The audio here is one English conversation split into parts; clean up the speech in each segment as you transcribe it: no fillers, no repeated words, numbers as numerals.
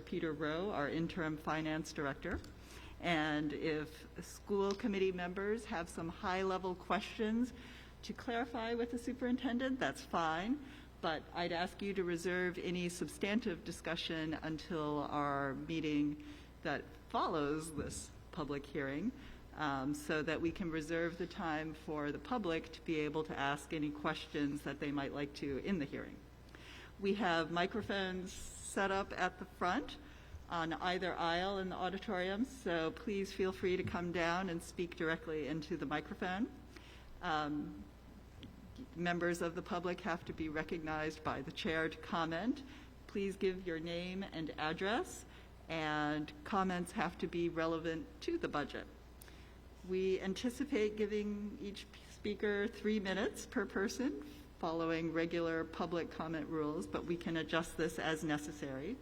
Peter Rowe, our interim finance director. And if school committee members have some high-level questions to clarify with the superintendent, that's fine. But I'd ask you to reserve any substantive discussion until our meeting that follows this public hearing, so that we can reserve the time for the public to be able to ask any questions that they might like to in the hearing. We have microphones set up at the front on either aisle in the auditorium, so please feel free to come down and speak directly into the microphone. Members of the public have to be recognized by the chair to comment. Please give your name and address, and comments have to be relevant to the budget. We anticipate giving each speaker 3 minutes per person, following regular public comment rules, but we can adjust this as necessary.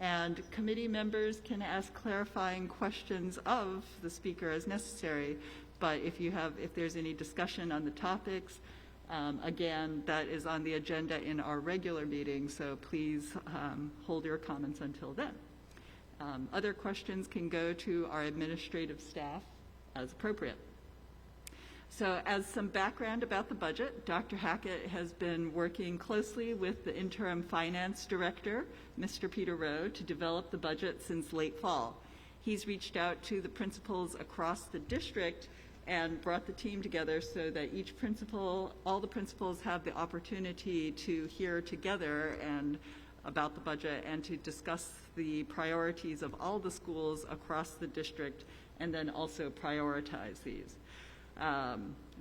And committee members can ask clarifying questions of the speaker as necessary, but if there's any discussion on the topics, again, that is on the agenda in our regular meeting, so please hold your comments until then. Other questions can go to our administrative staff as appropriate. So as some background about the budget, Dr. Hackett has been working closely with the interim finance director, Mr. Peter Rowe, to develop the budget since late fall. He's reached out to the principals across the district and brought the team together so that each principal, all the principals have the opportunity to hear together and about the budget and to discuss the priorities of all the schools across the district and then also prioritize these.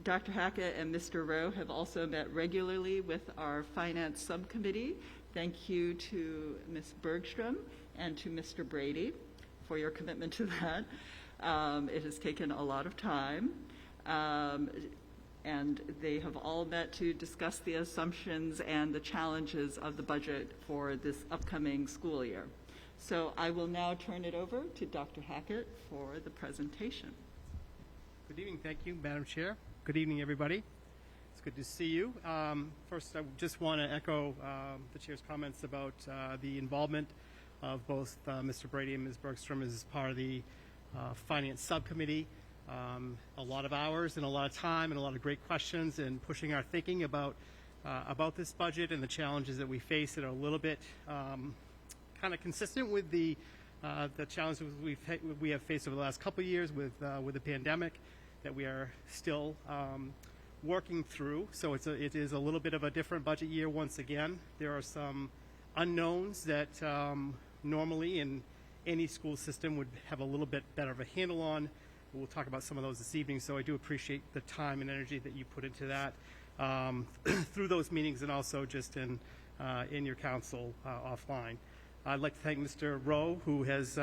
Dr. Hackett and Mr. Rowe have also met regularly with our finance subcommittee. Thank you to Ms. Bergstrom and to Mr. Brady for your commitment to that. It has taken a lot of time, and they have all met to discuss the assumptions and the challenges of the budget for this upcoming school year. So I will now turn it over to Dr. Hackett for the presentation. Good evening. Thank you, Madam Chair. Good evening, everybody. It's good to see you. First, I just want to echo the Chair's comments about the involvement of both Mr. Brady and Ms. Bergstrom as part of the Finance Subcommittee. A lot of hours and a lot of time and a lot of great questions and pushing our thinking about this budget and the challenges that we face that are a little bit kind of consistent with the challenges we have faced over the last couple of years with the pandemic that we are still working through. So it is a little bit of a different budget year once again. There are some unknowns that normally in any school system would have a little bit better of a handle on. We'll talk about some of those this evening, so I do appreciate the time and energy that you put into that through those meetings and also just in your council offline. I'd like to thank Mr. Rowe, who has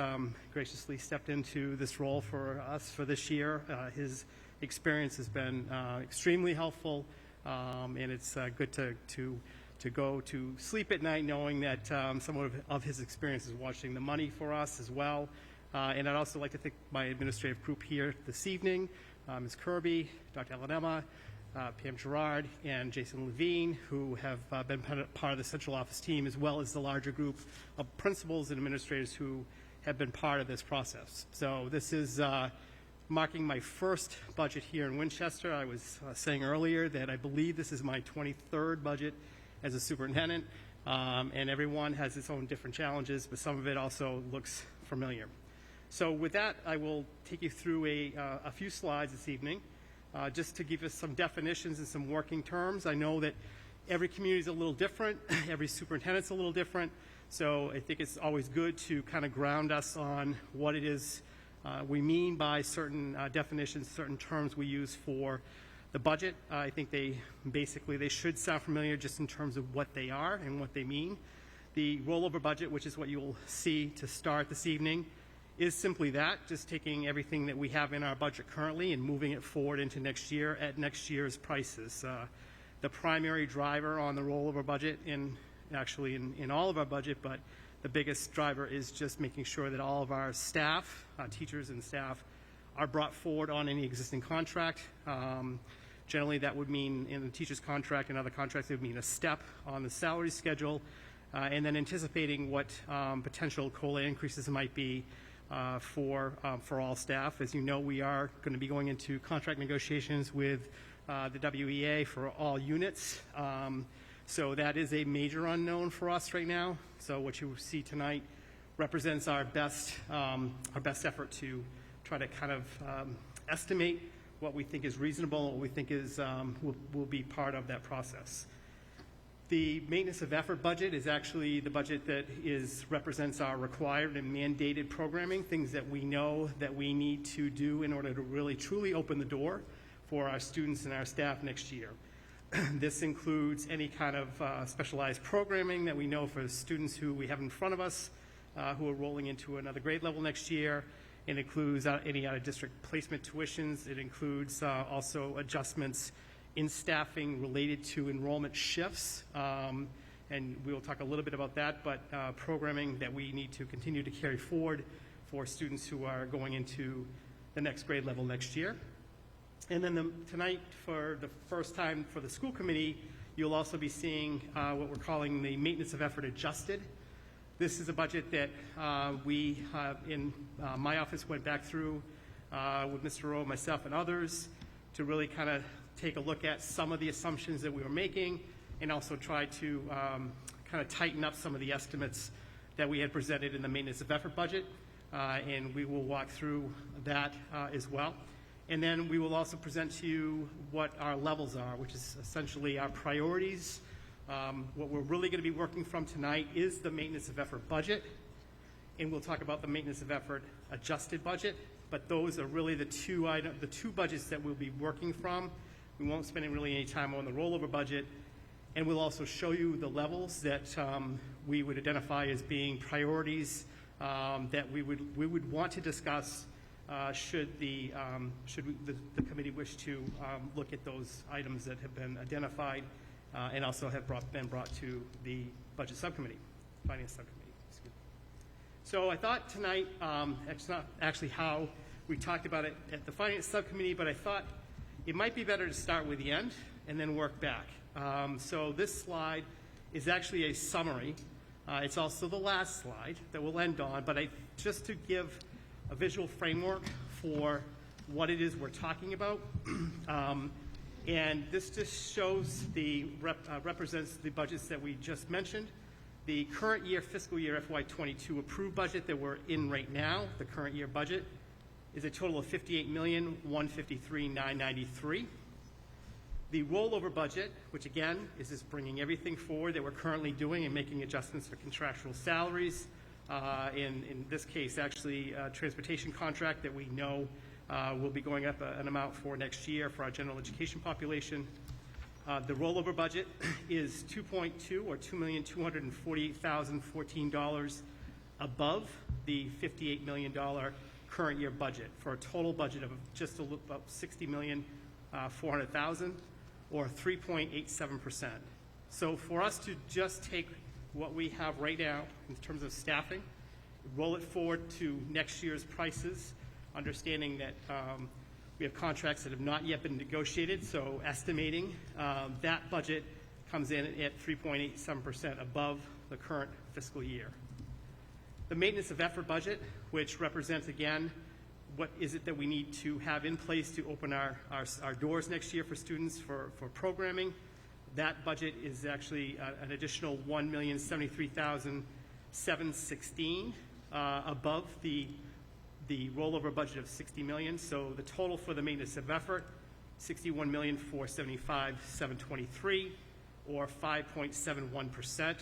graciously stepped into this role for us for this year. His experience has been extremely helpful, and it's good to go to sleep at night knowing that some of his experience is watching the money for us as well. And I'd also like to thank my administrative group here this evening, Ms. Kirby, Dr. Alanema, Pam Gerard, and Jason Levine, who have been part of the central office team, as well as the larger group of principals and administrators who have been part of this process. So this is marking my first budget here in Winchester. I was saying earlier that I believe this is my 23rd budget as a superintendent, and everyone has its own different challenges, but some of it also looks familiar. So with that, I will take you through a few slides this evening, just to give us some definitions and some working terms. I know that every community is a little different, every superintendent's a little different, so I think it's always good to kind of ground us on what it is we mean by certain definitions, certain terms we use for the budget. I think they should sound familiar just in terms of what they are and what they mean. The rollover budget, which is what you'll see to start this evening, is simply that, just taking everything that we have in our budget currently and moving it forward into next year at next year's prices. The primary driver on the rollover budget, in all of our budget, but the biggest driver is just making sure that all of our staff, teachers and staff, are brought forward on any existing contract. Generally, that would mean in the teacher's contract and other contracts, it would mean a step on the salary schedule, and then anticipating what potential COLA increases might be for all staff. As you know, we are going to be going into contract negotiations with the WEA for all units. So that is a major unknown for us right now. So what you see tonight represents our best effort to try to kind of estimate what we think is reasonable, what we think is will be part of that process. The maintenance of effort budget is actually the budget that represents our required and mandated programming, things that we know that we need to do in order to really truly open the door for our students and our staff next year. This includes any kind of specialized programming that we know for students who we have in front of us who are rolling into another grade level next year. It includes any out-of-district placement tuitions. It includes also adjustments in staffing related to enrollment shifts, and we will talk a little bit about that, but programming that we need to continue to carry forward for students who are going into the next grade level next year. And then tonight, for the first time for the school committee, you'll also be seeing what we're calling the maintenance of effort adjusted. This is a budget that we in my office went back through with Mr. Rowe, myself, and others to really kind of take a look at some of the assumptions that we were making and also try to kind of tighten up some of the estimates that we had presented in the maintenance of effort budget, and we will walk through that as well. And then we will also present to you what our levels are, which is essentially our priorities. What we're really going to be working from tonight is the maintenance of effort budget, and we'll talk about the maintenance of effort adjusted budget, but those are really the two budgets that we'll be working from. We won't spend really any time on the rollover budget, and we'll also show you the levels that we would identify as being priorities that we would want to discuss should the committee wish to look at those items that have been identified and also have been brought to the budget subcommittee, finance subcommittee. Excuse me. So I thought tonight, it's not actually how we talked about it at the finance subcommittee, but I thought it might be better to start with the end and then work back. So this slide is actually a summary. It's also the last slide that we'll end on, but just to give a visual framework for what it is we're talking about. And this just shows represents the budgets that we just mentioned. The current year, fiscal year FY22 approved budget that we're in right now, the current year budget, is a total of $58,153,993. The rollover budget, which again is just bringing everything forward that we're currently doing and making adjustments for contractual salaries. In this case, actually, a transportation contract that we know will be going up an amount for next year for our general education population. The rollover budget is 2.2 or $2,248,014 above the $58 million current year budget for a total budget of just about $60,400,000 or 3.87%. So for us to just take what we have right now in terms of staffing, roll it forward to next year's prices, understanding that we have contracts that have not yet been negotiated, so estimating that budget comes in at 3.87% above the current fiscal year. The maintenance of effort budget, which represents, again, what is it that we need to have in place to open our doors next year for students for programming. That budget is actually an additional $1,073,716 above the rollover budget of $60 million. So the total for the maintenance of effort, $61,475,723, or 5.71%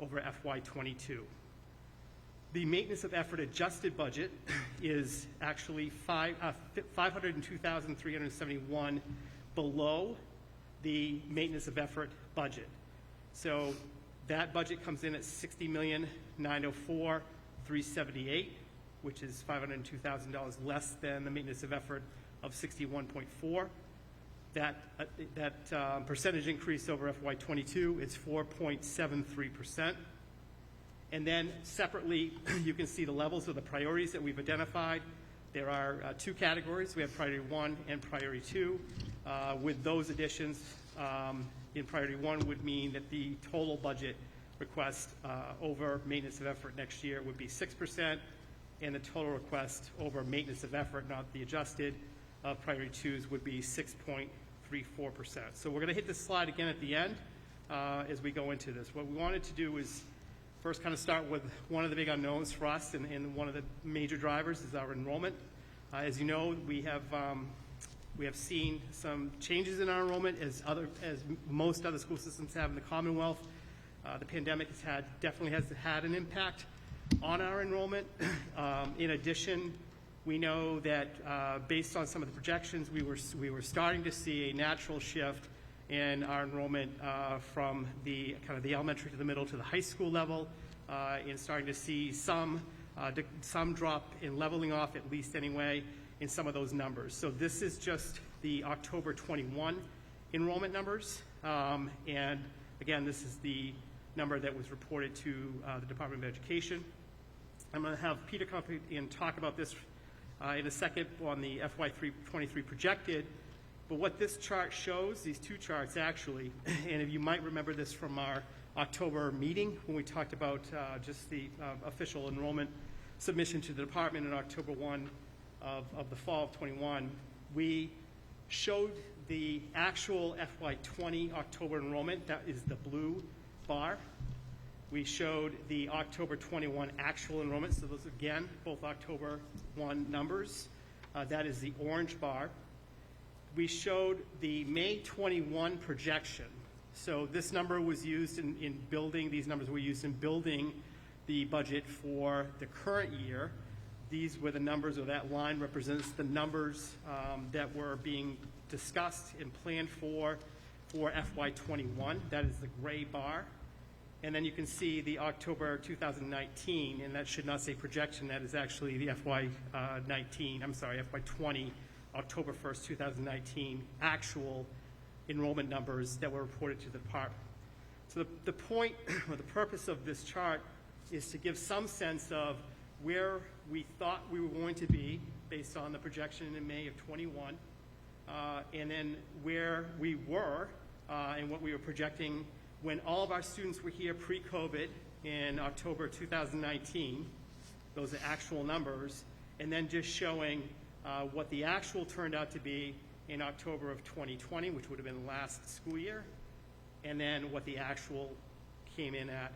over FY22. The maintenance of effort adjusted budget is actually $502,371 below the maintenance of effort budget. So that budget comes in at $60,904,378, which is $502,000 less than the maintenance of effort of 61.4. That percentage increase over FY22 is 4.73%. And then separately, you can see the levels of the priorities that we've identified. There are two categories. We have priority 1 and priority 2. With those additions, in priority 1 would mean that the total budget request over maintenance of effort next year would be 6%, and the total request over maintenance of effort, not the adjusted, priority twos would be 6.34%. So we're going to hit this slide again at the end as we go into this. What we wanted to do is first kind of start with one of the big unknowns for us, and one of the major drivers is our enrollment. As you know, we have seen some changes in our enrollment as most other school systems have in the Commonwealth. The pandemic definitely has had an impact on our enrollment. In addition, we know that based on some of the projections, we were starting to see a natural shift in our enrollment from the kind of the elementary to the middle to the high school level, and starting to see some drop in leveling off, at least anyway, in some of those numbers. So this is just the October 21 enrollment numbers, and again, this is the number that was reported to the Department of Education. I'm going to have Peter come up and talk about this in a second on the FY23 projected. But what this chart shows, these two charts actually, and if you might remember this from our October meeting when we talked about just the official enrollment submission to the department in October 1 of the fall of 21, we showed the actual FY20 October enrollment. That is the blue bar. We showed the October 21 actual enrollment. So those, again, both October 1 numbers. That is the orange bar. We showed the May 21 projection. So this number was used in building, these numbers were used in building the budget for the current year. These were the numbers, or that line represents the numbers that were being discussed and planned for FY21. That is the gray bar. And then you can see the October 2019, and that should not say projection, that is actually the FY20, October 1st, 2019, actual enrollment numbers that were reported to the department. So the point, or the purpose of this chart is to give some sense of where we thought we were going to be based on the projection in May of 21, and then where we were and what we were projecting when all of our students were here pre-COVID in October 2019. Those are actual numbers, and then just showing what the actual turned out to be in October of 2020, which would have been last school year, and then what the actual came in at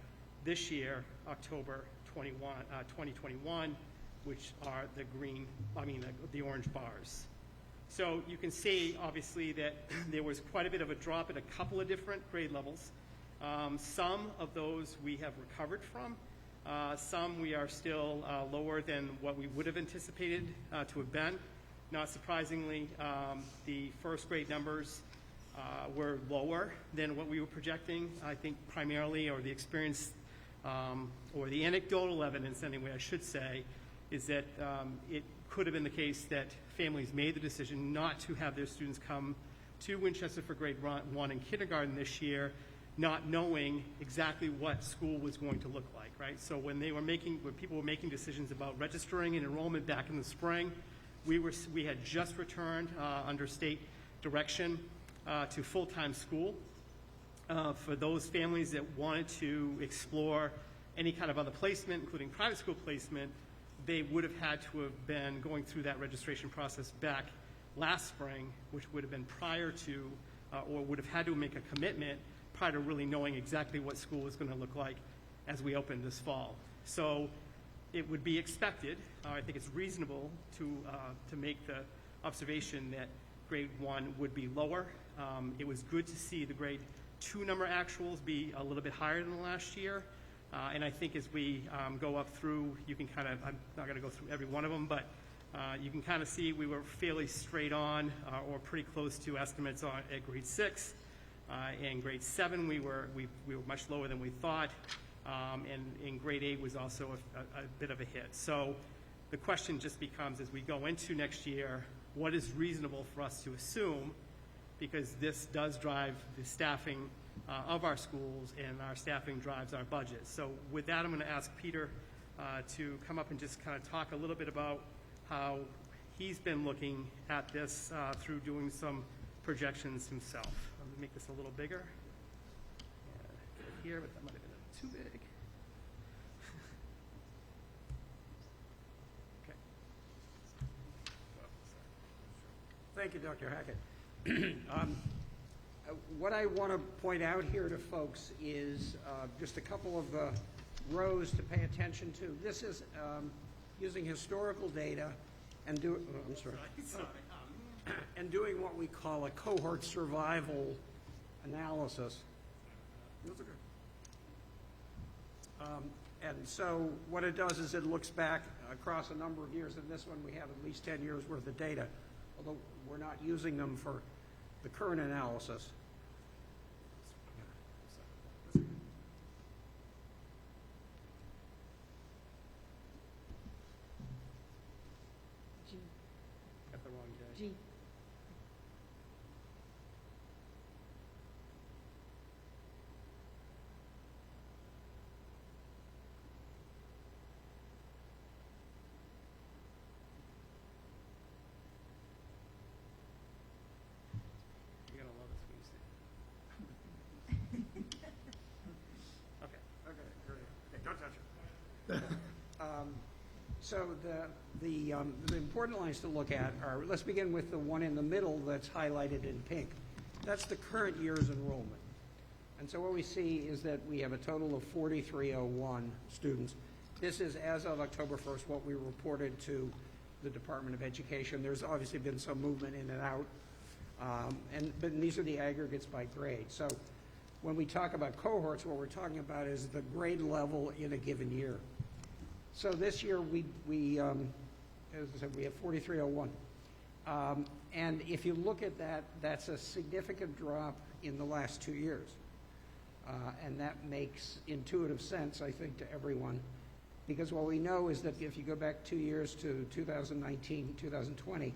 this year, October 2021, which are the orange bars. So you can see, obviously, that there was quite a bit of a drop at a couple of different grade levels. Some of those we have recovered from. Some we are still lower than what we would have anticipated to have been. Not surprisingly, the first grade numbers were lower than what we were projecting. I think primarily, or the experience, or the anecdotal evidence anyway, I should say, is that it could have been the case that families made the decision not to have their students come to Winchester for grade 1 in kindergarten this year, not knowing exactly what school was going to look like, right? So when people were making decisions about registering and enrollment back in the spring, we had just returned under state direction to full-time school. For those families that wanted to explore any kind of other placement, including private school placement, they would have had to have been going through that registration process back last spring, which would have been prior to, or would have had to make a commitment prior to really knowing exactly what school was going to look like as we open this fall. So it would be expected, I think it's reasonable to make the observation that grade 1 would be lower. It was good to see the grade 2 number actuals be a little bit higher than last year. And I think as we go up through, you can kind of, I'm not going to go through every one of them, but you can kind of see we were fairly straight on or pretty close to estimates at grade 6. And grade 7, we were much lower than we thought. And in grade 8 was also a bit of a hit. So the question just becomes, as we go into next year, what is reasonable for us to assume? Because this does drive the staffing of our schools, and our staffing drives our budget. So with that, I'm going to ask Peter to come up and just kind of talk a little bit about how he's been looking at this through doing some projections himself. I'm going to make this a little bigger. Here, but that might have been too big. Okay. Thank you, Dr. Hackett. What I want to point out here to folks is just a couple of the rows to pay attention to. This is using historical data and and doing what we call a cohort survival analysis. And so what it does is it looks back across a number of years. In this one, we have at least 10 years worth of data, although we're not using them for the current analysis. Got the wrong day. G. You're gonna love this when you see it. Okay. Okay, great. Don't touch it. So the important lines to look at are, let's begin with the one in the middle that's highlighted in pink. That's the current year's enrollment. And so what we see is that we have a total of 4,301 students. This is, as of October 1st, what we reported to the Department of Education. There's obviously been some movement in and out, but these are the aggregates by grade. So when we talk about cohorts, what we're talking about is the grade level in a given year. So this year, as I said, we have 4,301. And if you look at that, that's a significant drop in the last 2 years. And that makes intuitive sense, I think, to everyone. Because what we know is that if you go back 2 years to 2019, 2020,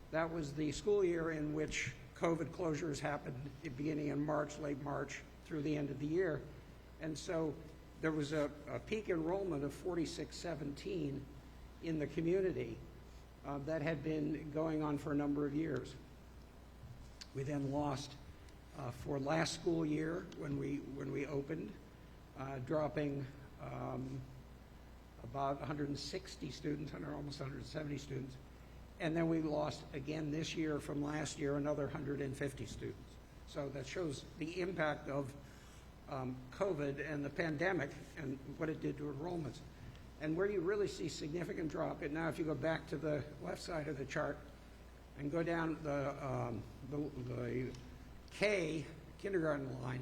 that was the school year in which COVID closures happened beginning in March, late March, through the end of the year. And so there was a peak enrollment of 4617 in the community that had been going on for a number of years. We then lost for last school year when we opened, dropping about 160 students, almost 170 students. And then we lost again this year from last year another 150 students. So that shows the impact of COVID and the pandemic and what it did to enrollments. And where do you really see significant drop? And now if you go back to the left side of the chart and go down the K kindergarten line,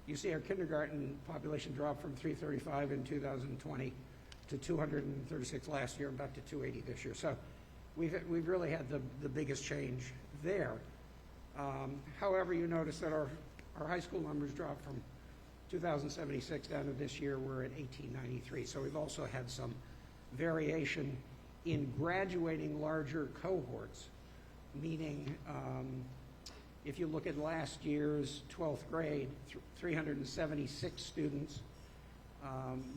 you see our kindergarten population dropped from 335 in 2020 to 236 last year and back to 280 this year. So we've really had the biggest change there. However, you notice that our high school numbers dropped from 2,076 down to this year we're at 1,893. So we've also had some variation in graduating larger cohorts, meaning if you look at last year's 12th grade, 376 students.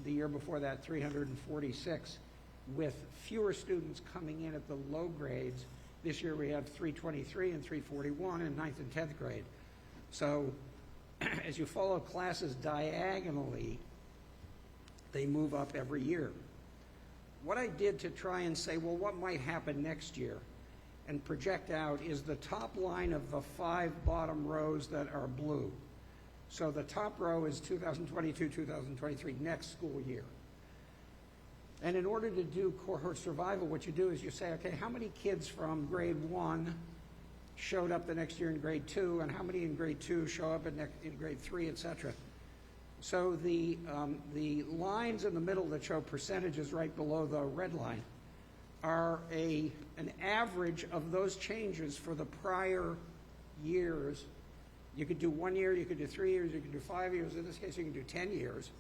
The year before that, 346, with fewer students coming in at the low grades. This year we have 323 and 341 in 9th and 10th grade. So as you follow classes diagonally, they move up every year. What I did to try and say, well, what might happen next year and project out is the top line of the 5 bottom rows that are blue. So the top row is 2022, 2023, next school year. And in order to do cohort survival, what you do is you say, okay, how many kids from grade 1 showed up the next year in grade 2, and how many in grade 2 show up in grade 3, et cetera. So the lines in the middle that show percentages right below the red line are an average of those changes for the prior years. You could do 1 year, you could do 3 years, you could do 5 years. In this case, you can do 10 years.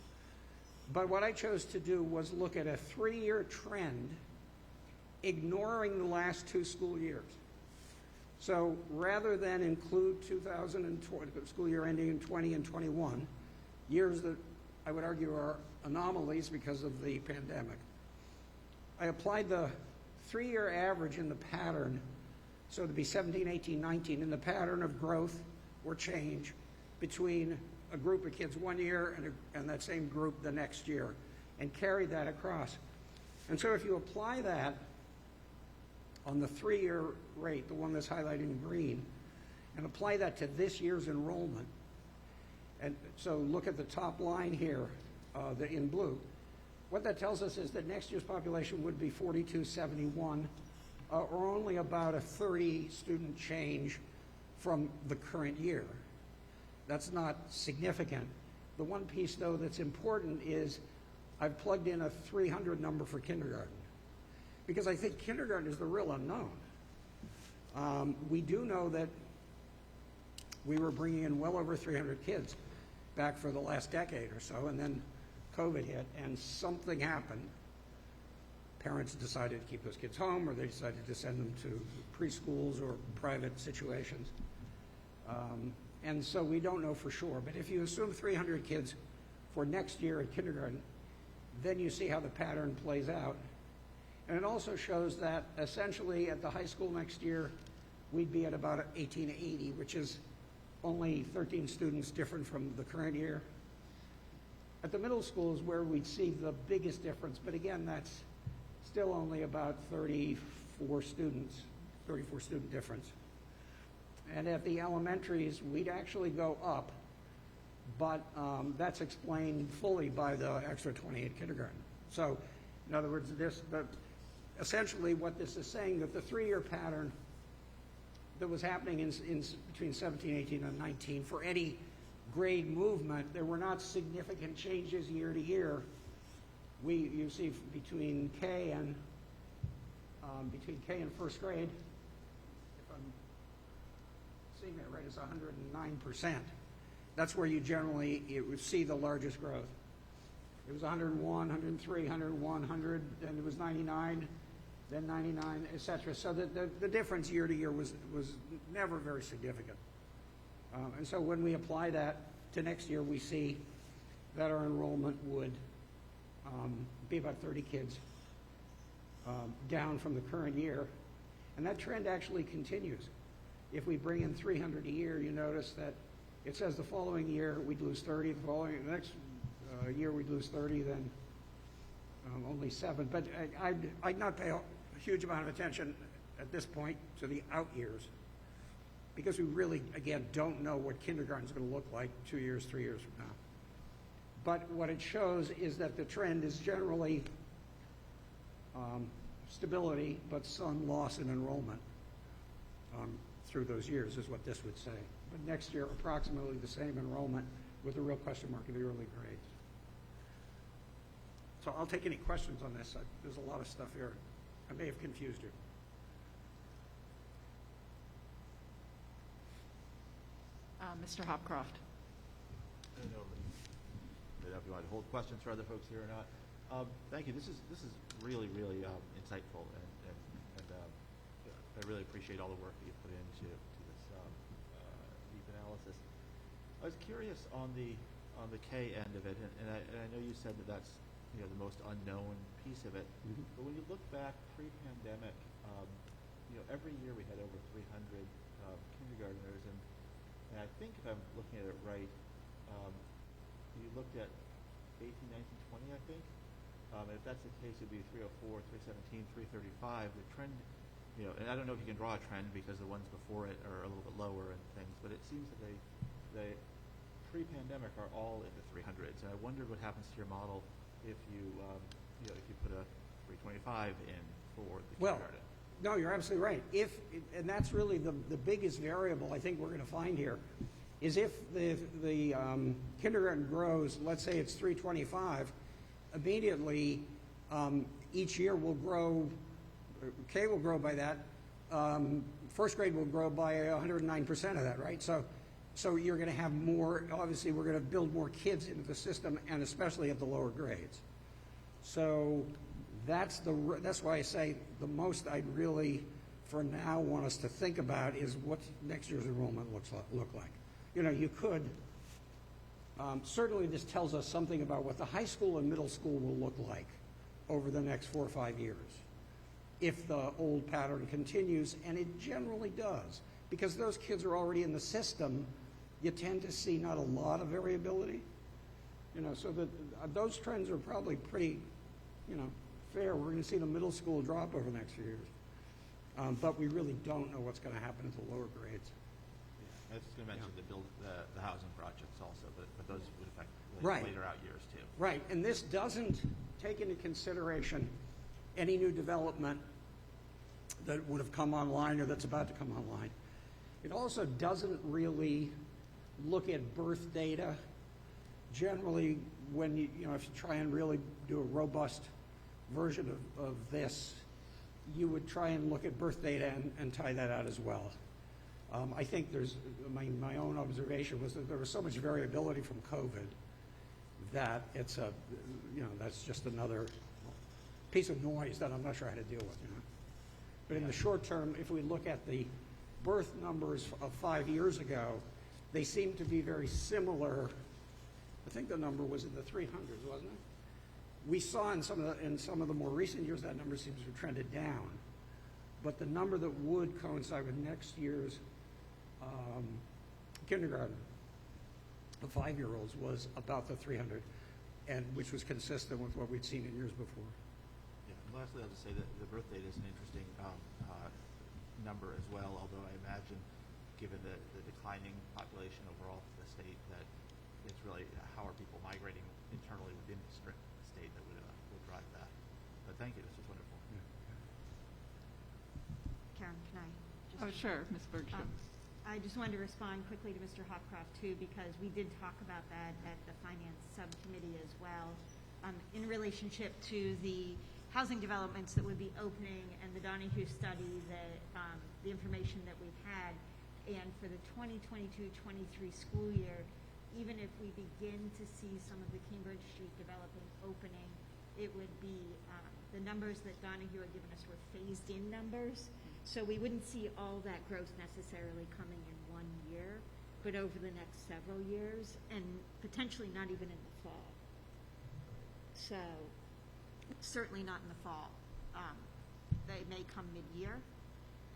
But what I chose to do was look at a 3-year trend, ignoring the last 2 school years. So rather than include 2020, the school year ending in 20 and 21, years that I would argue are anomalies because of the pandemic, I applied the 3-year average in the pattern, so to be 17, 18, 19, in the pattern of growth or change between a group of kids one year and that same group the next year, and carried that across. And so if you apply that on the 3-year rate, the one that's highlighted in green, and apply that to this year's enrollment, and so look at the top line here, in blue, what that tells us is that next year's population would be 4271, or only about a 30 student change from the current year. That's not significant. The one piece, though, that's important is I've plugged in a 300 number for kindergarten, because I think kindergarten is the real unknown. We do know that we were bringing in well over 300 kids back for the last decade or so, and then COVID hit, and something happened. Parents decided to keep those kids home, or they decided to send them to preschools or private situations. And so we don't know for sure. But if you assume 300 kids for next year in kindergarten, then you see how the pattern plays out. And it also shows that essentially at the high school next year, we'd be at about 1880, which is only 13 students different from the current year. At the middle school is where we'd see the biggest difference, but again, that's still only about 34 student difference. And at the elementaries, we'd actually go up, but that's explained fully by the extra 28 kindergarten. So, in other words, essentially what this is saying, that the 3-year pattern that was happening in between 17, 18, and 19, for any grade movement, there were not significant changes year to year. You see between K and first grade, if I'm seeing that right, is 109%. That's where you would see the largest growth. It was 101, 103, 101, 100, then it was 99, then 99, et cetera. So the difference year to year was never very significant. And so when we apply that to next year, we see that our enrollment would be about 30 kids down from the current year. And that trend actually continues. If we bring in 300 a year, you notice that it says the following year we'd lose 30, the next year we'd lose 30, then only 7. But I'd not pay a huge amount of attention at this point to the out years, because we really, again, don't know what kindergarten's going to look like 2 years, 3 years from now. But what it shows is that the trend is generally stability, but some loss in enrollment through those years is what this would say. But next year, approximately the same enrollment with a real question mark in the early grades. So I'll take any questions on this. There's a lot of stuff here. I may have confused you. Mr. Hopcroft. I don't know if you want to hold questions for other folks here or not. Thank you. This is really, really insightful, and I really appreciate all the work that you put into this deep analysis. I was curious on the K end of it, and I know you said that that's the most unknown piece of it. Mm-hmm. But when you look back pre-pandemic, every year we had over 300 kindergartners, and I think if I'm looking at it right, you looked at 18, 19, 20, I think. And if that's the case, it would be 304, 317, 335. The trend, and I don't know if you can draw a trend because the ones before it are a little bit lower and things, but it seems that they pre-pandemic are all in the 300s. And I wondered what happens to your model if you put a 325 in for the kindergarten. No, you're absolutely right. And that's really the biggest variable I think we're going to find here, is if the kindergarten grows, let's say it's 325, immediately each year will grow, K will grow by that, first grade will grow by 109% of that, right? So you're going to have more, obviously we're going to build more kids into the system, and especially at the lower grades. So that's why I say the most I'd really, for now, want us to think about is what next year's enrollment look like. You could, certainly this tells us something about what the high school and middle school will look like over the next 4 or 5 years, if the old pattern continues, and it generally does, because those kids are already in the system. you tend to see not a lot of variability. So that those trends are probably pretty, fair. We're going to see the middle school drop over the next few years. But we really don't know what's going to happen at the lower grades. I was just going to mention the housing projects also, but those would affect Right. later out years too. Right, and this doesn't take into consideration any new development that would have come online or that's about to come online. It also doesn't really look at birth data. Generally, when if you try and really do a robust version of this, you would try and look at birth data and tie that out as well. I think there's, my own observation was that there was so much variability from COVID that it's that's just another piece of noise that I'm not sure how to deal with, But in the short term, if we look at the birth numbers of 5 years ago, they seem to be very similar. I think the number was in the 300s, wasn't it? We saw in some of the more recent years that number seems to have trended down. But the number that would coincide with next year's kindergarten, the 5-year-olds, was about the 300, and which was consistent with what we'd seen in years before. Yeah. And lastly, I'll just say that the birth data is an interesting number as well, although I imagine, given the declining population overall for the state, that it's really how are people migrating internally within the state that would drive that. But thank you, this was wonderful. Karen, can I just? Oh, sure, Ms. Bergstrom. I just wanted to respond quickly to Mr. Hopcroft too, because we did talk about that at the Finance Subcommittee as well, in relationship to the housing developments that would be opening and the Donahue study, the information that we've had. And for the 2022-23 school year, even if we begin to see some of the Cambridge Street development opening, it would be, the numbers that Donahue had given us were phased-in numbers. So we wouldn't see all that growth necessarily coming in 1 year, but over the next several years, and potentially not even in the fall. So certainly not in the fall. They may come mid-year,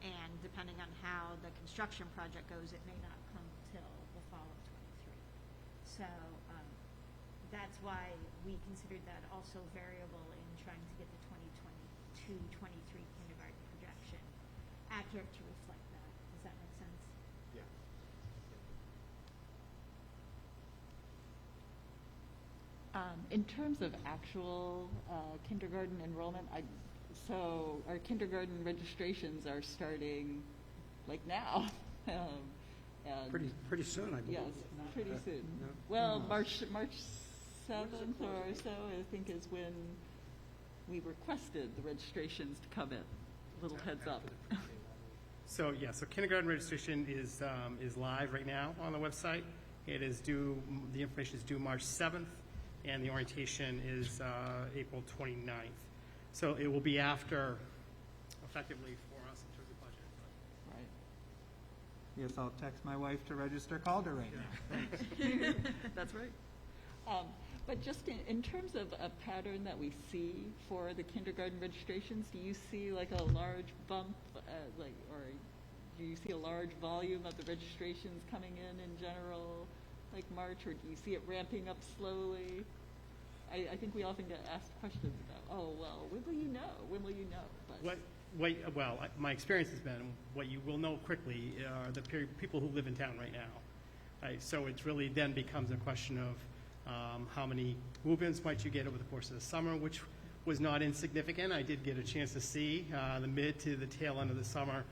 and depending on how the construction project goes, it may not come till the fall of 23. So that's why we considered that also variable in trying to get the 2022-23 kindergarten projection accurate to reflect that. Does that make sense? Yeah. In terms of actual kindergarten enrollment, so our kindergarten registrations are starting like now. And Pretty soon, I believe. yes, pretty soon. No. Well, March 7th or so, I think, is when we requested the registrations to come in. Little heads up. So kindergarten registration is live right now on the website. It is due, the information is due March 7th, and the orientation is April 29th. So it will be after, effectively, for us in terms of budget. Right. Yes, I'll text my wife to register Calder right now. That's right. But just in terms of a pattern that we see for the kindergarten registrations, do you see like a large bump, or do you see a large volume of the registrations coming in general, like March, or do you see it ramping up slowly? I think we often get asked questions about, oh, well, when will you know? When will you know? But My experience has been what you will know quickly are the people who live in town right now. Right? So it really then becomes a question of how many move-ins might you get over the course of the summer, which was not insignificant. I did get a chance to see the mid to the tail end of the summer.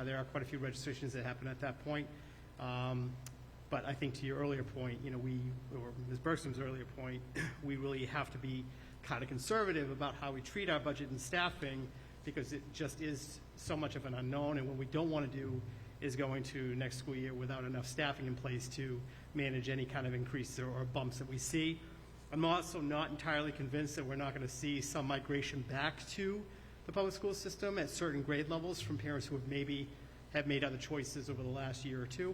There are quite a few registrations that happen at that point. But I think to your earlier point, or Ms. Bergstrom's earlier point, we really have to be kind of conservative about how we treat our budget and staffing, because it just is so much of an unknown. And what we don't want to do is go into next school year without enough staffing in place to manage any kind of increase or bumps that we see. I'm also not entirely convinced that we're not going to see some migration back to the public school system at certain grade levels from parents who have made other choices over the last year or two.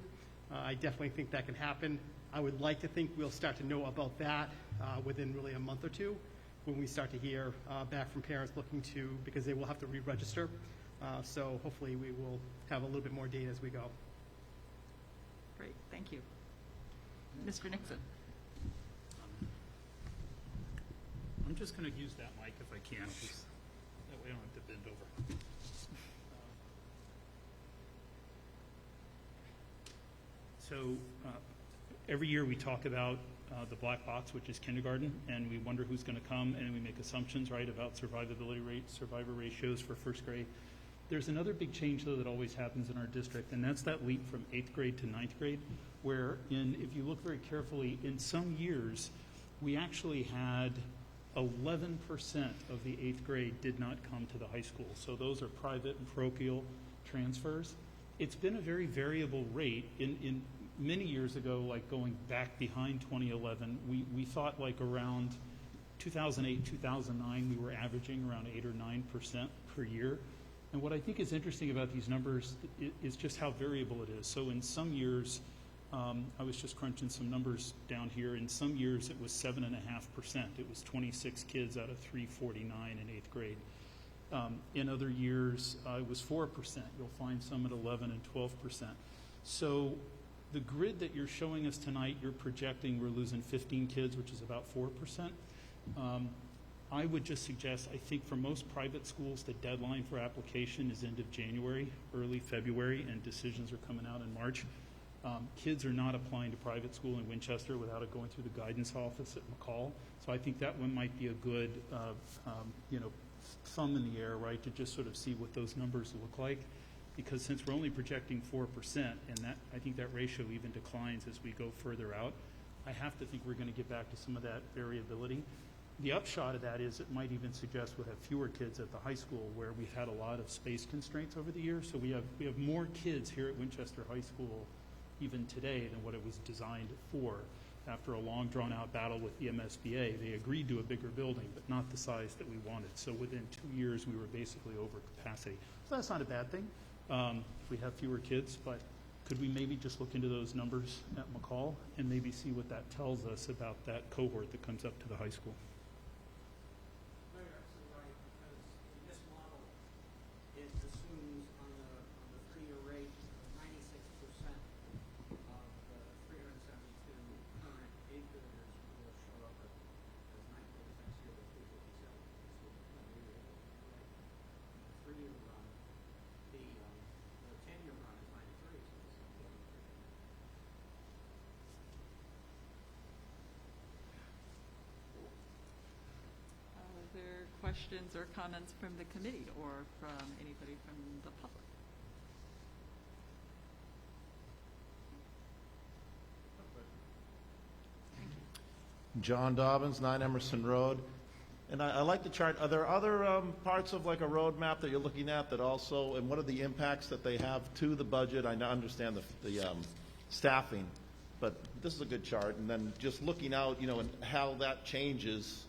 I definitely think that can happen. I would like to think we'll start to know about that within really a month or two, when we start to hear back from parents looking to, because they will have to re-register. So hopefully we will have a little bit more data as we go. great, thank you. Mr. Nixon. I'm just going to use that mic if I can, because that way I don't have to bend over. So every year we talk about the black box, which is kindergarten, and we wonder who's going to come, and we make assumptions, right, about survivability rates, survivor ratios for first grade. There's another big change, though, that always happens in our district, and that's that leap from 8th grade to 9th grade, where if you look very carefully, in some years, we actually had 11% of the 8th grade did not come to the high school. So those are private and parochial transfers. It's been a very variable rate. In many years ago, like going back behind 2011, we thought like around 2008, 2009, we were averaging around 8 or 9% per year. And what I think is interesting about these numbers is just how variable it is. So in some years, I was just crunching some numbers down here. In some years, it was 7.5%. It was 26 kids out of 349 in 8th grade. In other years, it was 4%. You'll find some at 11 and 12%. So the grid that you're showing us tonight, you're projecting we're losing 15 kids, which is about 4%. I would just suggest, I think for most private schools, the deadline for application is end of January, early February, and decisions are coming out in March. Kids are not applying to private school in Winchester without it going through the guidance office at McCall. So I think that one might be a good, thumb in the air, right, to just sort of see what those numbers look like. Because since we're only projecting 4%, and that I think that ratio even declines as we go further out, I have to think we're going to get back to some of that variability. The upshot of that is it might even suggest we'll have fewer kids at the high school, where we've had a lot of space constraints over the years. So we have more kids here at Winchester High School even today than what it was designed for. After a long drawn-out battle with the MSBA, they agreed to a bigger building, but not the size that we wanted. So within 2 years, we were basically over capacity. So that's not a bad thing if we have fewer kids, but could we maybe just look into those numbers at McCall and maybe see what that tells us about that cohort that comes up to the high school? You're absolutely right, because in this model, it assumes on the 3-year rate, 96% of the 372 current 8th graders will show up as 9th graders next year with 357. The 3-year run, the 10-year run is 93. So Are there questions or comments from the committee or from anybody from the public? Thank you. John Dobbins, 9 Emerson Road. And I like the chart. Are there other parts of like a roadmap that you're looking at that also, and what are the impacts that they have to the budget? I understand the staffing, but this is a good chart. And then just looking out, and how that changes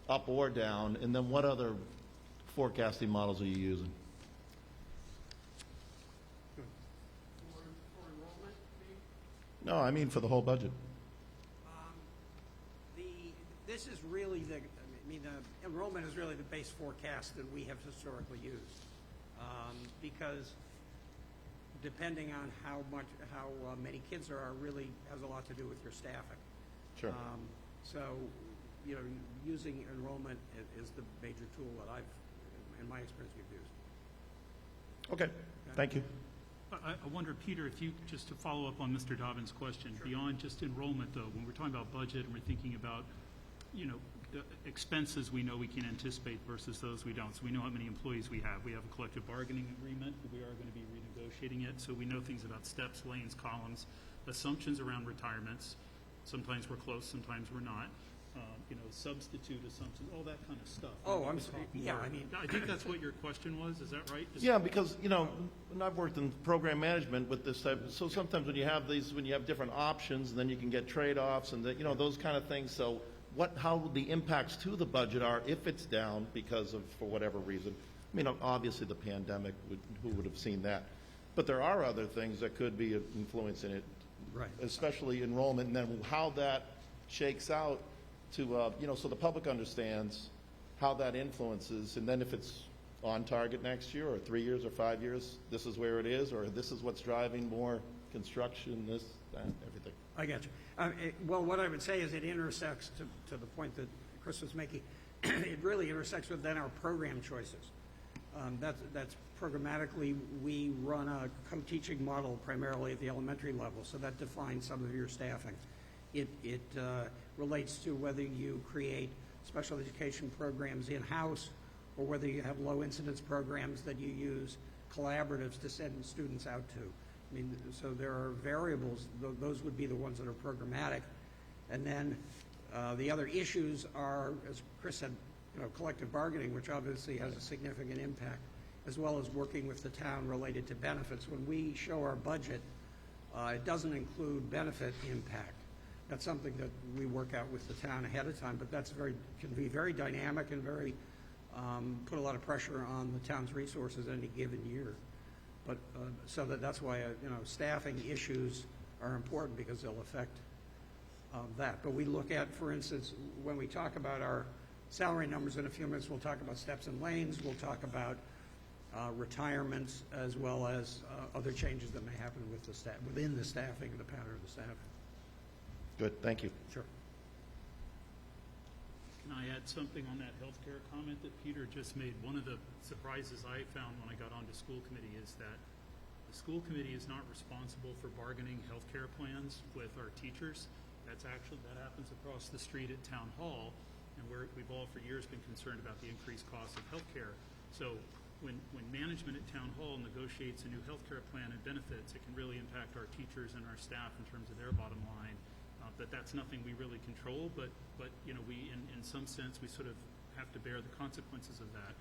up or down, and then what other forecasting models are you using? for enrollment, No, I mean for the whole budget. This is really the enrollment is really the base forecast that we have historically used, because depending on how many kids there are really has a lot to do with your staffing. Sure. So, using enrollment is the major tool that in my experience, we've used. Okay, thank you. I wonder, Peter, if you, just to follow up on Mr. Dobbins' question, beyond just enrollment, though, when we're talking about budget and we're thinking about, the expenses we know we can anticipate versus those we don't. So we know how many employees we have. We have a collective bargaining agreement. We are going to be renegotiating it. So we know things about steps, lanes, columns, assumptions around retirements. Sometimes we're close, sometimes we're not. Substitute assumptions, all that kind of stuff. Oh, I'm sorry. yeah, I think that's what your question was. Is that right? Yeah, because, when I've worked in program management with this type, so sometimes when you have different options, then you can get trade-offs and those kind of things. So how the impacts to the budget are if it's down because of, for whatever reason. Obviously the pandemic, who would have seen that? But there are other things that could be influencing it, Right. especially enrollment, and then how that shakes out to, so the public understands how that influences, and then if it's on target next year, or 3 years, or 5 years, this is where it is, or this is what's driving more construction, this, that, everything. I get you. Well, what I would say is it intersects to the point that Chris was making. It really intersects with then our program choices. That's programmatically, we run a co-teaching model primarily at the elementary level, so that defines some of your staffing. It relates to whether you create special education programs in-house or whether you have low incidence programs that you use collaboratives to send students out to. I mean, so there are variables. Those would be the ones that are programmatic. And then the other issues are, as Chris said, collective bargaining, which obviously has a significant impact, as well as working with the town related to benefits. When we show our budget, it doesn't include benefit impact. That's something that we work out with the town ahead of time, but that's can be very dynamic and very put a lot of pressure on the town's resources any given year. But so that's why staffing issues are important, because they'll affect that. But we look at, for instance, when we talk about our salary numbers in a few minutes, we'll talk about steps and lanes. We'll talk about retirements, as well as other changes that may happen with the staff, within the staffing, the pattern of the staff. Good, thank you. Sure. Can I add something on that healthcare comment that Peter just made? One of the surprises I found when I got onto school committee is that the school committee is not responsible for bargaining healthcare plans with our teachers. That happens across the street at Town Hall, and we've all for years been concerned about the increased cost of healthcare. So when management at Town Hall negotiates a new healthcare plan and benefits, it can really impact our teachers and our staff in terms of their bottom line. That's nothing we really control, but we in some sense we sort of have to bear the consequences of that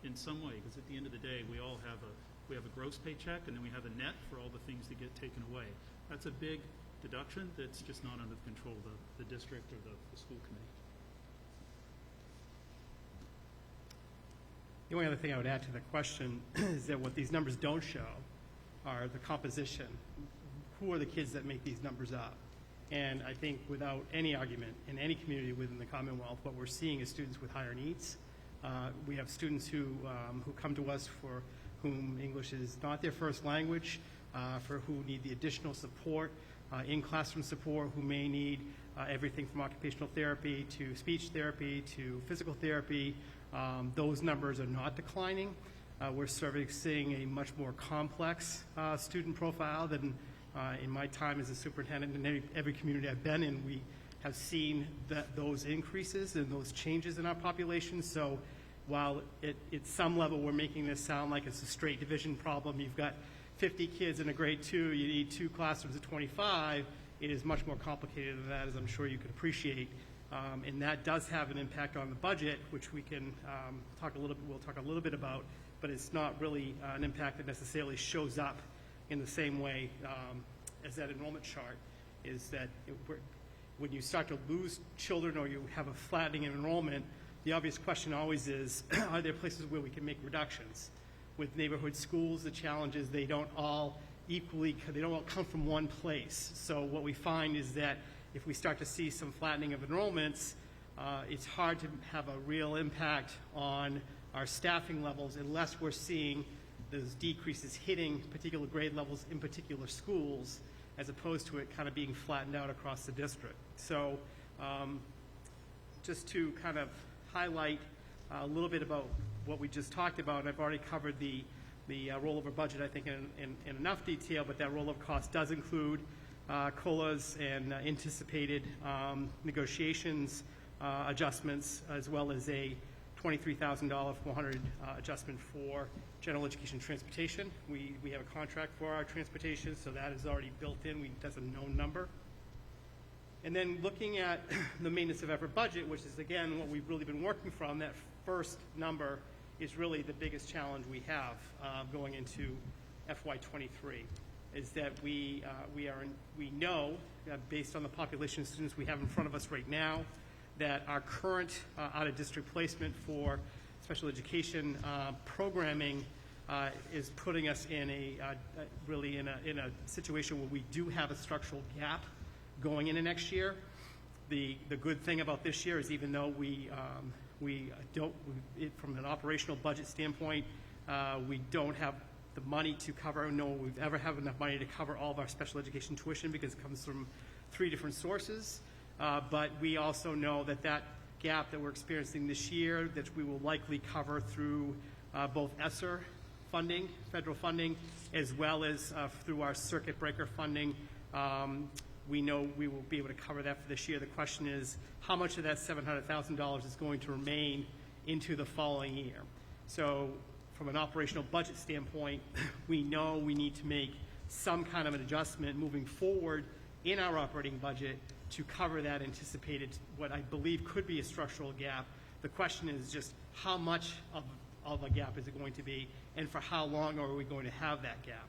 in some way, because at the end of the day we all have a gross paycheck, and then we have a net for all the things that get taken away. That's a big deduction that's just not under the control of the district or the school committee. The only other thing I would add to the question is that what these numbers don't show are the composition. Who are the kids that make these numbers up? And I think without any argument in any community within the Commonwealth, what we're seeing is students with higher needs. We have students who come to us for whom English is not their first language, for who need the additional support, in-classroom support, who may need everything from occupational therapy to speech therapy to physical therapy. Those numbers are not declining. We're servicing a much more complex student profile than in my time as a superintendent. In every community I've been in, we have seen those increases and those changes in our population. So while at some level we're making this sound like it's a straight division problem, you've got 50 kids in a grade 2, you need 2 classrooms of 25, it is much more complicated than that, as I'm sure you could appreciate. And that does have an impact on the budget, which we can we'll talk a little bit about, but it's not really an impact that necessarily shows up in the same way as that enrollment chart. Is that when you start to lose children or you have a flattening in enrollment, the obvious question always is, are there places where we can make reductions? With neighborhood schools, the challenge is they don't all come from one place. So what we find is that if we start to see some flattening of enrollments, it's hard to have a real impact on our staffing levels unless we're seeing those decreases hitting particular grade levels in particular schools, as opposed to it kind of being flattened out across the district. So just to kind of highlight a little bit about what we just talked about, I've already covered the rollover budget, I think, in enough detail, but that rollover cost does include COLAs and anticipated negotiations adjustments, as well as a $23,000 400 adjustment for general education transportation. We have a contract for our transportation, so that is already built in. That's a known number. And then looking at the maintenance of effort budget, which is, again, what we've really been working from, that first number is really the biggest challenge we have going into FY23, is that we know, based on the population of students we have in front of us right now, that our current out-of-district placement for special education programming is putting us in really in a situation where we do have a structural gap going into next year. The good thing about this year is, even though we don't, from an operational budget standpoint, we don't have the money to cover, nor we've ever have enough money to cover all of our special education tuition because it comes from 3 different sources. But we also know that that gap that we're experiencing this year, that we will likely cover through both Esser funding, federal funding, as well as through our circuit breaker funding. We know we will be able to cover that for this year. The question is, how much of that $700,000 is going to remain into the following year? So from an operational budget standpoint, we know we need to make some kind of an adjustment moving forward in our operating budget to cover that anticipated, what I believe could be a structural gap. The question is just how much of a gap is it going to be, and for how long are we going to have that gap?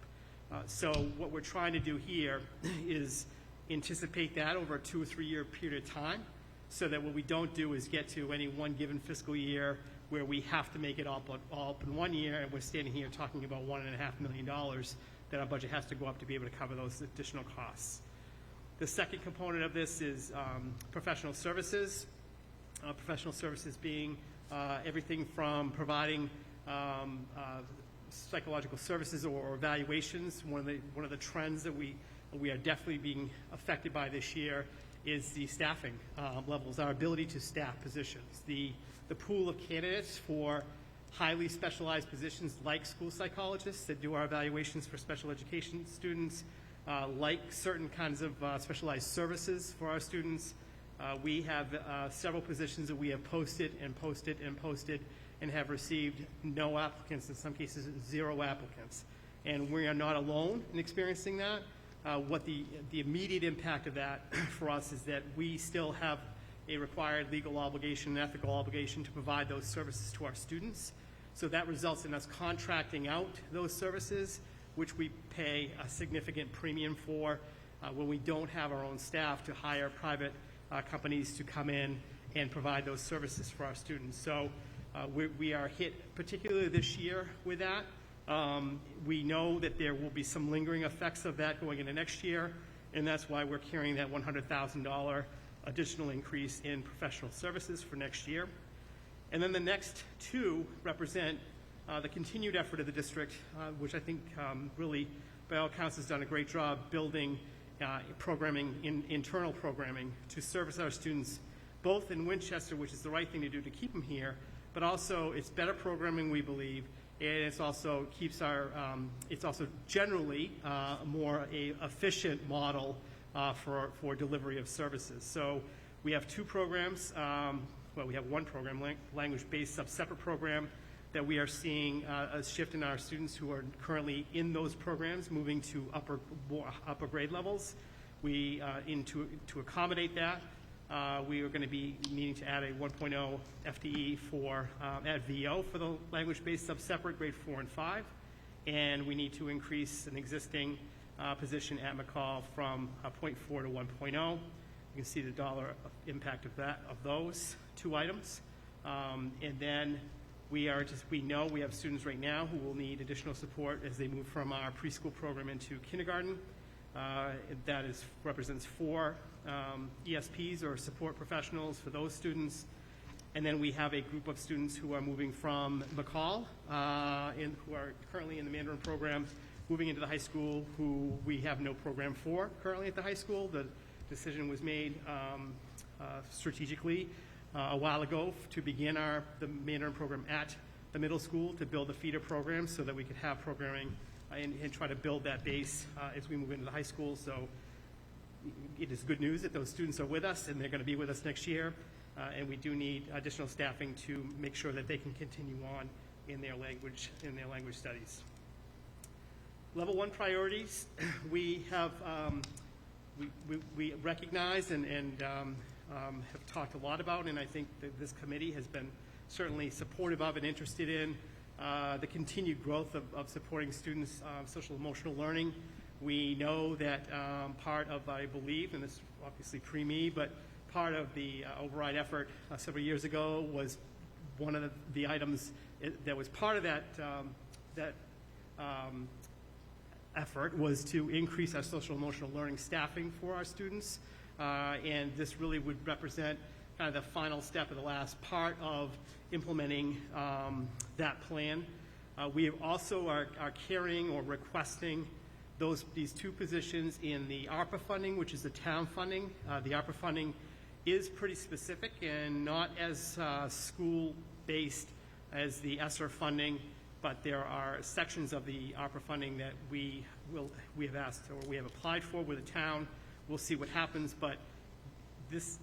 So what we're trying to do here is anticipate that over a 2 or 3 year period of time, so that what we don't do is get to any one given fiscal year where we have to make it all up in 1 year, and we're standing here talking about $1.5 million that our budget has to go up to be able to cover those additional costs. The second component of this is professional services. Professional services being everything from providing psychological services or evaluations. One of the trends that we are definitely being affected by this year is the staffing levels, our ability to staff positions. The pool of candidates for highly specialized positions like school psychologists that do our evaluations for special education students, like certain kinds of specialized services for our students. We have several positions that we have posted and have received no applicants, in some cases 0 applicants. And we are not alone in experiencing that. What the immediate impact of that for us is that we still have a required legal obligation, an ethical obligation to provide those services to our students. So that results in us contracting out those services, which we pay a significant premium for when we don't have our own staff to hire private companies to come in and provide those services for our students. So we are hit particularly this year with that. We know that there will be some lingering effects of that going into next year, and that's why we're carrying that $100,000 additional increase in professional services for next year. And then the next 2 represent the continued effort of the district, which I think really, by all accounts, has done a great job building programming, internal programming to service our students, both in Winchester, which is the right thing to do to keep them here, but also it's better programming, we believe, and it's also keeps our, it's also generally more efficient model for delivery of services. So we have 2 programs. Well, we have 1 program, language-based sub-separate program, that we are seeing a shift in our students who are currently in those programs moving to upper grade levels. To accommodate that, we are going to be needing to add a 1.0 FTE at VO for the language-based sub-separate grade 4 and 5, and we need to increase an existing position at McCall from 0.4 to 1.0. You can see the dollar impact of those 2 items, and then we know we have students right now who will need additional support as they move from our preschool program into kindergarten. That represents 4 ESPs or support professionals for those students. And then we have a group of students who are moving from McCall, who are currently in the Mandarin program, moving into the high school, who we have no program for currently at the high school. The decision was made strategically a while ago to begin the Mandarin program at the middle school to build a feeder program so that we could have programming and try to build that base as we move into the high school. So it is good news that those students are with us and they're going to be with us next year, and we do need additional staffing to make sure that they can continue on in their language studies. Level 1 priorities, we have we recognize and have talked a lot about, and I think that this committee has been certainly supportive of and interested in the continued growth of supporting students' social emotional learning. We know that part of, I believe, and this is obviously pre-me, but part of the override effort several years ago was one of the items that was part of that effort was to increase our social emotional learning staffing for our students. And this really would represent kind of the final step of the last part of implementing that plan. We also are carrying or requesting these two positions in the Arpa funding, which is the town funding. The Arpa funding is pretty specific and not as school-based as the Esser funding, but there are sections of the Arpa funding that we have asked or we have applied for with the town. We'll see what happens, but these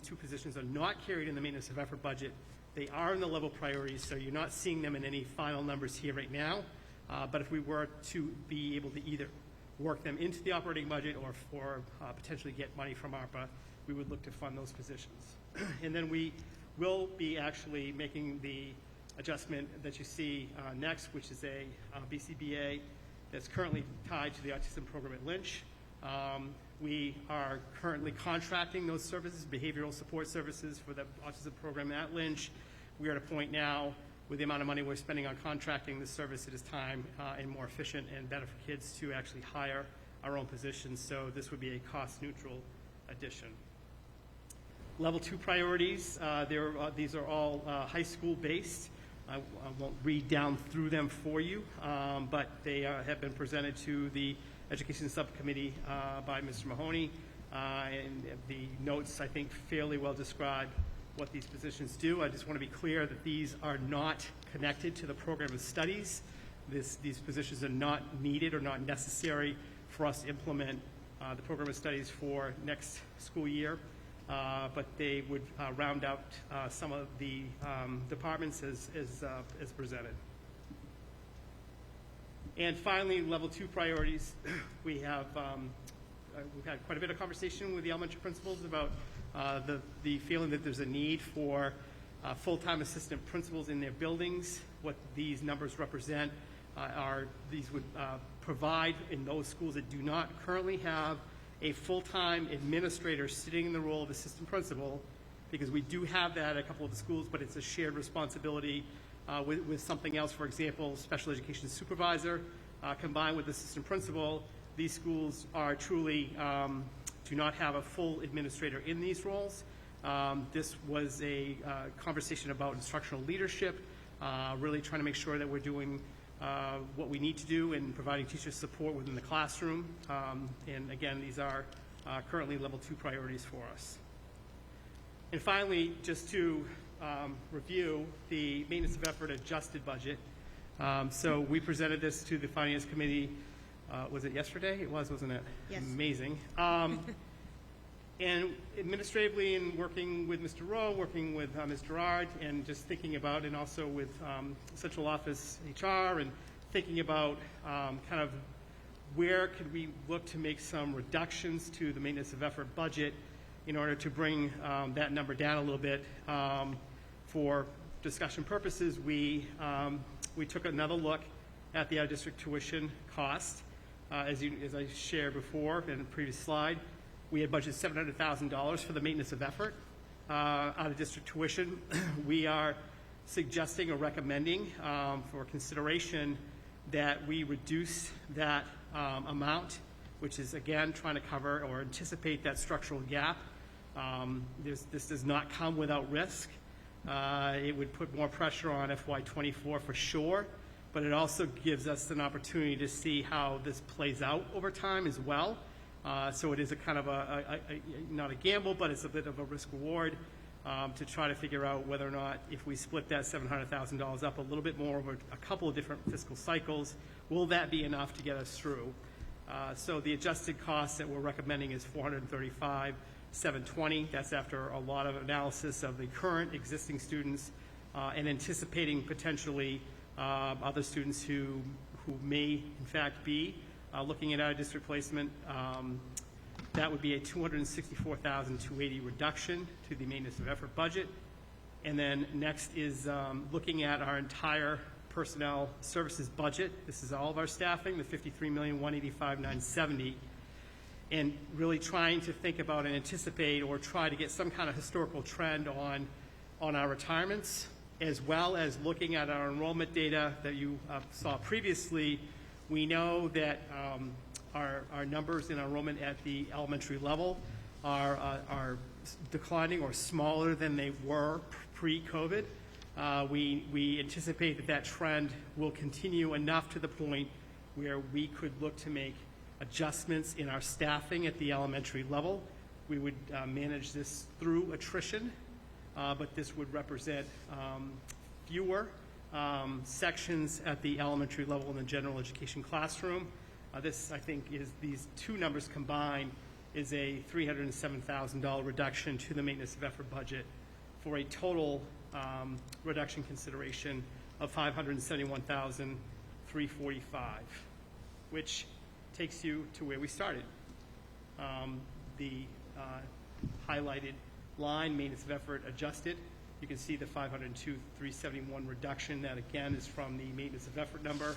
two positions are not carried in the maintenance of effort budget. They are in the level priorities, so you're not seeing them in any final numbers here right now. But if we were to be able to either work them into the operating budget or potentially get money from Arpa, we would look to fund those positions. And then we will be actually making the adjustment that you see next, which is a BCBA that's currently tied to the autism program at Lynch. We are currently contracting those services, behavioral support services for the autism program at Lynch. We are at a point now with the amount of money we're spending on contracting the service, it is time and more efficient and better for kids to actually hire our own positions. So this would be a cost-neutral addition. Level 2 priorities, these are all high school based. I won't read down through them for you, but they have been presented to the Education Subcommittee by Mr. Mahoney, and the notes, I think, fairly well describe what these positions do. I just want to be clear that these are not connected to the program of studies. These positions are not needed or not necessary for us to implement the program of studies for next school year, but they would round out some of the departments as presented. And finally, level 2 priorities. We've had quite a bit of conversation with the elementary principals about the feeling that there's a need for full-time assistant principals in their buildings. What these numbers represent these would provide in those schools that do not currently have a full-time administrator sitting in the role of assistant principal, because we do have that at a couple of the schools, but it's a shared responsibility with something else. For example, special education supervisor combined with assistant principal. These schools are truly do not have a full administrator in these roles. This was a conversation about instructional leadership, really trying to make sure that we're doing what we need to do in providing teacher support within the classroom. And again, these are currently level 2 priorities for us. And finally, just to review the maintenance of effort adjusted budget. So we presented this to the Finance Committee, was it yesterday? It was, wasn't it? Yes. Amazing. And administratively, in working with Mr. Rowe, working with Ms. Gerard, and just thinking about, and also with Central Office HR, and thinking about kind of where could we look to make some reductions to the maintenance of effort budget in order to bring that number down a little bit. For discussion purposes, we took another look at the out-of-district tuition cost. As I shared before in the previous slide, we had budgeted $700,000 for the maintenance of effort out-of-district tuition. We are suggesting or recommending for consideration that we reduce that amount, which is, again, trying to cover or anticipate that structural gap. This does not come without risk. It would put more pressure on FY24 for sure, but it also gives us an opportunity to see how this plays out over time as well. So it is a kind of not a gamble, but it's a bit of a risk reward to try to figure out whether or not, if we split that $700,000 up a little bit more over a couple of different fiscal cycles, will that be enough to get us through? So the adjusted cost that we're recommending is $435,720. That's after a lot of analysis of the current existing students and anticipating potentially other students who may in fact be looking at out-of-district placement. That would be a $264,280 reduction to the maintenance of effort budget. And then next is looking at our entire personnel services budget. This is all of our staffing, the $53,185,970, and really trying to think about and anticipate or try to get some kind of historical trend on our retirements, as well as looking at our enrollment data that you saw previously. We know that our numbers in enrollment at the elementary level are declining or smaller than they were pre-COVID. We anticipate that trend will continue enough to the point where we could look to make adjustments in our staffing at the elementary level. We would manage this through attrition, but this would represent fewer sections at the elementary level in the general education classroom. This, I think, is these two numbers combined is a $307,000 reduction to the maintenance of effort budget for a total reduction consideration of $571,345, which takes you to where we started. The highlighted line, maintenance of effort adjusted, you can see the $502,371 reduction. That again is from the maintenance of effort number.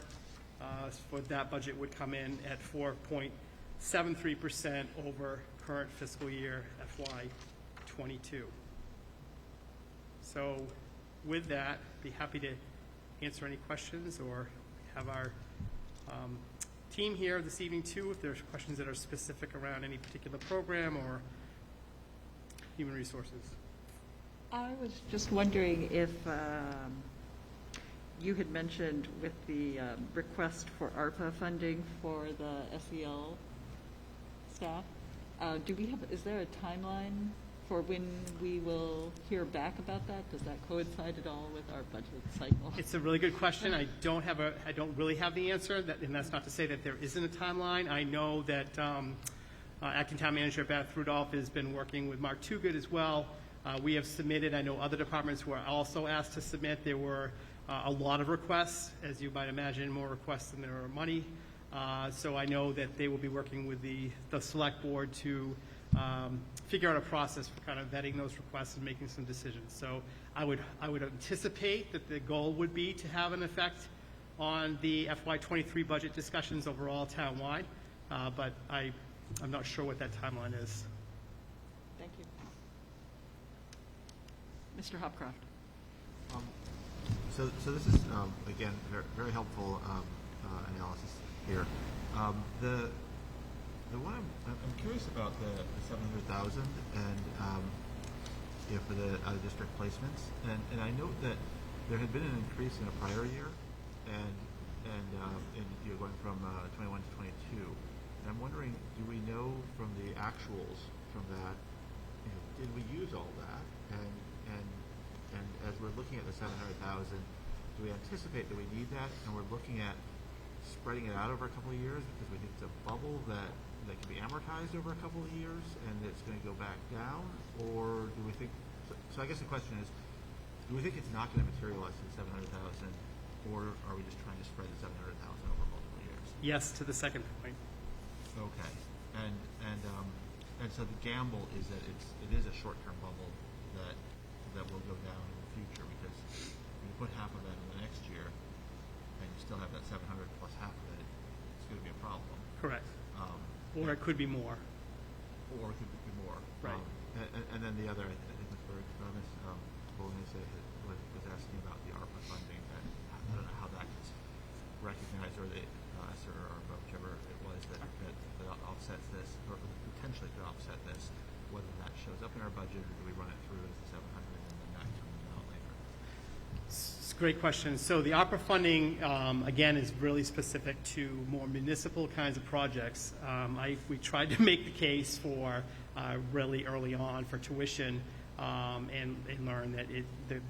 For that budget would come in at 4.73% over current fiscal year FY22. So with that, be happy to answer any questions or have our team here this evening too, if there's questions that are specific around any particular program or human resources. I was just wondering if you had mentioned with the request for Arpa funding for the SEL staff, is there a timeline for when we will hear back about that? Does that coincide at all with our budget cycle? It's a really good question. I don't really have the answer, and that's not to say that there isn't a timeline. I know that Acting Town Manager Beth Rudolph has been working with Mark Toogood as well. We have submitted, I know other departments were also asked to submit. There were a lot of requests, as you might imagine, more requests than there are money. So I know that they will be working with the select board to figure out a process for kind of vetting those requests and making some decisions. So I would anticipate that the goal would be to have an effect on the FY23 budget discussions overall townwide, but I'm not sure what that timeline is. Thank you. Mr. Hopcroft. So this is, again, very helpful analysis here. The one I'm curious about the 700,000 and for the out-of-district placements, and I note that there had been an increase in a prior year, and you're going from 21 to 22. And I'm wondering, do we know from the actuals from that, did we use all that? And as we're looking at the 700,000, do we anticipate that we need that? And we're looking at spreading it out over a couple of years because we think it's a bubble that can be amortized over a couple of years and it's going to go back down? Or do we think, so I guess the question is, do we think it's not going to materialize to the 700,000, or are we just trying to spread the 700,000 over multiple years? Yes, to the second point. Okay. And so the gamble is that it is a short-term bubble that will go down in the future, because when you put half of that in the next year and you still have that 700 plus half of it, it's going to be a problem. Correct. Or it could be more. Or it could be more. Right. And then the other, I think Ms. Bolognese was asking about the Arpa funding. That I don't know how that gets recognized, or the Esser or Arpa, whichever it was that offsets this, or potentially could offset this, whether that shows up in our budget or do we run it through as the 700 and then that comes out later? It's a great question. So the Arpa funding, again, is really specific to more municipal kinds of projects. We tried to make the case for really early on for tuition and learn that the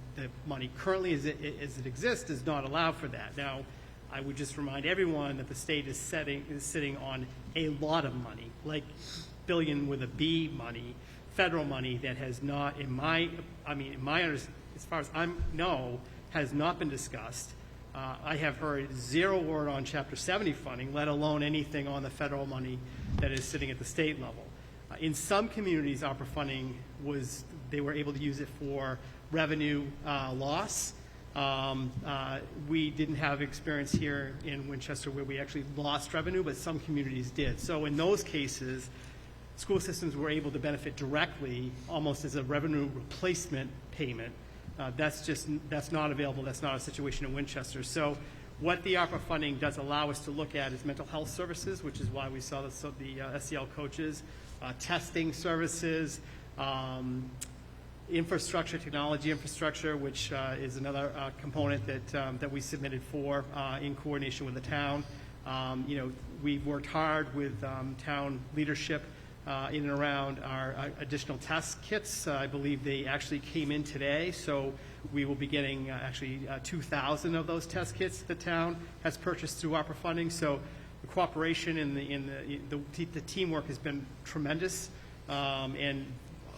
money currently as it exists does not allow for that. Now, I would just remind everyone that the state is sitting on a lot of money, like billion with a B money, federal money that has not, as far as I know, has not been discussed. I have heard zero word on Chapter 70 funding, let alone anything on the federal money that is sitting at the state level. In some communities, Arpa funding they were able to use it for revenue loss. We didn't have experience here in Winchester where we actually lost revenue, but some communities did. So in those cases, school systems were able to benefit directly, almost as a revenue replacement payment. That's not available. That's not a situation in Winchester. So what the ARPA funding does allow us to look at is mental health services, which is why we saw the SEL coaches, testing services. infrastructure, technology infrastructure, which is another component that we submitted for in coordination with the town. We've worked hard with town leadership in and around our additional test kits. I believe they actually came in today, so we will be getting 2,000 of those test kits the town has purchased through Arpa funding. So the cooperation and the teamwork has been tremendous, and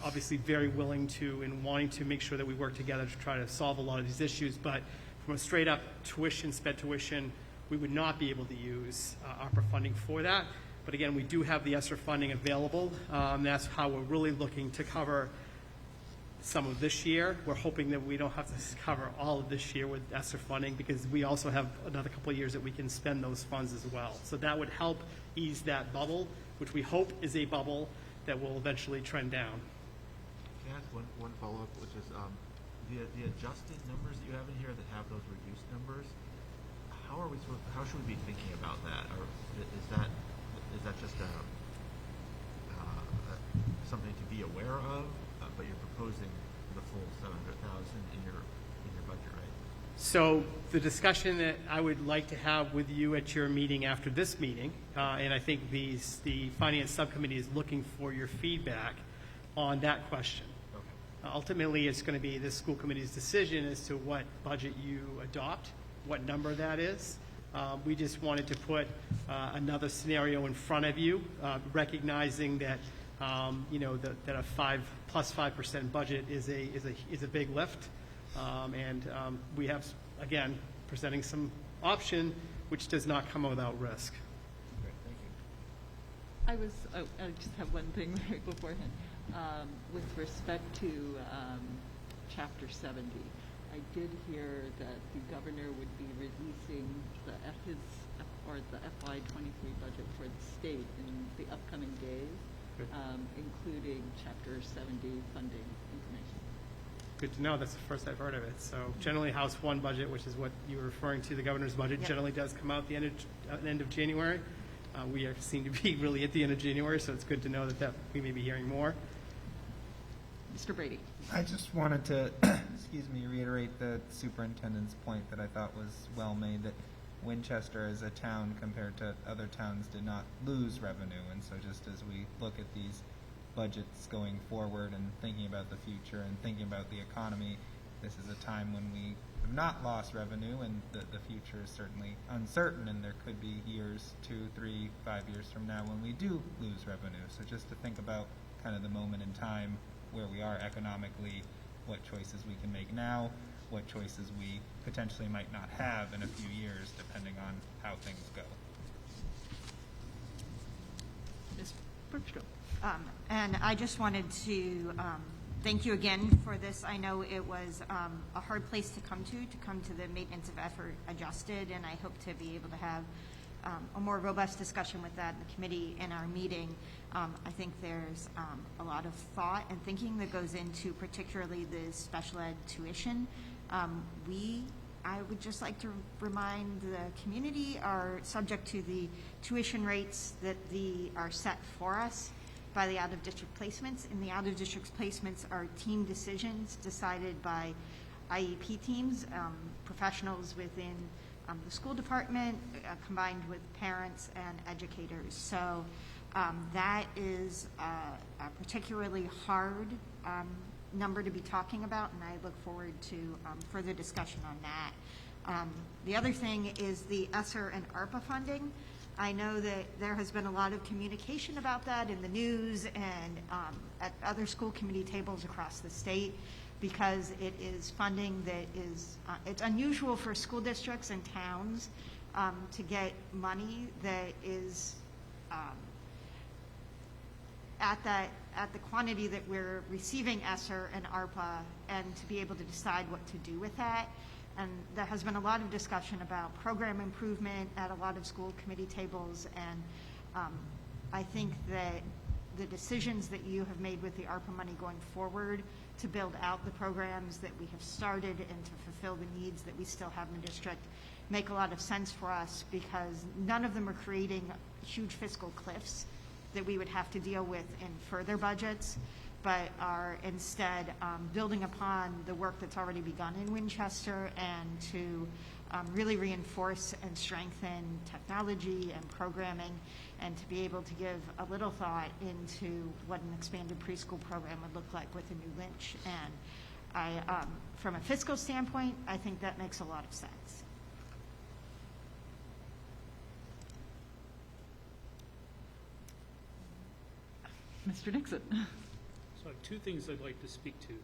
obviously very willing to and wanting to make sure that we work together to try to solve a lot of these issues. But from a straight up sped tuition, we would not be able to use Arpa funding for that. But again, we do have the Esser funding available. That's how we're really looking to cover some of this year. We're hoping that we don't have to cover all of this year with Esser funding, because we also have another couple of years that we can spend those funds as well. So that would help ease that bubble, which we hope is a bubble that will eventually trend down. Can I ask one follow-up, which is the adjusted numbers that you have in here that have those reduced numbers, how should we be thinking about that? Or is that just something to be aware of, but you're proposing the full $700,000 in your budget, right? So the discussion that I would like to have with you at your meeting after this meeting, and I think the Finance Subcommittee is looking for your feedback on that question. Okay. Ultimately, it's going to be the school committee's decision as to what budget you adopt, what number that is. We just wanted to put another scenario in front of you, recognizing that that a 5% budget is a big lift, and we have, again, presenting some option which does not come without risk. Great, thank you. I just have one thing right beforehand. With respect to Chapter 70, I did hear that the governor would be releasing the FY23 budget for the state in the upcoming days, including Chapter 70 funding information. Good to know. That's the first I've heard of it. So generally, House 1 budget, which is what you were referring to, the governor's budget, Yep. generally does come out the end of January. We seem to be really at the end of January, so it's good to know that we may be hearing more. Mr. Brady. I just wanted to, reiterate the superintendent's point that I thought was well made, that Winchester as a town compared to other towns did not lose revenue. And so just as we look at these budgets going forward and thinking about the future and thinking about the economy, this is a time when we have not lost revenue, and the future is certainly uncertain, and there could be years, 2, 3, 5 years from now when we do lose revenue. So just to think about kind of the moment in time where we are economically, what choices we can make now, what choices we potentially might not have in a few years, depending on how things go. Ms. Bergstrom. And I just wanted to thank you again for this. I know it was a hard place to come to the maintenance of effort adjusted, and I hope to be able to have a more robust discussion with that in the committee in our meeting. I think there's a lot of thought and thinking that goes into particularly the special ed tuition. I would just like to remind the community are subject to the tuition rates that are set for us by the out-of-district placements. And the out-of-district placements are team decisions decided by IEP teams, professionals within the school department, combined with parents and educators. So that is a particularly hard number to be talking about, and I look forward to further discussion on that. The other thing is the Esser and Arpa funding. I know that there has been a lot of communication about that in the news and at other school committee tables across the state, because it is funding that is, it's unusual for school districts and towns to get money that is at the quantity that we're receiving Esser and Arpa, and to be able to decide what to do with that. And there has been a lot of discussion about program improvement at a lot of school committee tables, and I think that the decisions that you have made with the ARPA money going forward to build out the programs that we have started and to fulfill the needs that we still have in the district make a lot of sense for us, because none of them are creating huge fiscal cliffs that we would have to deal with in further budgets. but are instead building upon the work that's already begun in Winchester and to really reinforce and strengthen technology and programming, and to be able to give a little thought into what an expanded preschool program would look like with a new Lynch. And from a fiscal standpoint, I think that makes a lot of sense. Mr. Nixon. So I have two things I'd like to speak to.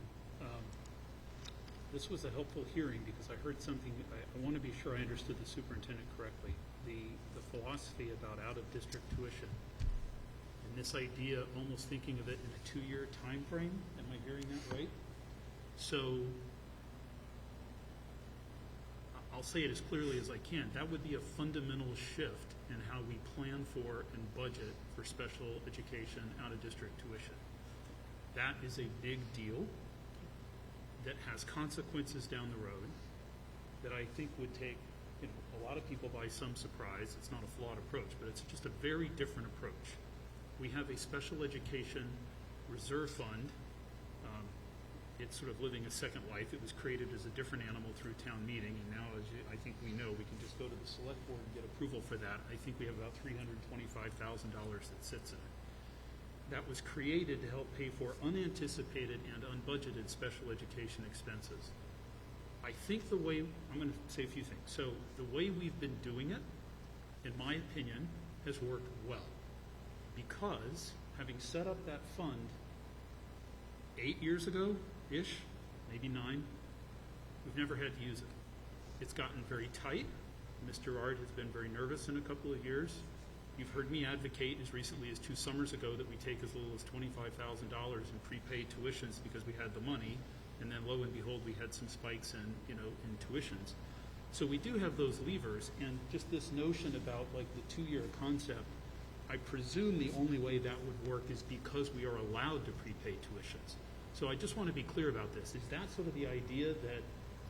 This was a helpful hearing because I heard something, I want to be sure I understood the superintendent correctly. The philosophy about out-of-district tuition and this idea, almost thinking of it in a 2-year time frame. Am I hearing that right? So I'll say it as clearly as I can. That would be a fundamental shift in how we plan for and budget for special education out-of-district tuition. That is a big deal that has consequences down the road that I think would take a lot of people by some surprise. It's not a flawed approach, but it's just a very different approach. We have a special education reserve fund. It's sort of living a second life. It was created as a different animal through town meeting, and now, as I think we know, we can just go to the select board and get approval for that. I think we have about $325,000 that sits in it. That was created to help pay for unanticipated and unbudgeted special education expenses. I think the way, I'm going to say a few things. So the way we've been doing it, in my opinion, has worked well. Because having set up that fund 8 years ago-ish, maybe 9, we've never had to use it. It's gotten very tight. Mr. Ard has been very nervous in a couple of years. You've heard me advocate as recently as 2 summers ago that we take as little as $25,000 in prepaid tuitions because we had the money, and then lo and behold, we had some spikes in tuitions. So we do have those levers, and just this notion about like the 2-year concept, I presume the only way that would work is because we are allowed to prepay tuitions. So I just want to be clear about this. Is that sort of the idea that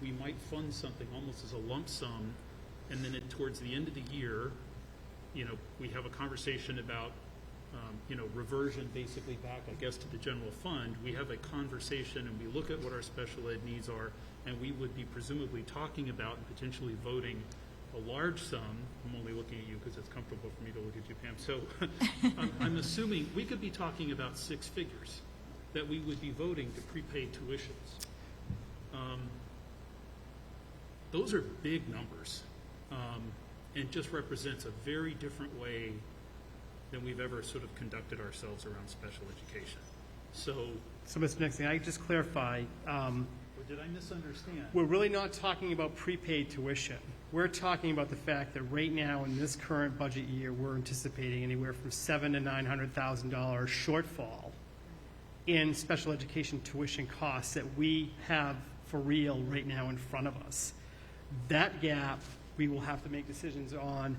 we might fund something almost as a lump sum, and then towards the end of the year, we have a conversation about, reversion basically back, I guess, to the general fund. We have a conversation and we look at what our special ed needs are, and we would be presumably talking about and potentially voting a large sum. I'm only looking at you because it's comfortable for me to look at you, Pam. So I'm assuming we could be talking about 6 figures that we would be voting to prepaid tuitions. Those are big numbers. And just represents a very different way than we've ever sort of conducted ourselves around special education. So Mr. Nixon, I just clarify, or did I misunderstand? we're really not talking about prepaid tuition. We're talking about the fact that right now in this current budget year, we're anticipating anywhere from $700,000 to $900,000 shortfall in special education tuition costs that we have for real right now in front of us. That gap, we will have to make decisions on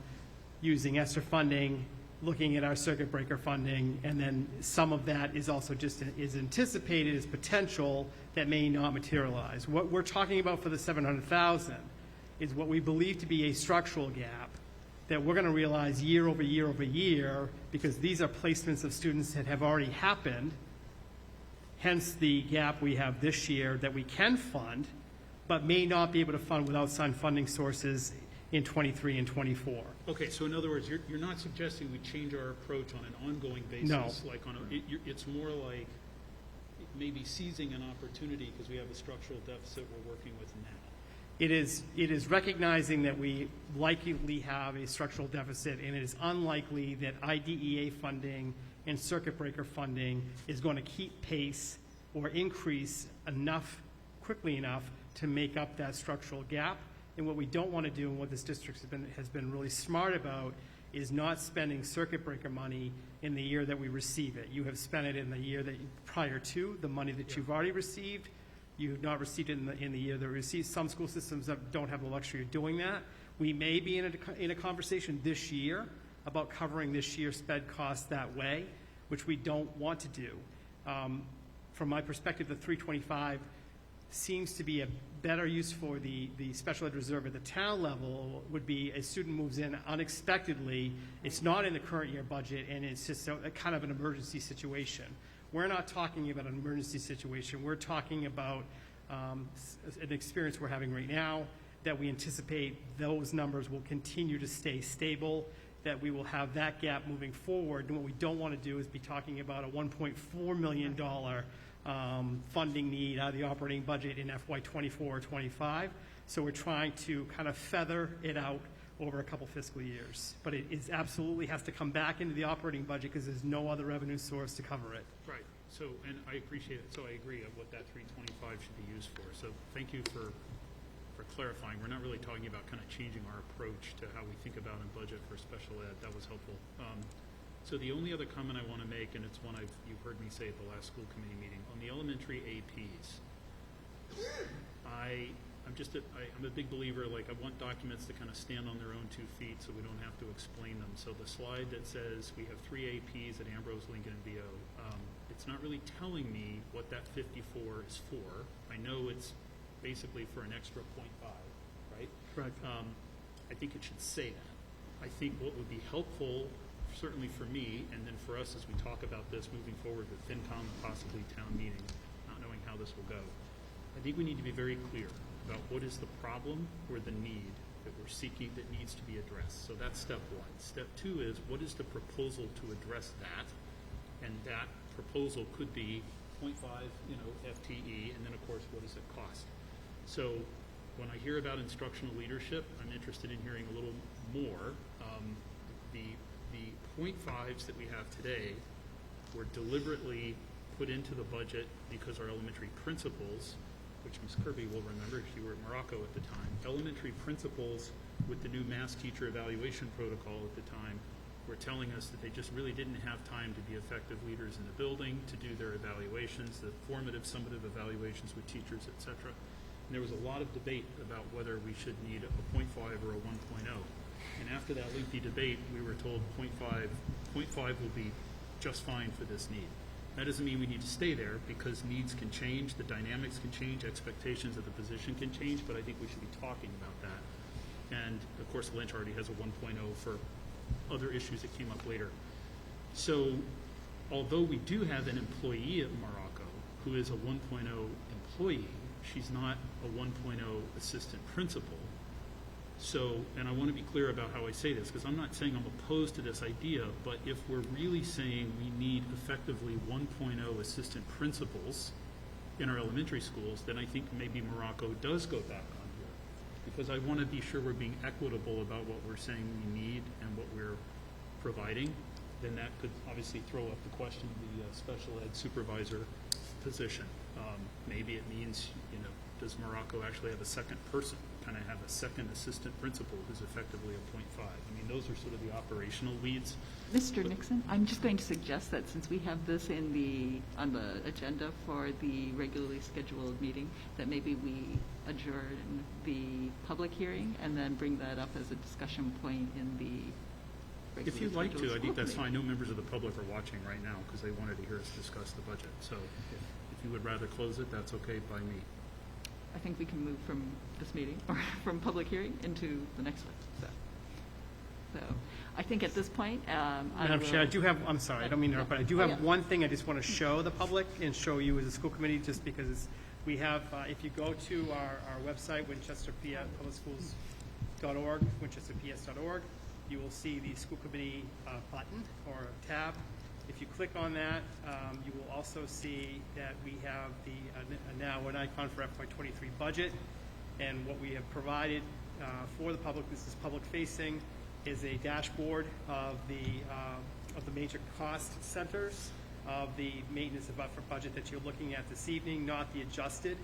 using Esser funding, looking at our circuit breaker funding, and then some of that is also just is anticipated as potential that may not materialize. What we're talking about for the $700,000 is what we believe to be a structural gap that we're going to realize year over year over year, because these are placements of students that have already happened, hence the gap we have this year that we can fund, but may not be able to fund with outside funding sources in 23 and 24. Okay, so in other words, you're not suggesting we change our approach on an ongoing basis? No. Like it's more like maybe seizing an opportunity because we have a structural deficit we're working with now. It is recognizing that we likely have a structural deficit, and it is unlikely that IDEA funding and circuit breaker funding is going to keep pace or increase quickly enough to make up that structural gap. And what we don't want to do, and what this district has been really smart about, is not spending circuit breaker money in the year that we receive it. You have spent it in the year that prior to the money that you've already received. You have not received it in the year that we received. Some school systems don't have the luxury of doing that. We may be in a conversation this year about covering this year's sped costs that way, which we don't want to do. From my perspective, the 325 seems to be a better use for the special ed reserve at the town level. Would be a student moves in unexpectedly, it's not in the current year budget, and it's just a kind of an emergency situation. we're not talking about an emergency situation. We're talking about an experience we're having right now, that we anticipate those numbers will continue to stay stable, that we will have that gap moving forward. And what we don't want to do is be talking about a $1.4 million funding need out of the operating budget in FY '24 or '25. So we're trying to kind of feather it out over a couple fiscal years. But it is absolutely has to come back into the operating budget because there's no other revenue source to cover it. Right. So, and I appreciate it. So I agree of what that 325 should be used for. So thank you for clarifying. We're not really talking about kind of changing our approach to how we think about and budget for special ed. That was helpful. So the only other comment I want to make, and it's one you've heard me say at the last school committee meeting, on the elementary APs, I'm a big believer, like I want documents to kind of stand on their own 2 feet so we don't have to explain them. So the slide that says we have 3 APs at Ambrose, Lincoln, and VO, it's not really telling me what that 54 is for. I know it's basically for an extra 0.5, right? Correct. I think it should say that. I think what would be helpful, certainly for me, and then for us as we talk about this moving forward with FinCom and possibly town meeting, not knowing how this will go, I think we need to be very clear about what is the problem or the need that we're seeking that needs to be addressed. So that's step 1. Step 2 is what is the proposal to address that? And that proposal could be 0.5, FTE, and then of course, what does it cost? So when I hear about instructional leadership, I'm interested in hearing a little more. The 0.5s that we have today were deliberately put into the budget because our elementary principals, which Ms. Kirby will remember if she were at Morocco at the time, elementary principals with the new mass teacher evaluation protocol at the time were telling us that they just really didn't have time to be effective leaders in the building, to do their evaluations, the formative, summative evaluations with teachers, et cetera. And there was a lot of debate about whether we should need a 0.5 or a 1.0. And after that lengthy debate, we were told 0.5 will be just fine for this need. That doesn't mean we need to stay there because needs can change, the dynamics can change, expectations of the position can change, but I think we should be talking about that. And of course, Lynch already has a 1.0 for other issues that came up later. So although we do have an employee at Morocco who is a 1.0 employee, she's not a 1.0 assistant principal. So, and I want to be clear about how I say this, because I'm not saying I'm opposed to this idea, but if we're really saying we need effectively 1.0 assistant principals in our elementary schools, then I think maybe Morocco does go back on here. Because I want to be sure we're being equitable about what we're saying we need and what we're providing. Then that could obviously throw up the question of the special ed supervisor position. Maybe it means, does Morocco actually have a second person, kind of have a second assistant principal who's effectively a 0.5? I mean, those are sort of the operational leads. Mr. Nixon, I'm just going to suggest that since we have this on the agenda for the regularly scheduled meeting, that maybe we adjourn the public hearing and then bring that up as a discussion point in the regularly If you'd like scheduled to, I think school that's committee. fine. No members of the public are watching right now because they wanted to hear us discuss the budget. So if you would rather close it, that's okay by me. I think we can move from this meeting, or from public hearing, into the next one. So I think at this point, Madam Chair, I do have, I'm sorry, I don't mean to interrupt, but I do have one thing I just want to show the public and show you as a school committee, just because we have, if you go to our website, winchesterpublicschools.org, winchesterps.org, you will see the school committee button or tab. If you click on that, you will also see that we have now an icon for FY23 budget, and what we have provided for the public, this is public facing, is a dashboard of the major cost centers of the maintenance and buffer budget that you're looking at this evening, not the adjusted,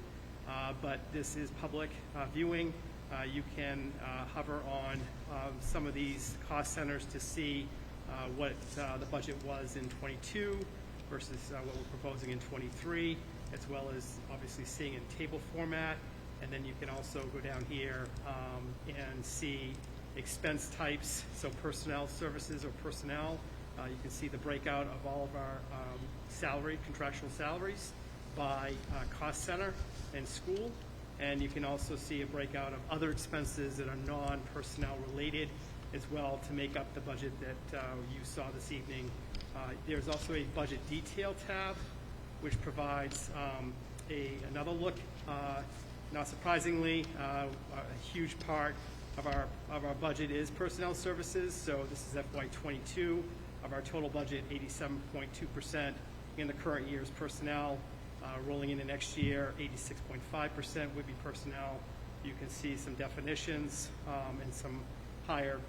but this is public viewing. You can hover on some of these cost centers to see what the budget was in 22 versus what we're proposing in 23, as well as obviously seeing in table format. And then you can also go down here and see expense types, so personnel services or personnel. You can see the breakout of all of our contractual salaries by cost center and school. And you can also see a breakout of other expenses that are non-personnel related as well to make up the budget that you saw this evening. There's also a budget detail tab which provides another look. Not surprisingly, a huge part of our budget is personnel services. So this is FY22 of our total budget. 87.2% in the current year's personnel. Rolling into next year, 86.5% would be personnel. You can see some definitions and some higher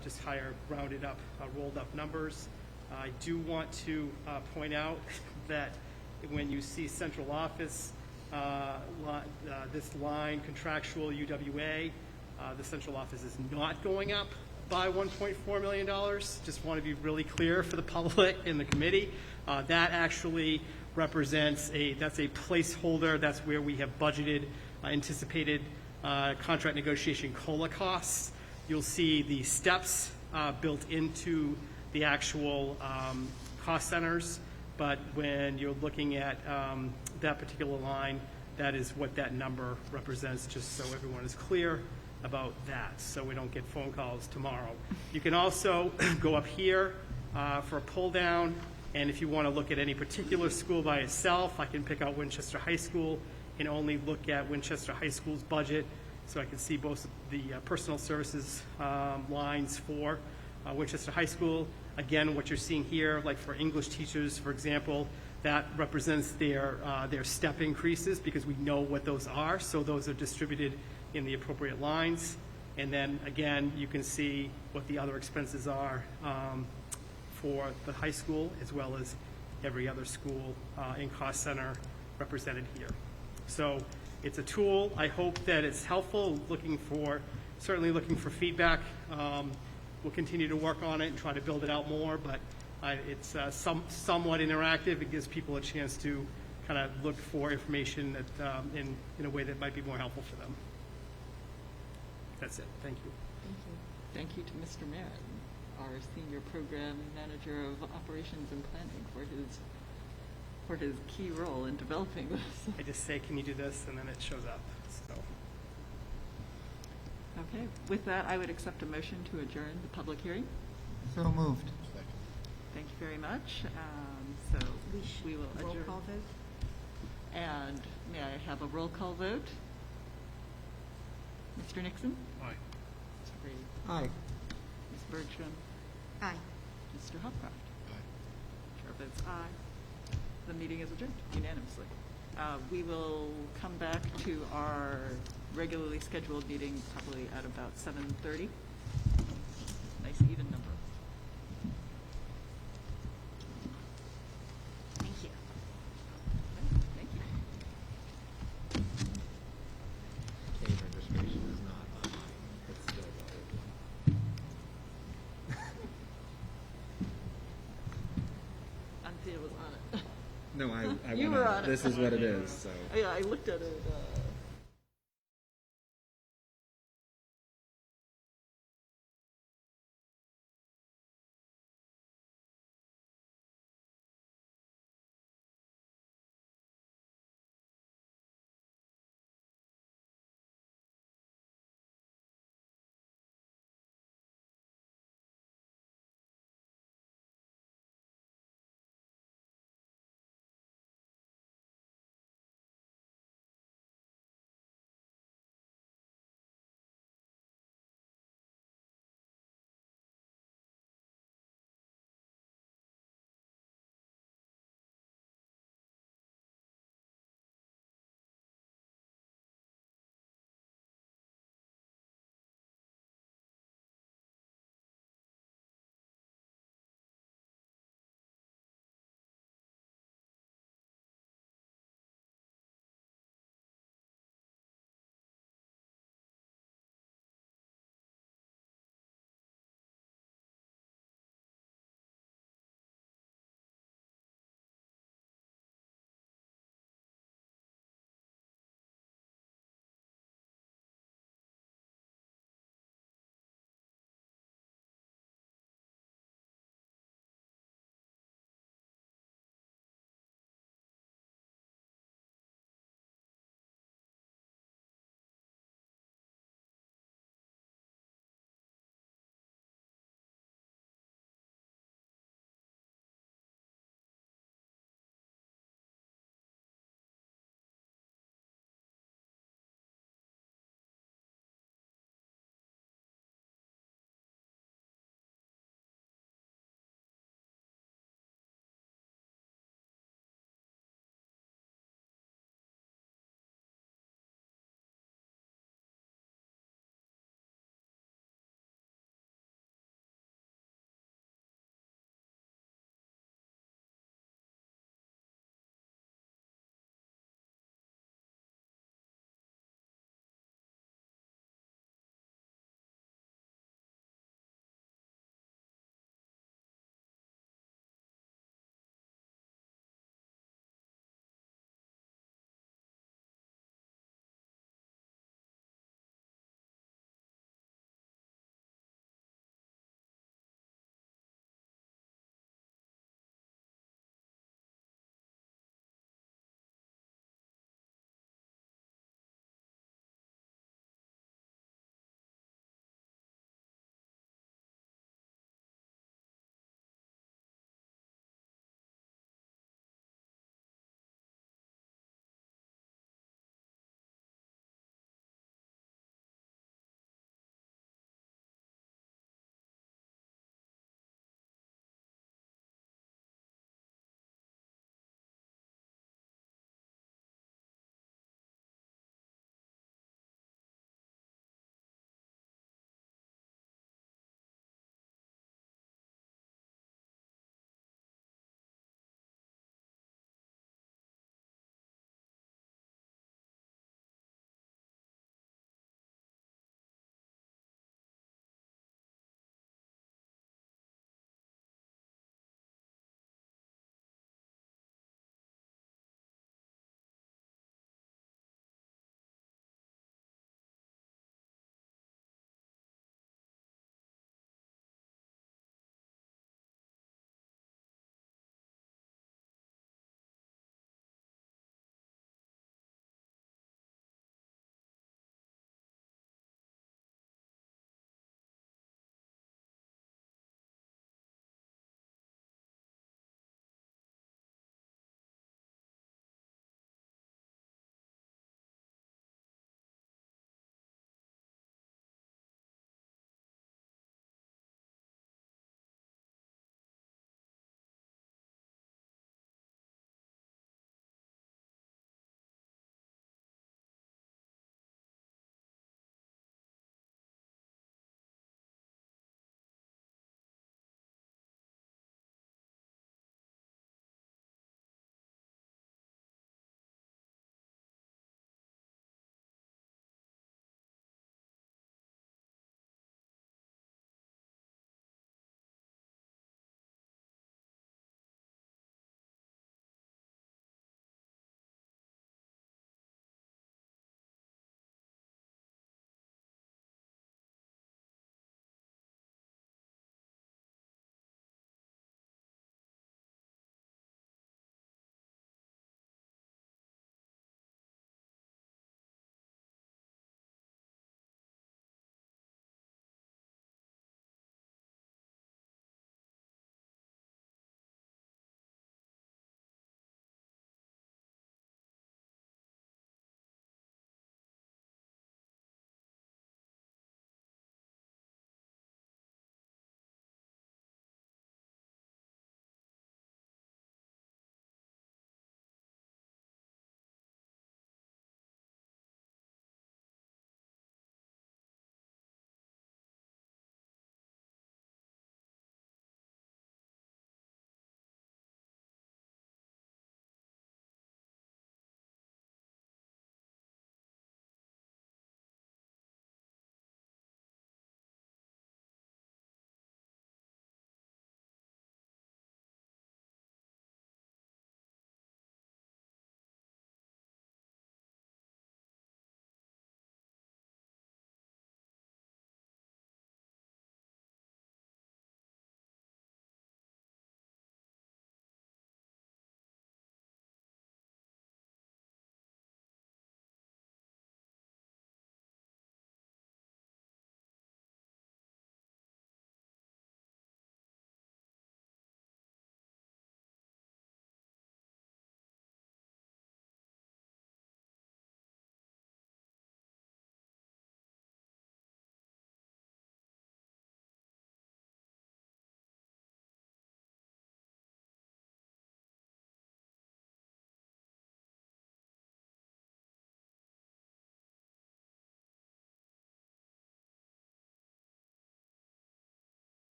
rounded up, rolled up numbers. I do want to point out that when you see central office, this line, contractual UWA, the central office is not going up by $1.4 million. Just want to be really clear for the public and the committee. That actually represents that's a placeholder. That's where we have budgeted anticipated contract negotiation COLA costs. You'll see the steps built into the actual cost centers, but when you're looking at that particular line, that is what that number represents, just so everyone is clear about that, so we don't get phone calls tomorrow. You can also go up here for a pull down, and if you want to look at any particular school by itself, I can pick out Winchester High School and only look at Winchester High School's budget, so I can see both the personal services lines for Winchester High School. Again, what you're seeing here, like for English teachers, for example, that represents their step increases because we know what those are, so those are distributed in the appropriate lines. And then again, you can see what the other expenses are for the high school as well as every other school in cost center represented here. So it's a tool. I hope that it's helpful. Certainly looking for feedback. We'll continue to work on it and try to build it out more, but it's somewhat interactive. It gives people a chance to kind of look for information that in a way that might be more helpful for them. That's it. Thank you. Thank you to Mr. Merritt, our Senior Program Manager of Operations and Planning, for his key role in developing this. I just say, can you do this? And then it shows up. So. Okay, with that, I would accept a motion to adjourn the public hearing. So moved. Thank you very much. So we will adjourn. Roll call vote? And may I have a roll call vote? Mr. Nixon? Aye. Mr. Brady? Aye. Ms. Bergstrom? Aye. Mr. Hopcroft? Chair votes aye. The meeting is adjourned unanimously. We will come back to our regularly scheduled meeting probably at about 7:30. Nice even number. Thank you. Thank you. Cave registration is not online. It's still Anthea was on it. No, I You went were on. on it. This is what it is, so. Yeah, I looked at it.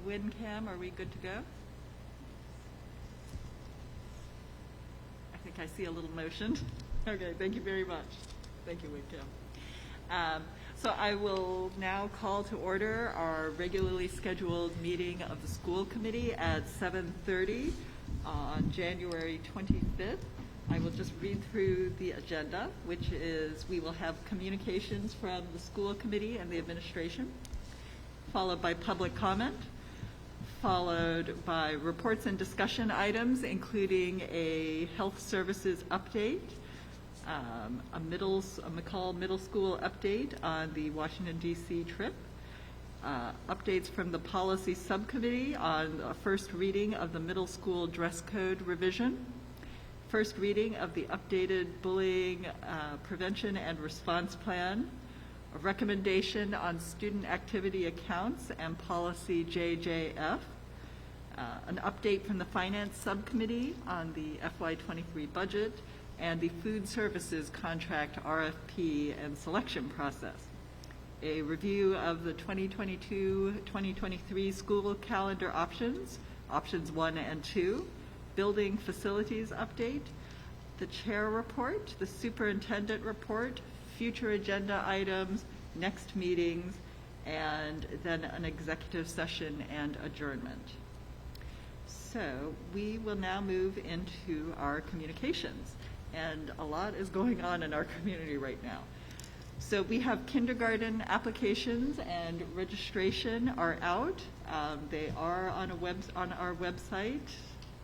WinCam, are we good to go? I think I see a little motion. Okay, thank you very much. Thank you, WinCam. So I will now call to order our regularly scheduled meeting of the school committee at 7:30 on January 25th. I will just read through the agenda, which is we will have communications from the school committee and the administration, followed by public comment, followed by reports and discussion items, including a health services update, a McCall Middle School update on the Washington, D.C. trip, updates from the policy subcommittee on a first reading of the middle school dress code revision, first reading of the updated bullying prevention and response plan, a recommendation on student activity accounts and policy JJF, an update from the finance subcommittee on the FY23 budget, and the food services contract RFP and selection process. A review of the 2022-2023 school calendar options, options 1 and 2, building facilities update, the chair report, the superintendent report, future agenda items, next meetings, and then an executive session and adjournment. So we will now move into our communications. And a lot is going on in our community right now. So we have kindergarten applications and registration are out. They are on our website.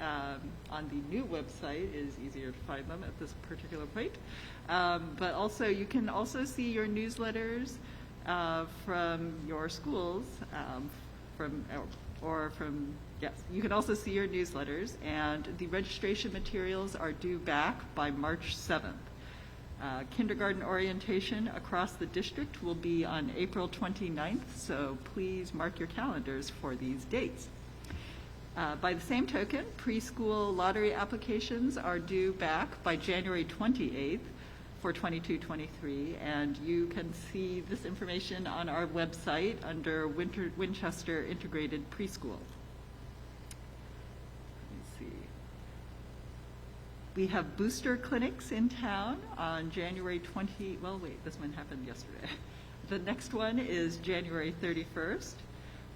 On the new website, it is easier to find them at this particular point. But also, you can also see your newsletters from your schools, yes, you can also see your newsletters, and the registration materials are due back by March 7th. Kindergarten orientation across the district will be on April 29th, so please mark your calendars for these dates. By the same token, preschool lottery applications are due back by January 28th for 22-23, and you can see this information on our website under Winchester Integrated Preschool. We have booster clinics in town on January 20, well, wait, this one happened yesterday. The next one is January 31st.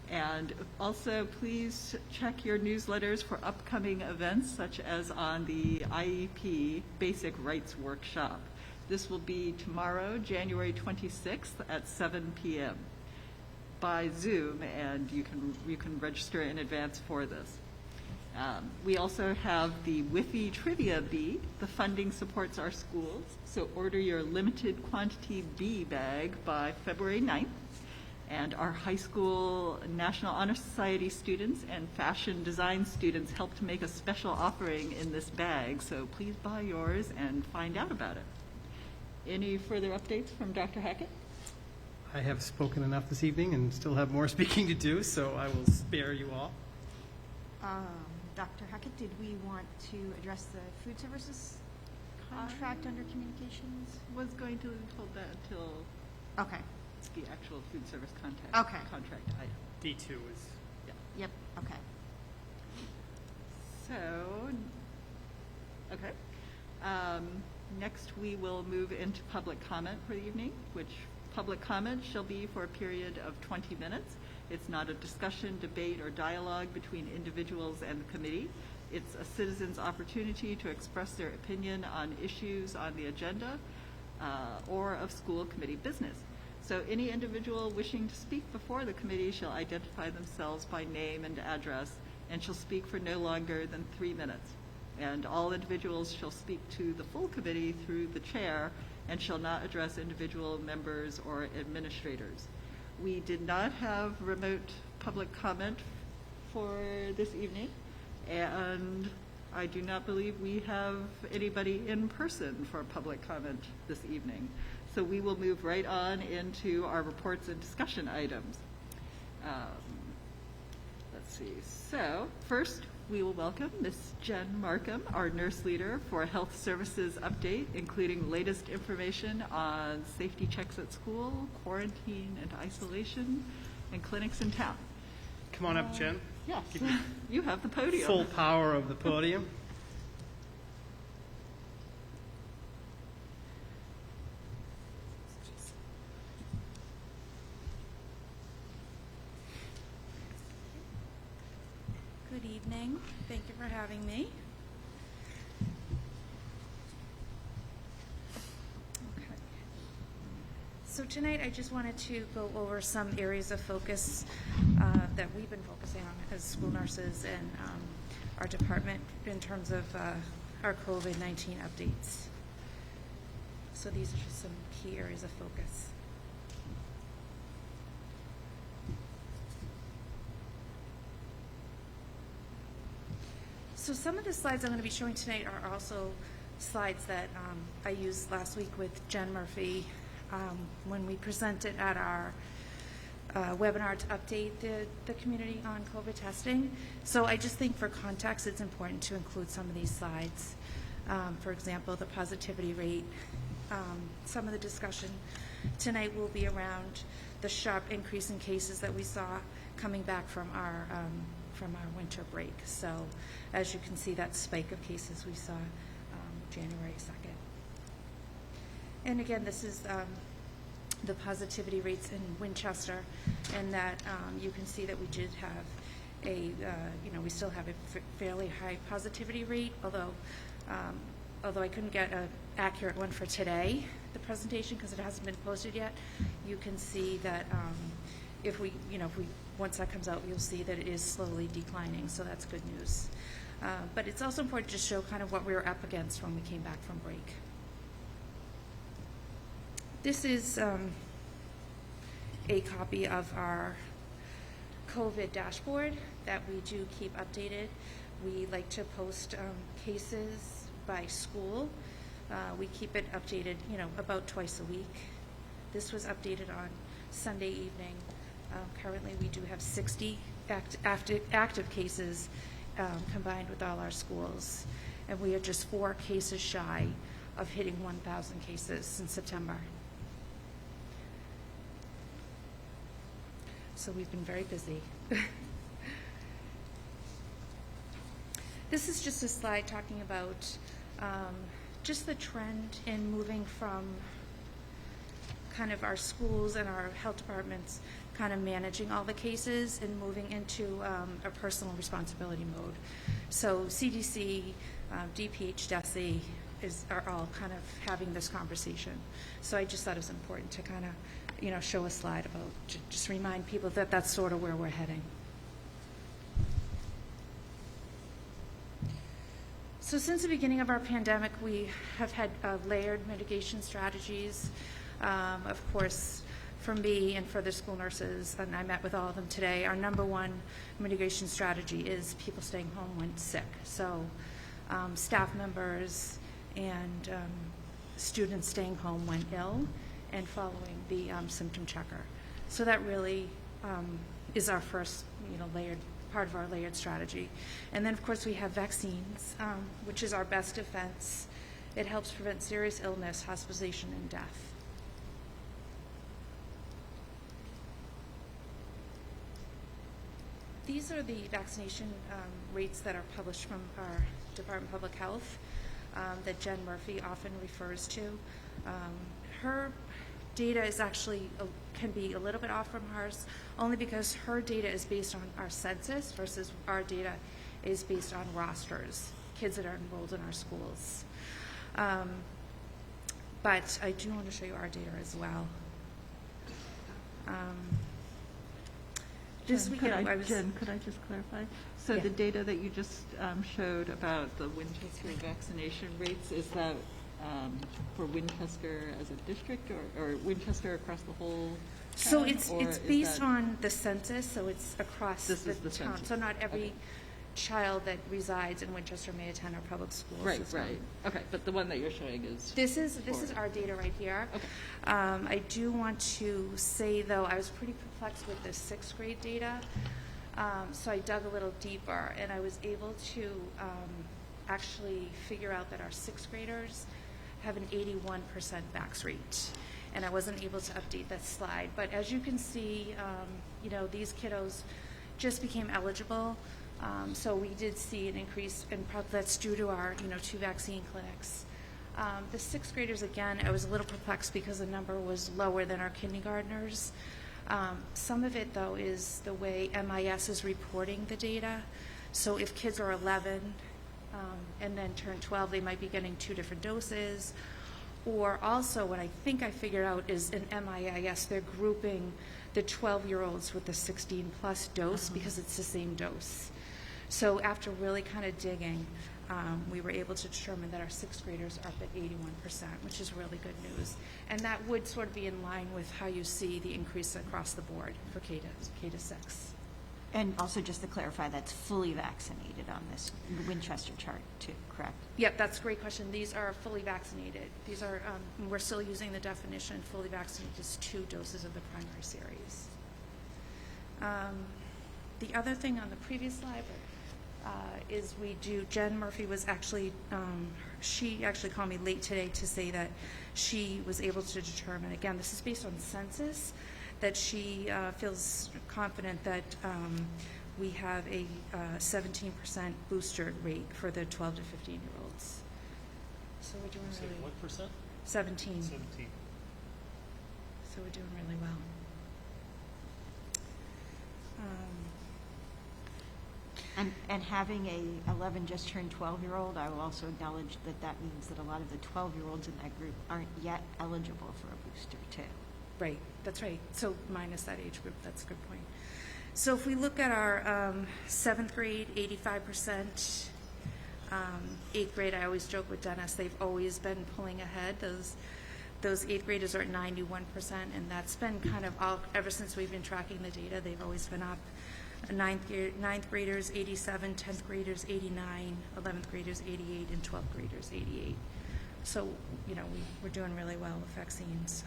And also, please check your newsletters for upcoming events, such as on the IEP Basic Rights Workshop. This will be tomorrow, January 26th at 7 p.m. by Zoom, and you can register in advance for this. We also have the Wi-Fi Trivia Bee. The funding supports our schools, so order your limited quantity bee bag by February 9th. And our high school National Honor Society students and fashion design students helped to make a special offering in this bag, so please buy yours and find out about it. Any further updates from Dr. Hackett? I have spoken enough this evening and still have more speaking to do, so I will spare you all. Dr. Hackett, did we want to address the food services contract under communications? Was going to hold that until Okay. the actual food service contract item. D2 is... Yeah. Yep, okay. So, okay. Next, we will move into public comment for the evening, which public comment shall be for a period of 20 minutes. It's not a discussion, debate, or dialogue between individuals and the committee. It's a citizen's opportunity to express their opinion on issues on the agenda or of school committee business. So any individual wishing to speak before the committee shall identify themselves by name and address and shall speak for no longer than 3 minutes. And all individuals shall speak to the full committee through the chair and shall not address individual members or administrators. We did not have remote public comment for this evening, and I do not believe we have anybody in person for public comment this evening. So we will move right on into our reports and discussion items. Let's see. So first, we will welcome Ms. Jen Markham, our nurse leader, for a health services update, including latest information on safety checks at school, quarantine and isolation, and clinics in town. Come on up, Jen. Yes, Give you you have the podium. full power of the podium. Good evening. Thank you for having me. Okay. So tonight I just wanted to go over some areas of focus that we've been focusing on as school nurses and our department in terms of our COVID-19 updates. So these are just some key areas of focus. So some of the slides I'm going to be showing tonight are also slides that I used last week with Jen Murphy when we presented at our webinar to update the community on COVID testing. So I just think for context, it's important to include some of these slides. For example, the positivity rate. Some of the discussion tonight will be around the sharp increase in cases that we saw coming back from our winter break. So as you can see, that spike of cases we saw January 2nd. And again, this is the positivity rates in Winchester, and that you can see that we did have we still have a fairly high positivity rate, although I couldn't get an accurate one for today, the presentation, because it hasn't been posted yet. You can see that if we once that comes out, you'll see that it is slowly declining, so that's good news. But it's also important to show kind of what we were up against when we came back from break. This is a copy of our COVID dashboard that we do keep updated. We like to post cases by school. We keep it updated, about twice a week. This was updated on Sunday evening. Currently, we do have 60 active cases combined with all our schools, and we are just 4 cases shy of hitting 1,000 cases since September. So we've been very busy. This is just a slide talking about just the trend in moving from kind of our schools and our health departments kind of managing all the cases and moving into a personal responsibility mode. So CDC, DPH, DESE are all kind of having this conversation. So I just thought it was important to kind of, show a slide about, just remind people that that's sort of where we're heading. So since the beginning of our pandemic, we have had layered mitigation strategies. Of course, for me and for the school nurses, and I met with all of them today, our number one mitigation strategy is people staying home when sick. So staff members and students staying home when ill and following the symptom checker. So that really is our first, layered part of our layered strategy. And then, of course, we have vaccines, which is our best defense. It helps prevent serious illness, hospitalization, and death. These are the vaccination rates that are published from our Department of Public Health that Jen Murphy often refers to. Her data is actually can be a little bit off from ours, only because her data is based on our census versus our data is based on rosters, kids that are enrolled in our schools. But I do want to show you our data as well. This weekend, Jen, could I just clarify? So Yeah. the data that you just showed about the Winchester vaccination rates, is that for Winchester as a district or Winchester across the whole So town, it's or is based that- on the census, so it's across This the is the town. census. So not every Okay. child that resides in Winchester may attend our public schools. Right, as well. right. Okay, but the one that you're showing is. This is for- our data right here. Okay. I do want to say, though, I was pretty perplexed with the 6th grade data. So I dug a little deeper, and I was able to actually figure out that our 6th graders have an 81% vax rate. And I wasn't able to update that slide. But as you can see, these kiddos just became eligible. So we did see an increase, and that's due to our, 2 vaccine clinics. The 6th graders, again, I was a little perplexed because the number was lower than our kindergartners. Some of it, though, is the way MIS is reporting the data. So if kids are 11 and then turn 12, they might be getting 2 different doses. Or also, what I think I figured out is in MIS, they're grouping the 12-year-olds with the 16-plus dose because it's the same dose. So after really kind of digging, we were able to determine that our 6th graders are up at 81%, which is really good news. And that would sort of be in line with how you see the increase across the board for K to 6. And also, just to clarify, that's fully vaccinated on this Winchester chart too, correct? Yep, that's a great question. These are fully vaccinated. These are, we're still using the definition, fully vaccinated is 2 doses of the primary series. The other thing on the previous slide is Jen Murphy was actually, she actually called me late today to say that she was able to determine, again, this is based on census, that she feels confident that we have a 17% booster rate for the 12 to 15-year-olds. So we're doing Say really what percent? 17. 17. So we're doing really well. And having a 11 just turned 12-year-old, I will also acknowledge that means that a lot of the 12-year-olds in that group aren't yet eligible for a booster too. Right, that's right. So minus that age group, that's a good point. So if we look at our 7th grade, 85%, 8th grade, I always joke with Dennis, they've always been pulling ahead. Those 8th graders are at 91%, and that's been kind of all, ever since we've been tracking the data, they've always been up. 9th graders, 87, 10th graders, 89, 11th graders, 88, and 12th graders, 88. So, we're doing really well with vaccines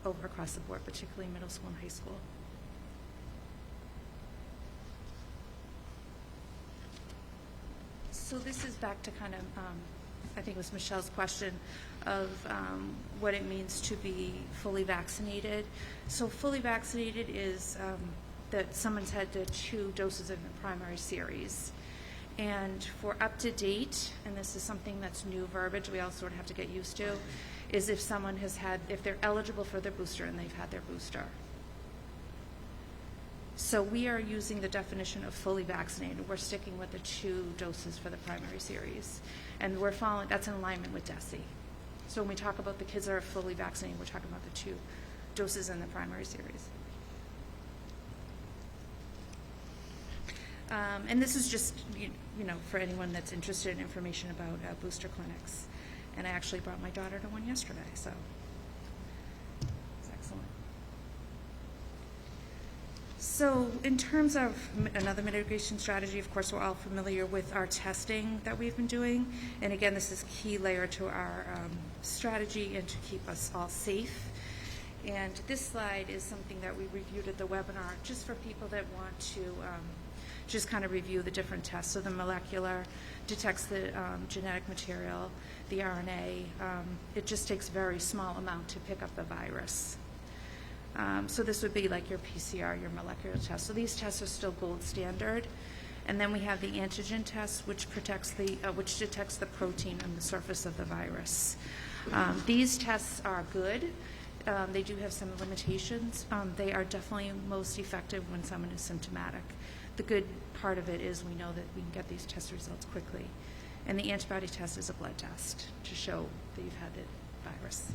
over across the board, particularly middle school and high school. So this is back to kind of, I think it was Michelle's question of what it means to be fully vaccinated. So fully vaccinated is that someone's had the 2 doses of the primary series. And for up to date, and this is something that's new verbiage we all sort of have to get used to, is if someone has had, if they're eligible for their booster and they've had their booster. So we are using the definition of fully vaccinated. We're sticking with the 2 doses for the primary series. And we're following, that's in alignment with DESI. So when we talk about the kids that are fully vaccinated, we're talking about the 2 doses in the primary series. And this is just, for anyone that's interested in information about booster clinics. And I actually brought my daughter to one yesterday, so it's excellent. So in terms of another mitigation strategy, of course, we're all familiar with our testing that we've been doing. And again, this is a key layer to our strategy and to keep us all safe. And this slide is something that we reviewed at the webinar just for people that want to just kind of review the different tests. So the molecular detects the genetic material, the RNA. It just takes a very small amount to pick up the virus. So this would be like your PCR, your molecular test. So these tests are still gold standard. And then we have the antigen test, which detects the protein on the surface of the virus. These tests are good. They do have some limitations. They are definitely most effective when someone is symptomatic. The good part of it is we know that we can get these test results quickly. And the antibody test is a blood test to show that you've had the virus.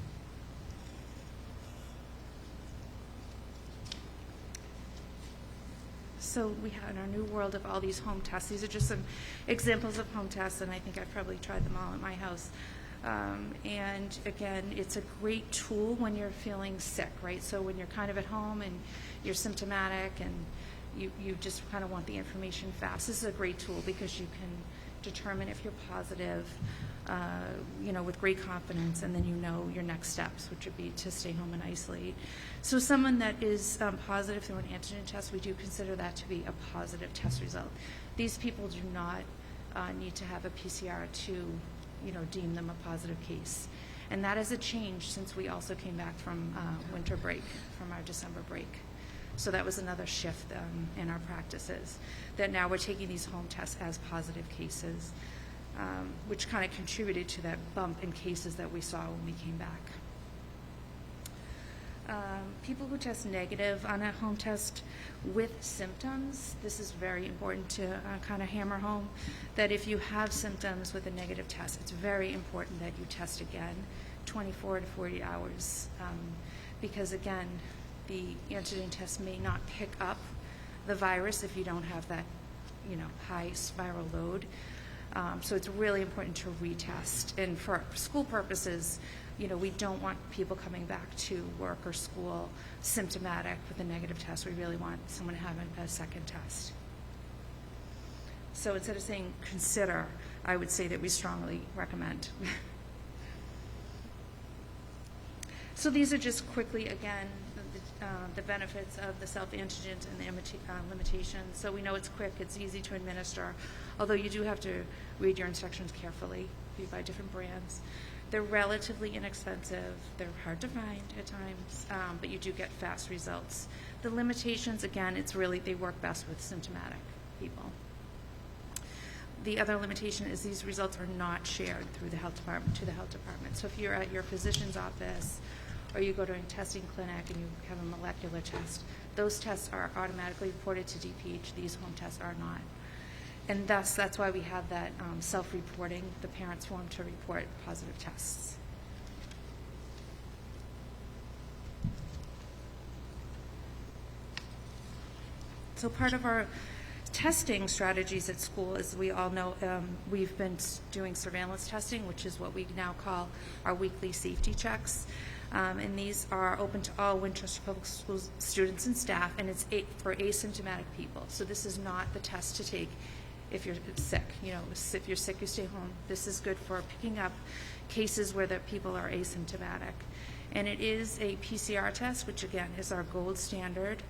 So we have in our new world of all these home tests, these are just some examples of home tests, and I think I've probably tried them all at my house. And again, it's a great tool when you're feeling sick, right? So when you're kind of at home and you're symptomatic and you just kind of want the information fast, this is a great tool because you can determine if you're positive, with great confidence, and then you know your next steps, which would be to stay home and isolate. So someone that is positive through an antigen test, we do consider that to be a positive test result. These people do not need to have a PCR to, deem them a positive case. And that is a change since we also came back from winter break, from our December break. So that was another shift in our practices, that now we're taking these home tests as positive cases, which kind of contributed to that bump in cases that we saw when we came back. People who test negative on a home test with symptoms, this is very important to kind of hammer home, that if you have symptoms with a negative test, it's very important that you test again 24 to 40 hours, because again, the antigen test may not pick up the virus if you don't have that, high spiral load. So it's really important to retest. And for school purposes, we don't want people coming back to work or school symptomatic with a negative test. We really want someone to have a second test. So instead of saying consider, I would say that we strongly recommend. So these are just quickly, again, the benefits of the self-antigens and the limitations. So we know it's quick, it's easy to administer, although you do have to read your instructions carefully if you buy different brands. They're relatively inexpensive. They're hard to find at times, but you do get fast results. The limitations, again, they work best with symptomatic people. The other limitation is these results are not shared through the health department to the health department. So if you're at your physician's office or you go to a testing clinic and you have a molecular test, those tests are automatically reported to DPH. These home tests are not. And thus, that's why we have that self-reporting, the parents form to report positive tests. So part of our testing strategies at school, as we all know, we've been doing surveillance testing, which is what we now call our weekly safety checks. And these are open to all Winchester Public Schools students and staff, and it's for asymptomatic people. So this is not the test to take if you're sick. If you're sick, you stay home. This is good for picking up cases where the people are asymptomatic. And it is a PCR test, which again is our gold standard.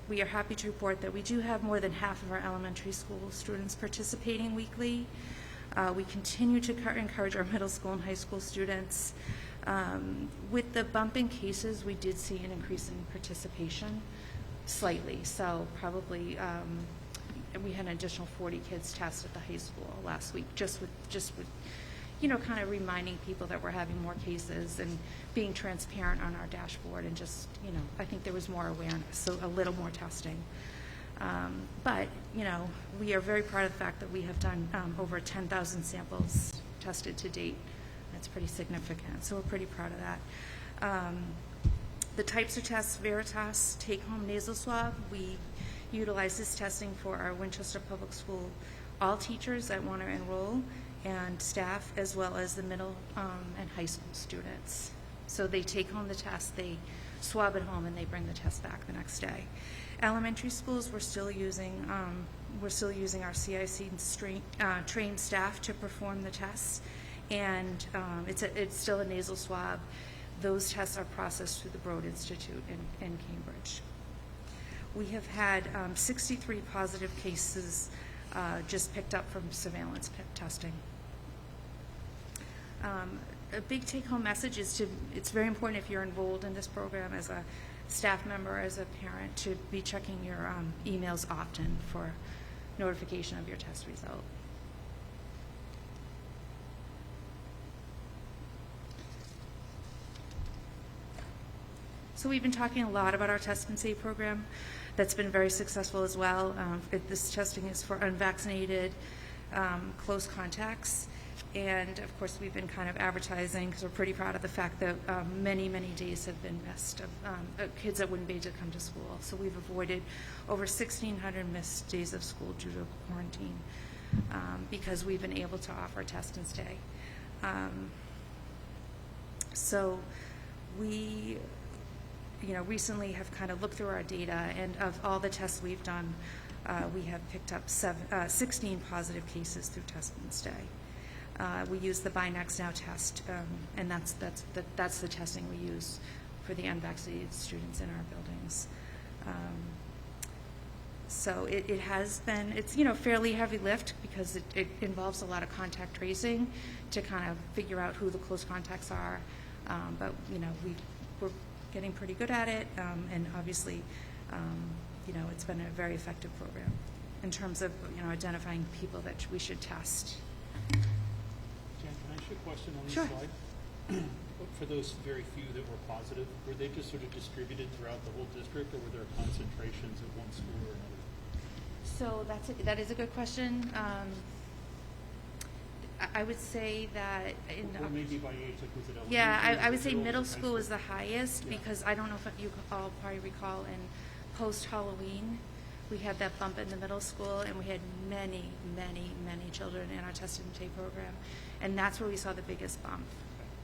We are happy to report that we do have more than half of our elementary school students participating weekly. We continue to encourage our middle school and high school students. With the bump in cases, we did see an increase in participation slightly. So probably we had an additional 40 kids test at the high school last week, just with kind of reminding people that we're having more cases and being transparent on our dashboard, and just, I think there was more awareness, so a little more testing. But, we are very proud of the fact that we have done over 10,000 samples tested to date. That's pretty significant, so we're pretty proud of that. The types of tests: Veritas take-home nasal swab. We utilize this testing for our Winchester Public School, all teachers that want to enroll, and staff, as well as the middle and high school students. So they take home the test, they swab at home, and they bring the test back the next day. Elementary schools, we're still using our CIC trained staff to perform the tests, and it's still a nasal swab. Those tests are processed through the Broad Institute in Cambridge. We have had 63 positive cases just picked up from surveillance testing. A big take-home message is it's very important if you're enrolled in this program as a staff member, as a parent, to be checking your emails often for notification of your test result. So we've been talking a lot about our Test and Save program. That's been very successful as well. This testing is for unvaccinated close contacts. And of course, we've been kind of advertising, because we're pretty proud of the fact that many, many days have been missed of kids that wouldn't be able to come to school. So we've avoided over 1,600 missed days of school due to quarantine, because we've been able to offer test and stay. So we recently have kind of looked through our data, and of all the tests we've done, we have picked up 16 positive cases through test and stay. We use the Binax Now test, and that's the testing we use for the unvaccinated students in our buildings. So it has been, it's fairly heavy lift, because it involves a lot of contact tracing to kind of figure out who the close contacts are. But we're getting pretty good at it, and obviously, it's been a very effective program in terms of, identifying people that we should test. Jen, can I ask you a question on this Sure. slide? For those very few that were positive, were they just sort of distributed throughout the whole district, or were there concentrations at one school or another? So that is a good question. I would say that Or maybe by age, like was it elementary? yeah, I would was say it middle high school is the highest, Yeah. because I don't know if you all probably recall, in post-Halloween, we had that bump in the middle school, and we had many, many, many children in our test and take program, and that's where we saw the biggest bump.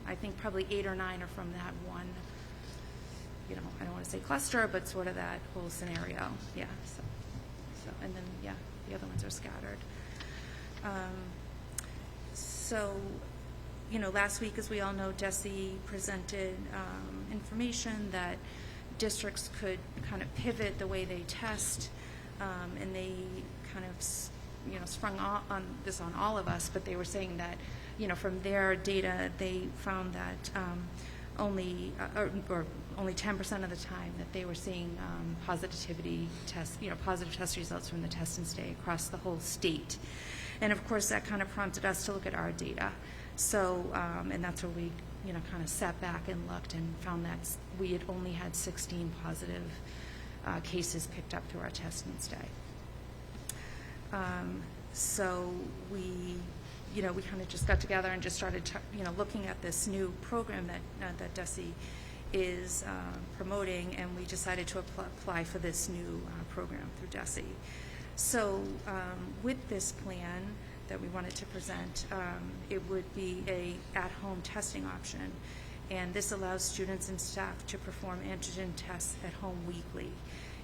I think probably 8 or 9 are from that one, I don't want to say cluster, but sort of that whole scenario. Yeah. So and then the other ones are scattered. So, last week, as we all know, DESE presented information that districts could kind of pivot the way they test, and they kind of, sprung on this on all of us, but they were saying that, from their data, they found that only 10% of the time that they were seeing positive test results from the test and stay across the whole state. And of course, that kind of prompted us to look at our data. So, and that's where we, kind of sat back and looked and found that we had only had 16 positive cases picked up through our test and stay. So we kind of just got together and just started, looking at this new program that DESE is promoting, and we decided to apply for this new program through DESE. So with this plan that we wanted to present, it would be a at-home testing option, and this allows students and staff to perform antigen tests at home weekly,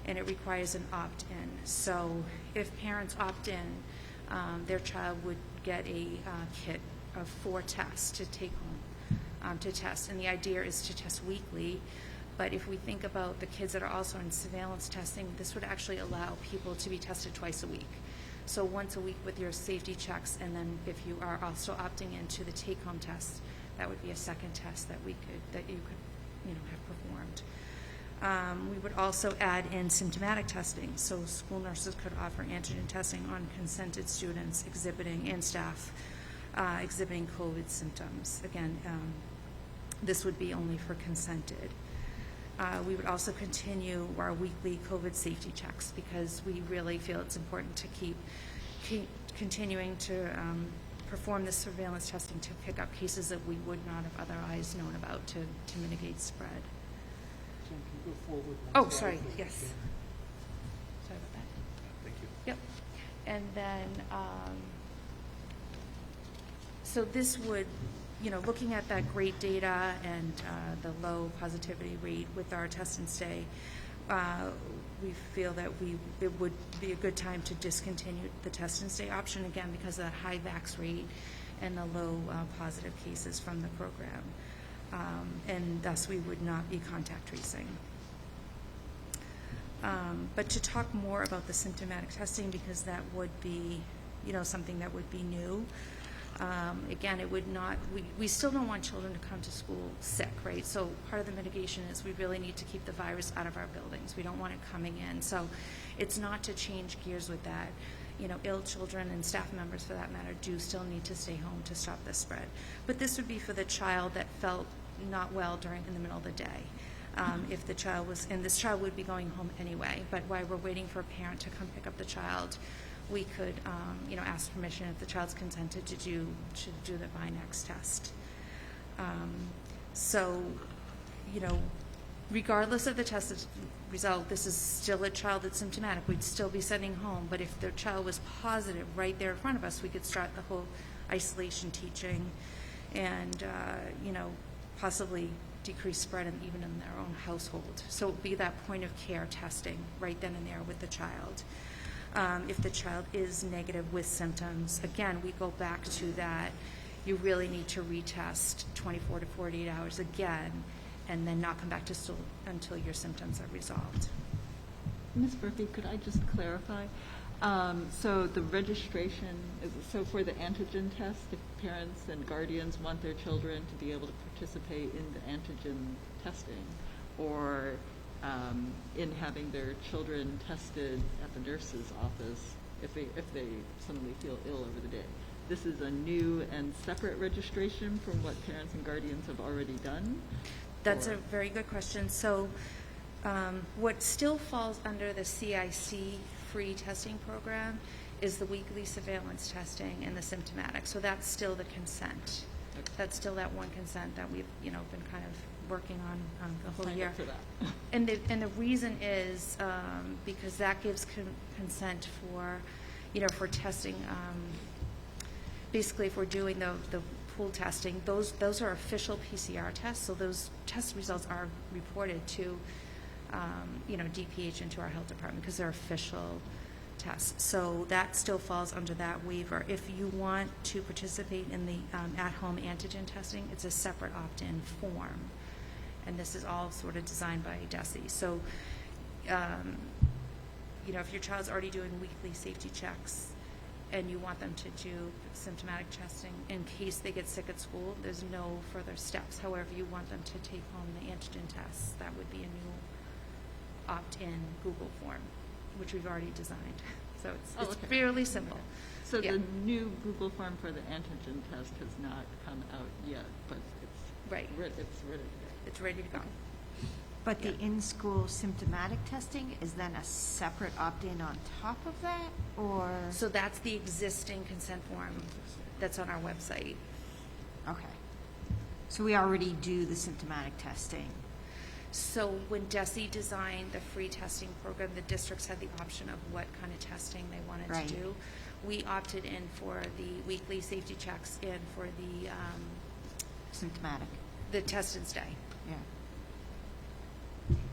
and it requires an opt-in. So if parents opt in, their child would get a kit of 4 tests to take home to test, and the idea is to test weekly. But if we think about the kids that are also in surveillance testing, this would actually allow people to be tested twice a week. So once a week with your safety checks, and then if you are also opting into the take-home test, that would be a second test that you could have performed. We would also add in symptomatic testing, so school nurses could offer antigen testing on consented students exhibiting and staff exhibiting COVID symptoms. Again, this would be only for consented. We would also continue our weekly COVID safety checks, because we really feel it's important to keep continuing to perform this surveillance testing to pick up cases that we would not have otherwise known about to mitigate spread. Jen, can you go forward? Oh, sorry, yes. Sorry about that. Thank you. Yep. And then, so this would, looking at that great data and the low positivity rate with our test and stay, we feel that it would be a good time to discontinue the test and stay option, again, because of the high vax rate and the low positive cases from the program. And thus we would not be contact tracing. But to talk more about the symptomatic testing, because that would be, something that would be new. Again, it would not, we still don't want children to come to school sick, right? So part of the mitigation is we really need to keep the virus out of our buildings. We don't want it coming in. So it's not to change gears with that. Ill children and staff members, for that matter, do still need to stay home to stop the spread. But this would be for the child that felt not well in the middle of the day. If the child was, and this child would be going home anyway, but while we're waiting for a parent to come pick up the child, we could, ask permission if the child's consented to do the Vinex test. So, regardless of the test result, this is still a child that's symptomatic. We'd still be sending home, but if their child was positive right there in front of us, we could start the whole isolation teaching and, possibly decrease spread even in their own household. So it would be that point of care testing right then and there with the child. If the child is negative with symptoms, again, we go back to that. You really need to retest 24 to 48 hours again, and then not come back to school until your symptoms are resolved. Ms. Murphy, could I just clarify? So the registration, so for the antigen test, if parents and guardians want their children to be able to participate in the antigen testing, or in having their children tested at the nurse's office if they suddenly feel ill over the day. This is a new and separate registration from what parents and guardians have already done? That's Or- a very good question. So what still falls under the CIC free testing program is the weekly surveillance testing and the symptomatic. So that's still the consent. Okay. That's still that one consent that we've, been kind of working on the whole Signed year. up for that. And the reason is because that gives consent for, for testing. Basically, if we're doing the pool testing, those are official PCR tests. So those test results are reported to, DPH and to our health department because they're official tests. So that still falls under that waiver. If you want to participate in the at-home antigen testing, it's a separate opt-in form. And this is all sort of designed by DESE. So, if your child's already doing weekly safety checks and you want them to do symptomatic testing in case they get sick at school, there's no further steps. However, you want them to take home the antigen tests, that would be a new opt-in Google form, which we've already designed. So it's okay. fairly simple. So Yeah. the new Google form for the antigen test has not come out yet, but it's Right. it's ready to go. It's ready to go. But the Yeah. in-school symptomatic testing is then a separate opt-in on top of that, or? So that's the existing consent form that's on our website. Okay. So we already do the symptomatic testing. So when DESE designed the free testing program, the districts had the option of what kind of testing they wanted Right. to do. We opted in for the weekly safety checks and for the Symptomatic, test and stay. yeah.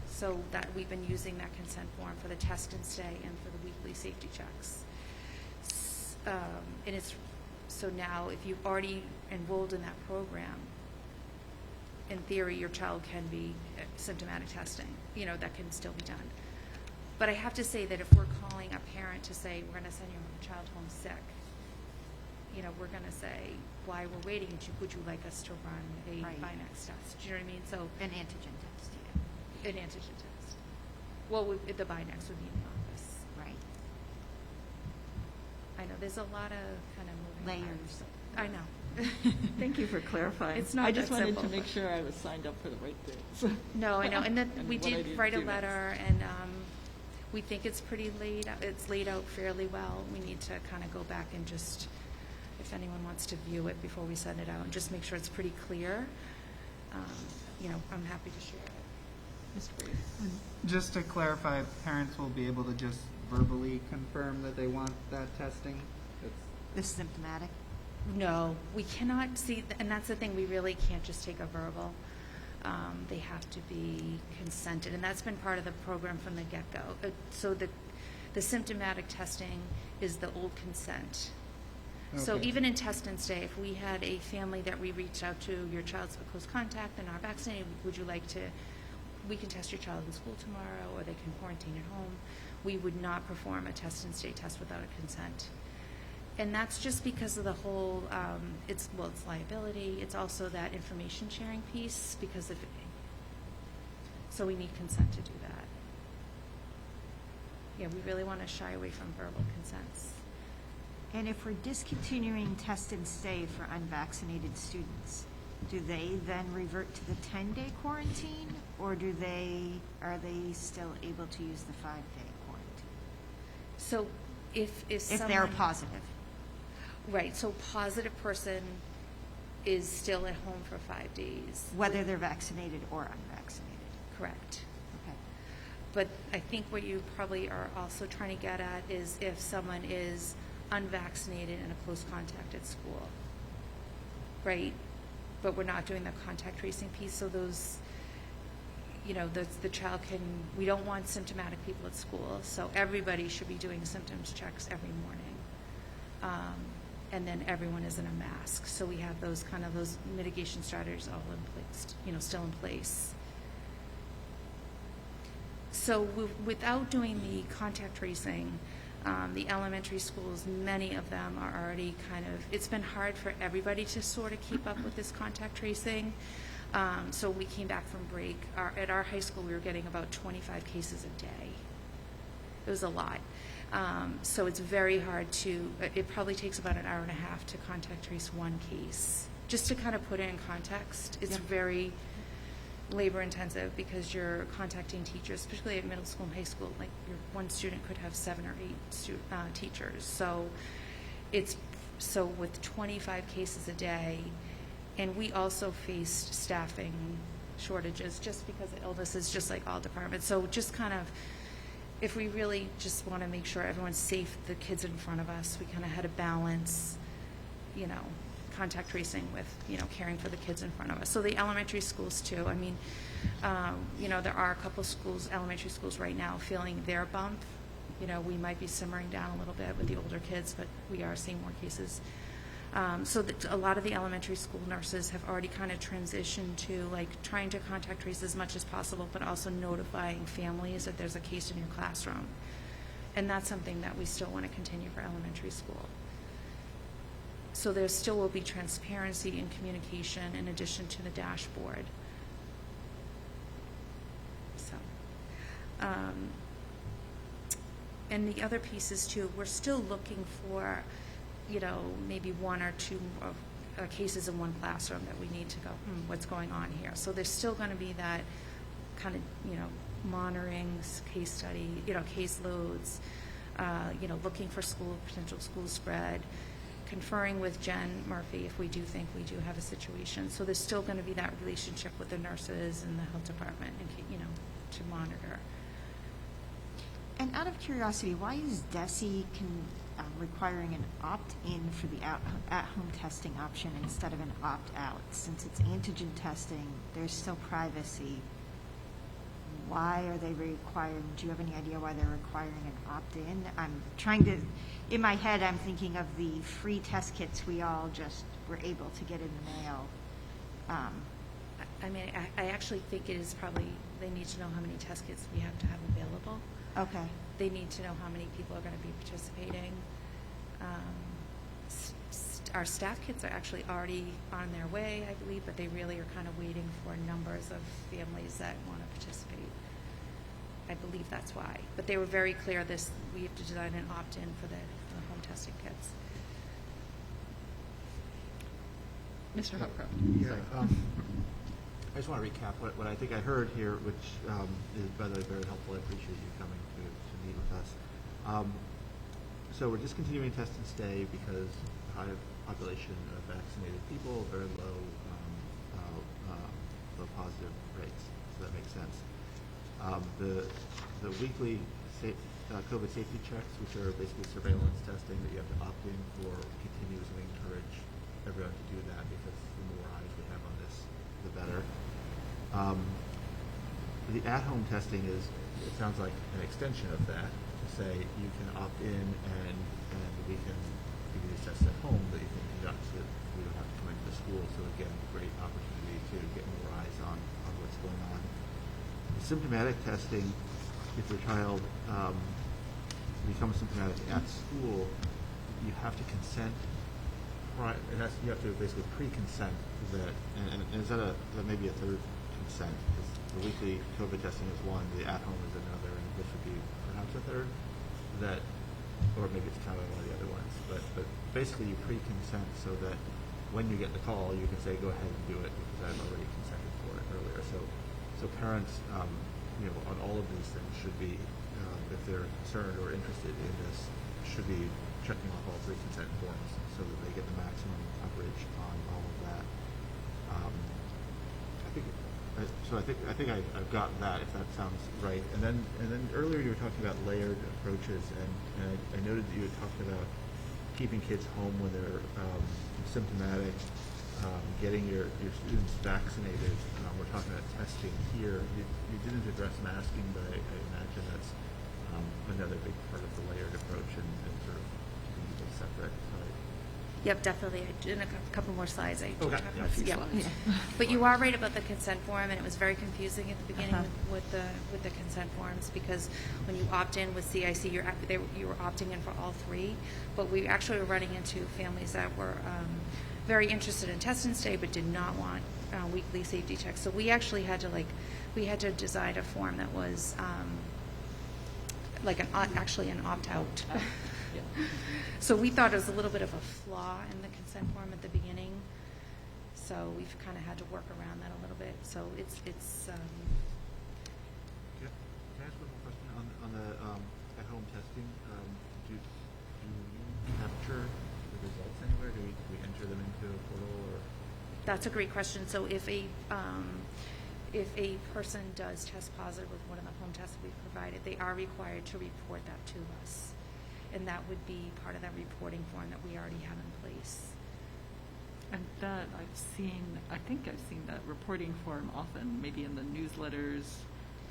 So that we've been using that consent form for the test and stay and for the weekly safety checks. And it's, so now if you've already enrolled in that program, in theory, your child can be symptomatic testing, that can still be done. But I have to say that if we're calling a parent to say, we're going to send your child home sick, we're going to say, why we're waiting, would you like us to run a Right. Binax test? Do you know what I mean? So An antigen test, yeah. an antigen test. Well, the Binax would be in the office. Right. I know, there's a lot of kind of moving Layers. parts. I know. Thank you for clarifying. It's not I just that wanted to simple, make but- sure I was signed up for the right things. No, I know, and then And we what I did need to write a do next. letter, and we think it's it's laid out fairly well. We need to kind of go back and just, if anyone wants to view it before we send it out, and just make sure it's pretty clear. I'm happy to share it. Mr. Brady. Just to clarify, parents will be able to just verbally confirm that they want that testing? The symptomatic? No, we cannot see, and that's the thing, we really can't just take a verbal. They have to be consented, and that's been part of the program from the get-go. So the symptomatic testing is the old consent. So Okay. even in test and stay, if we had a family that we reached out to, your child's a close contact, they're not vaccinated, would you like to, we can test your child in school tomorrow, or they can quarantine at home. We would not perform a test and stay test without a consent. And that's just because of the whole, it's liability, it's also that information sharing piece, because so we need consent to do that. Yeah, we really want to shy away from verbal consents. And if we're discontinuing test and stay for unvaccinated students, do they then revert to the 10-day quarantine, or are they still able to use the 5-day quarantine? So if If they're someone- positive? Right, so positive person is still at home for 5 days. Whether they're vaccinated or unvaccinated? Correct. Okay. But I think what you probably are also trying to get at is if someone is unvaccinated and a close contact at school, right? But we're not doing the contact tracing piece, so those, the child we don't want symptomatic people at school, so everybody should be doing symptoms checks every morning. And then everyone is in a mask. So we have those mitigation strategies all in place, still in place. So without doing the contact tracing, the elementary schools, many of them are already it's been hard for everybody to sort of keep up with this contact tracing. So when we came back from break, at our high school, we were getting about 25 cases a day. It was a lot. So it's very hard to, it probably takes about an hour and a half to contact trace one case. Just to kind of put it in context, it's very labor intensive because you're contacting teachers, particularly at middle school and high school. Like one student could have 7 or 8 teachers. So with 25 cases a day, and we also faced staffing shortages just because of illnesses, just like all departments. So just kind of, if we really just want to make sure everyone's safe, the kids in front of us, we kind of had to balance, contact tracing with, caring for the kids in front of us. So the elementary schools too. I mean, there are a couple schools, elementary schools right now feeling their bump. We might be simmering down a little bit with the older kids, but we are seeing more cases. So a lot of the elementary school nurses have already kind of transitioned to trying to contact trace as much as possible, but also notifying families that there's a case in your classroom. And that's something that we still want to continue for elementary school. So there still will be transparency and communication in addition to the dashboard. So, and the other pieces too, we're still looking for, maybe 1 or 2 cases in one classroom that we need to go, what's going on here? So there's still going to be that kind of, monitoring, case study, case loads, looking for potential school spread, conferring with Jen Murphy if we do think we do have a situation. So there's still going to be that relationship with the nurses and the health department, and to monitor. And out of curiosity, why is DESE requiring an opt-in for the at-home testing option instead of an opt-out? Since it's antigen testing, there's still privacy. Why are they requiring, do you have any idea why they're requiring an opt-in? I'm trying to, in my head, I'm thinking of the free test kits we all just were able to get in the mail. I actually think it is probably, they need to know how many test kits we have to have available. Okay. They need to know how many people are going to be participating. Our staff kits are actually already on their way, I believe, but they really are kind of waiting for numbers of families that want to participate. I believe that's why. But they were very clear we have to design an opt-in for the home testing kits. Mr. Hopcroft. Yeah. I just want to recap what I think I heard here, which is, by the way, very helpful. I appreciate you coming to meet with us. So we're discontinuing test and stay because high population of vaccinated people, very low positive rates. So that makes sense. The weekly COVID safety checks, which are basically surveillance testing that you have to opt in for, continues, and we encourage everyone to do that because the more eyes we have on this, the better. The at-home testing it sounds like an extension of that, to say you can opt in and we can give you these tests at home that you can conduct so that we don't have to come into the school. So again, great opportunity to get more eyes on what's going on. The symptomatic testing, if your child becomes symptomatic at school, you have to consent. You have to basically pre-consent that, and is that maybe a third consent? Because the weekly COVID testing is one, the at-home is another, and this would be perhaps a third. That, or maybe it's kind of one of the other ones. But basically, you pre-consent so that when you get the call, you can say, "Go ahead and do it," because I've already consented for it earlier. So parents, on all of these things should be, if they're concerned or interested in this, should be checking off all 3 consent forms so that they get the maximum coverage on all of that. I think I've got that, if that sounds right. And then earlier you were talking about layered approaches, and I noted that you had talked about keeping kids home when they're symptomatic, getting your students vaccinated. We're talking about testing here. You didn't address masking, but I imagine that's another big part of the layered approach and sort of keeping people separate. Yep, definitely. In a couple more slides, I Okay. Yep. But you are right about the consent form, and it was very confusing at the beginning with the consent forms, because when you opt in with CIC, you were opting in for all 3, but we actually were running into families that were very interested in test and stay, but did not want weekly safety checks. So we actually had to design a form that was actually an opt-out. So we thought it was a little bit of a flaw in the consent form at the beginning. So we've kind of had to work around that a little bit. So it's Can I ask one more question on the at-home testing? Do you capture the results anywhere? Do we enter them into a portal or? That's a great question. So if a person does test positive with one of the home tests we've provided, they are required to report that to us. And that would be part of that reporting form that we already have in place. And that I think I've seen that reporting form often, maybe in the newsletters.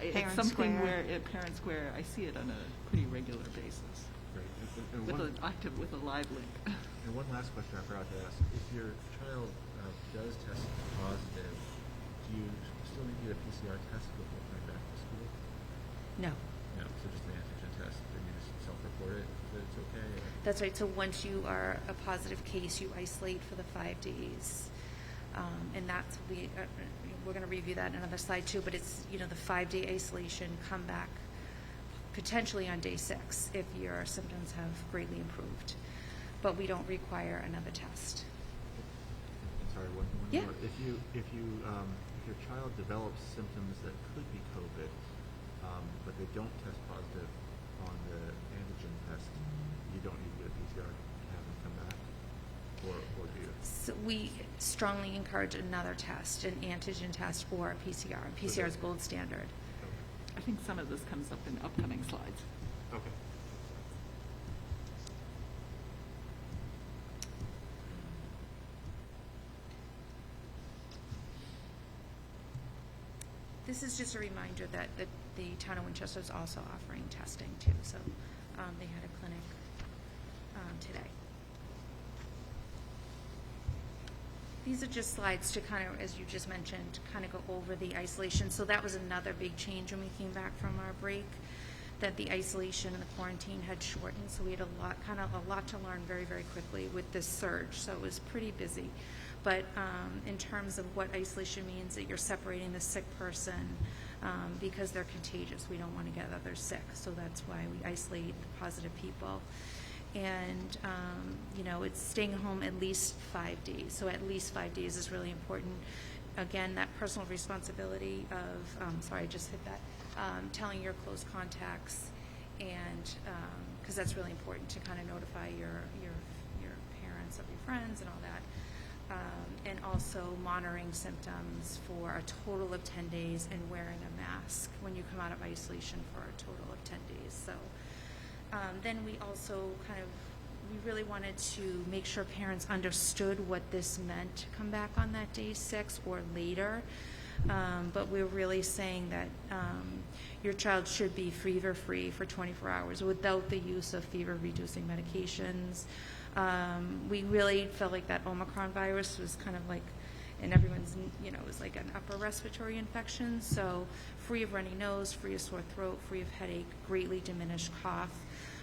It's Parent something Square. where at Parent Square, I see it on a pretty regular basis Great. And with one, with a live link. and one last question I forgot to ask. If your child does test positive, do you still need to get a PCR test before coming back to school? No. No, so just an antigen test, then you just self-report it that it's okay? Or? That's right. So once you are a positive case, you isolate for the 5 days. And that's, we're going to review that in another slide too, but it's, the 5-day isolation, come back potentially on day 6 if your symptoms have greatly improved. But we don't require another test. I'm sorry, one Yeah. more. If your child develops symptoms that could be COVID, but they don't test positive on the antigen test, you don't need to get a PCR to have them come back, or do you? So we strongly encourage another test, an antigen test or a PCR. PCR is gold standard. I think some of this comes up in upcoming slides. Okay. This is just a reminder that the town of Winchester is also offering testing too. So they had a clinic today. These are just slides to kind of, as you just mentioned, kind of go over the isolation. So that was another big change when we came back from our break, that the isolation and the quarantine had shortened. So we had a lot to learn very, very quickly with this surge. So it was pretty busy. But in terms of what isolation means, that you're separating the sick person because they're contagious. We don't want to get others sick. So that's why we isolate the positive people. And, it's staying home at least 5 days. So at least 5 days is really important. Again, that personal responsibility of, sorry, I just hit that, telling your close contacts, and because that's really important to kind of notify your parents of your friends and all that. And also monitoring symptoms for a total of 10 days and wearing a mask when you come out of isolation for a total of 10 days. So then we also we really wanted to make sure parents understood what this meant to come back on that day 6 or later. But we're really saying that your child should be fever-free for 24 hours without the use of fever-reducing medications. We really felt like that Omicron virus was kind of like, and everyone's, it was like an upper respiratory infection. So free of runny nose, free of sore throat, free of headache, greatly diminished cough.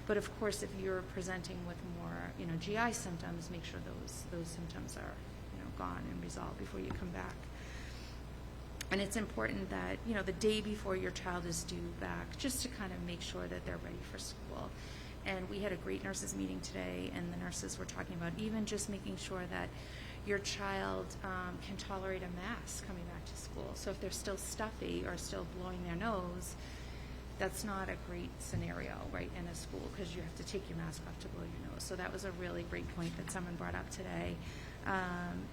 But of course, if you're presenting with more, GI symptoms, make sure those symptoms are, gone and resolved before you come back. And it's important that, the day before your child is due back, just to kind of make sure that they're ready for school. And we had a great nurses meeting today, and the nurses were talking about even just making sure that your child can tolerate a mask coming back to school. So if they're still stuffy or still blowing their nose, that's not a great scenario, right, in a school, because you have to take your mask off to blow your nose. So that was a really great point that someone brought up today.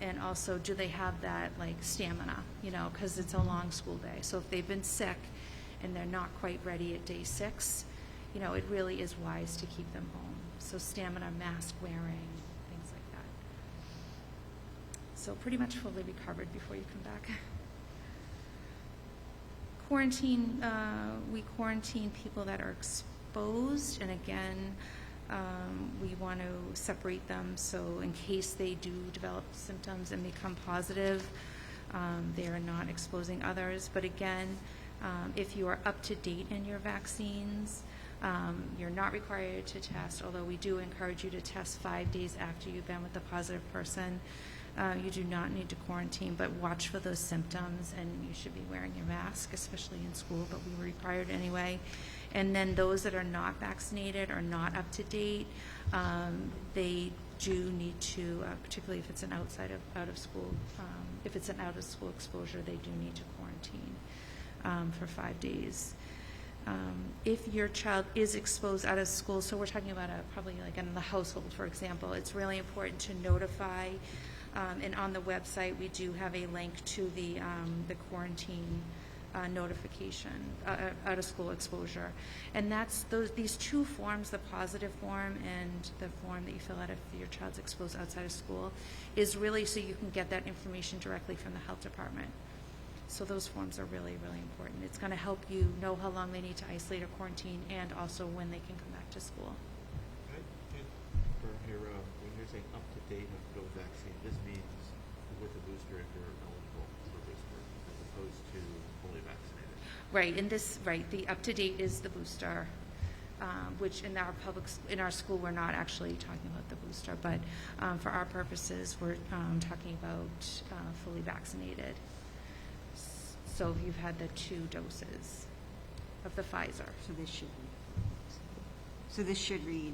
And also, do they have that, stamina, because it's a long school day. So if they've been sick and they're not quite ready at day 6, it really is wise to keep them home. So stamina, mask wearing, things like that. So pretty much fully recovered before you come back. Quarantine, we quarantine people that are exposed, and again, we want to separate them so in case they do develop symptoms and become positive, they are not exposing others. But again, if you are up to date in your vaccines, you're not required to test, although we do encourage you to test 5 days after you've been with a positive person. You do not need to quarantine, but watch for those symptoms, and you should be wearing your mask, especially in school, but we were required anyway. And then those that are not vaccinated or not up to date, they do need to, particularly if it's an out of school exposure, they do need to quarantine for 5 days. If your child is exposed out of school, so we're talking about probably like in the household, for example, it's really important to notify. And on the website, we do have a link to the quarantine notification, out of school exposure. And that's these two forms, the positive form and the form that you fill out if your child's exposed outside of school, is really so you can get that information directly from the health department. So those forms are really, really important. It's going to help you know how long they need to isolate or quarantine, and also when they can come back to school. For your, when you're saying up to date of the vaccine, this means with a booster if you're eligible for a booster, as opposed to fully vaccinated. Right, the up to date is the booster, which in our school we're not actually talking about the booster, but for our purposes we're talking about fully vaccinated. So if you've had the 2 doses of the Pfizer. So this should read,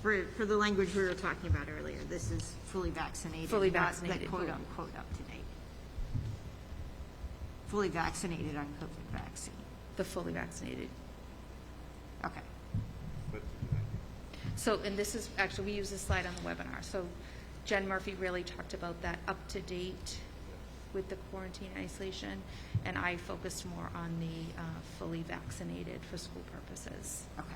for the language we were talking about earlier, this is fully vaccinated. Fully not vaccinated. the quote unquote up to date. Fully vaccinated on COVID vaccine. The fully vaccinated. Okay. But So, and this is, actually, we use this slide on the webinar. So Jen Murphy really talked about that up to date with the quarantine isolation, and I focused more on the fully vaccinated for school purposes. Okay.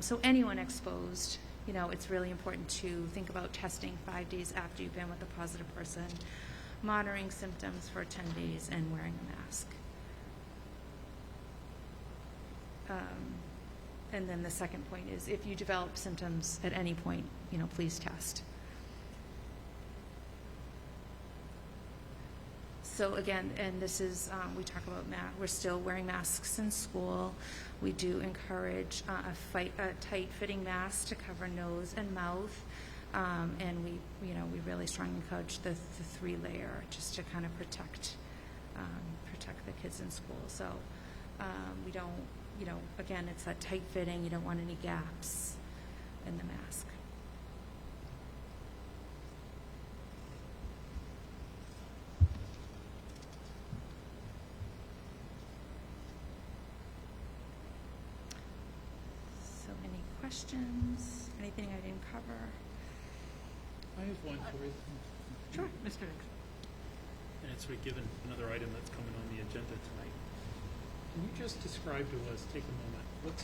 So anyone exposed, it's really important to think about testing 5 days after you've been with a positive person, monitoring symptoms for 10 days, and wearing a mask. And then the second point is, if you develop symptoms at any point, please test. So again, and this is, we talk about we're still wearing masks in school. We do encourage a tight-fitting mask to cover nose and mouth, and we really strongly encourage the 3-layer just to kind of protect the kids in school. So we don't, again, it's that tight fitting. You don't want any gaps in the mask. So any questions? Anything I didn't cover? I have one for you. Sure, Mr. Nixon. And it's given another item that's coming on the agenda tonight. Can you just describe to us, take a moment, what's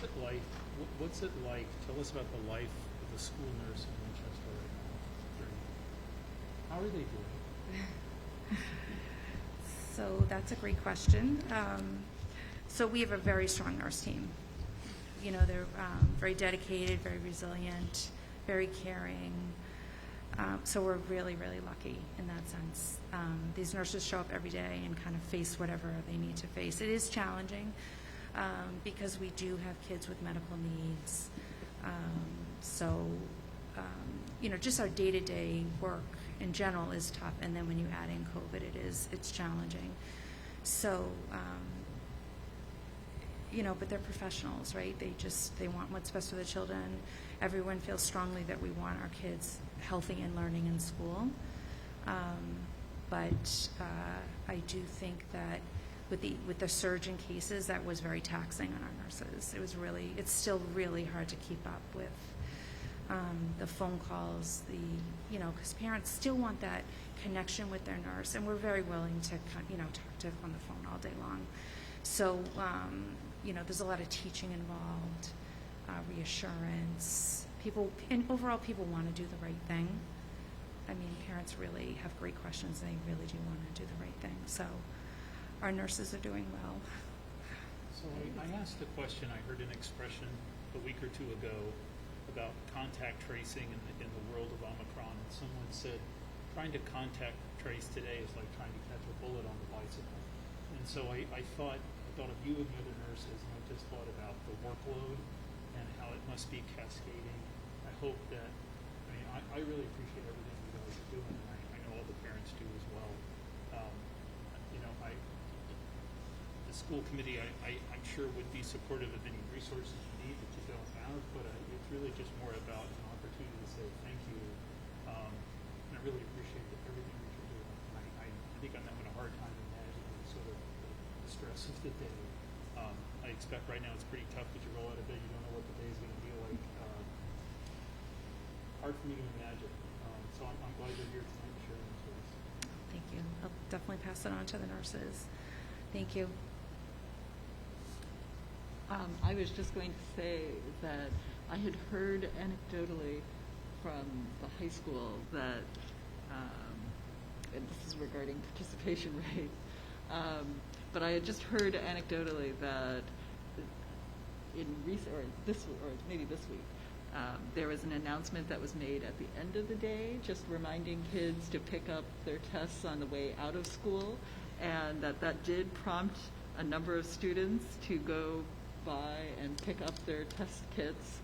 it like, tell us about the life of a school nurse in Winchester right now? How are they doing? So that's a great question. So we have a very strong nurse team. They're very dedicated, very resilient, very caring. So we're really, really lucky in that sense. These nurses show up every day and kind of face whatever they need to face. It is challenging because we do have kids with medical needs. Just our day-to-day work in general is tough. And then when you add in COVID, it's challenging. So, but they're professionals, right? They want what's best for the children. Everyone feels strongly that we want our kids healthy and learning in school. But I do think that with the surge in cases, that was very taxing on our nurses. It's still really hard to keep up with the phone calls, because parents still want that connection with their nurse, and we're very willing to, talk to them on the phone all day long. So, there's a lot of teaching involved, reassurance. Overall, people want to do the right thing. I mean, parents really have great questions. They really do want to do the right thing. So our nurses are doing well. So I asked a question, I heard an expression a week or two ago about contact tracing in the world of Omicron. And someone said, trying to contact trace today is like trying to catch a bullet on the bicycle. And so I thought of you and the other nurses, and I just thought about the workload and must be cascading. I hope that, I mean, I really appreciate everything you guys are doing, and I know all the parents do as well. You know, the school committee, I'm sure would be supportive of any resources you need that you don't have, but it's really just more about an opportunity to say thank you. And I really appreciate everything that you're doing. I think I'm having a hard time imagining sort of the stress of the day. I expect right now it's pretty tough because you roll out of bed, you don't know what the day is going to be like. Hard for me to imagine. So I'm glad you're here tonight sharing this with us. Thank you. I'll definitely pass it on to the nurses. Thank you. I was just going to say that I had heard anecdotally from the high school that, and this is regarding participation rate, but I had just heard anecdotally that maybe this week, there was an announcement that was made at the end of the day, just reminding kids to pick up their tests on the way out of school, and that did prompt a number of students to go by and pick up their test kits,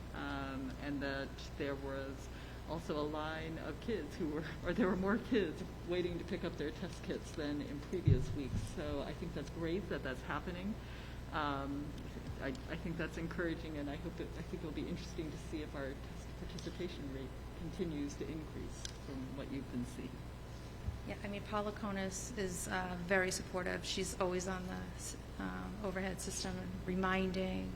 and that there was also a line of kids there were more kids waiting to pick up their test kits than in previous weeks. So I think that's great that that's happening. I think that's encouraging, and I think it'll be interesting to see if our test participation rate continues to increase from what you've been seeing. Yeah, I mean, Paula Konis is very supportive. She's always on the overhead system and reminding,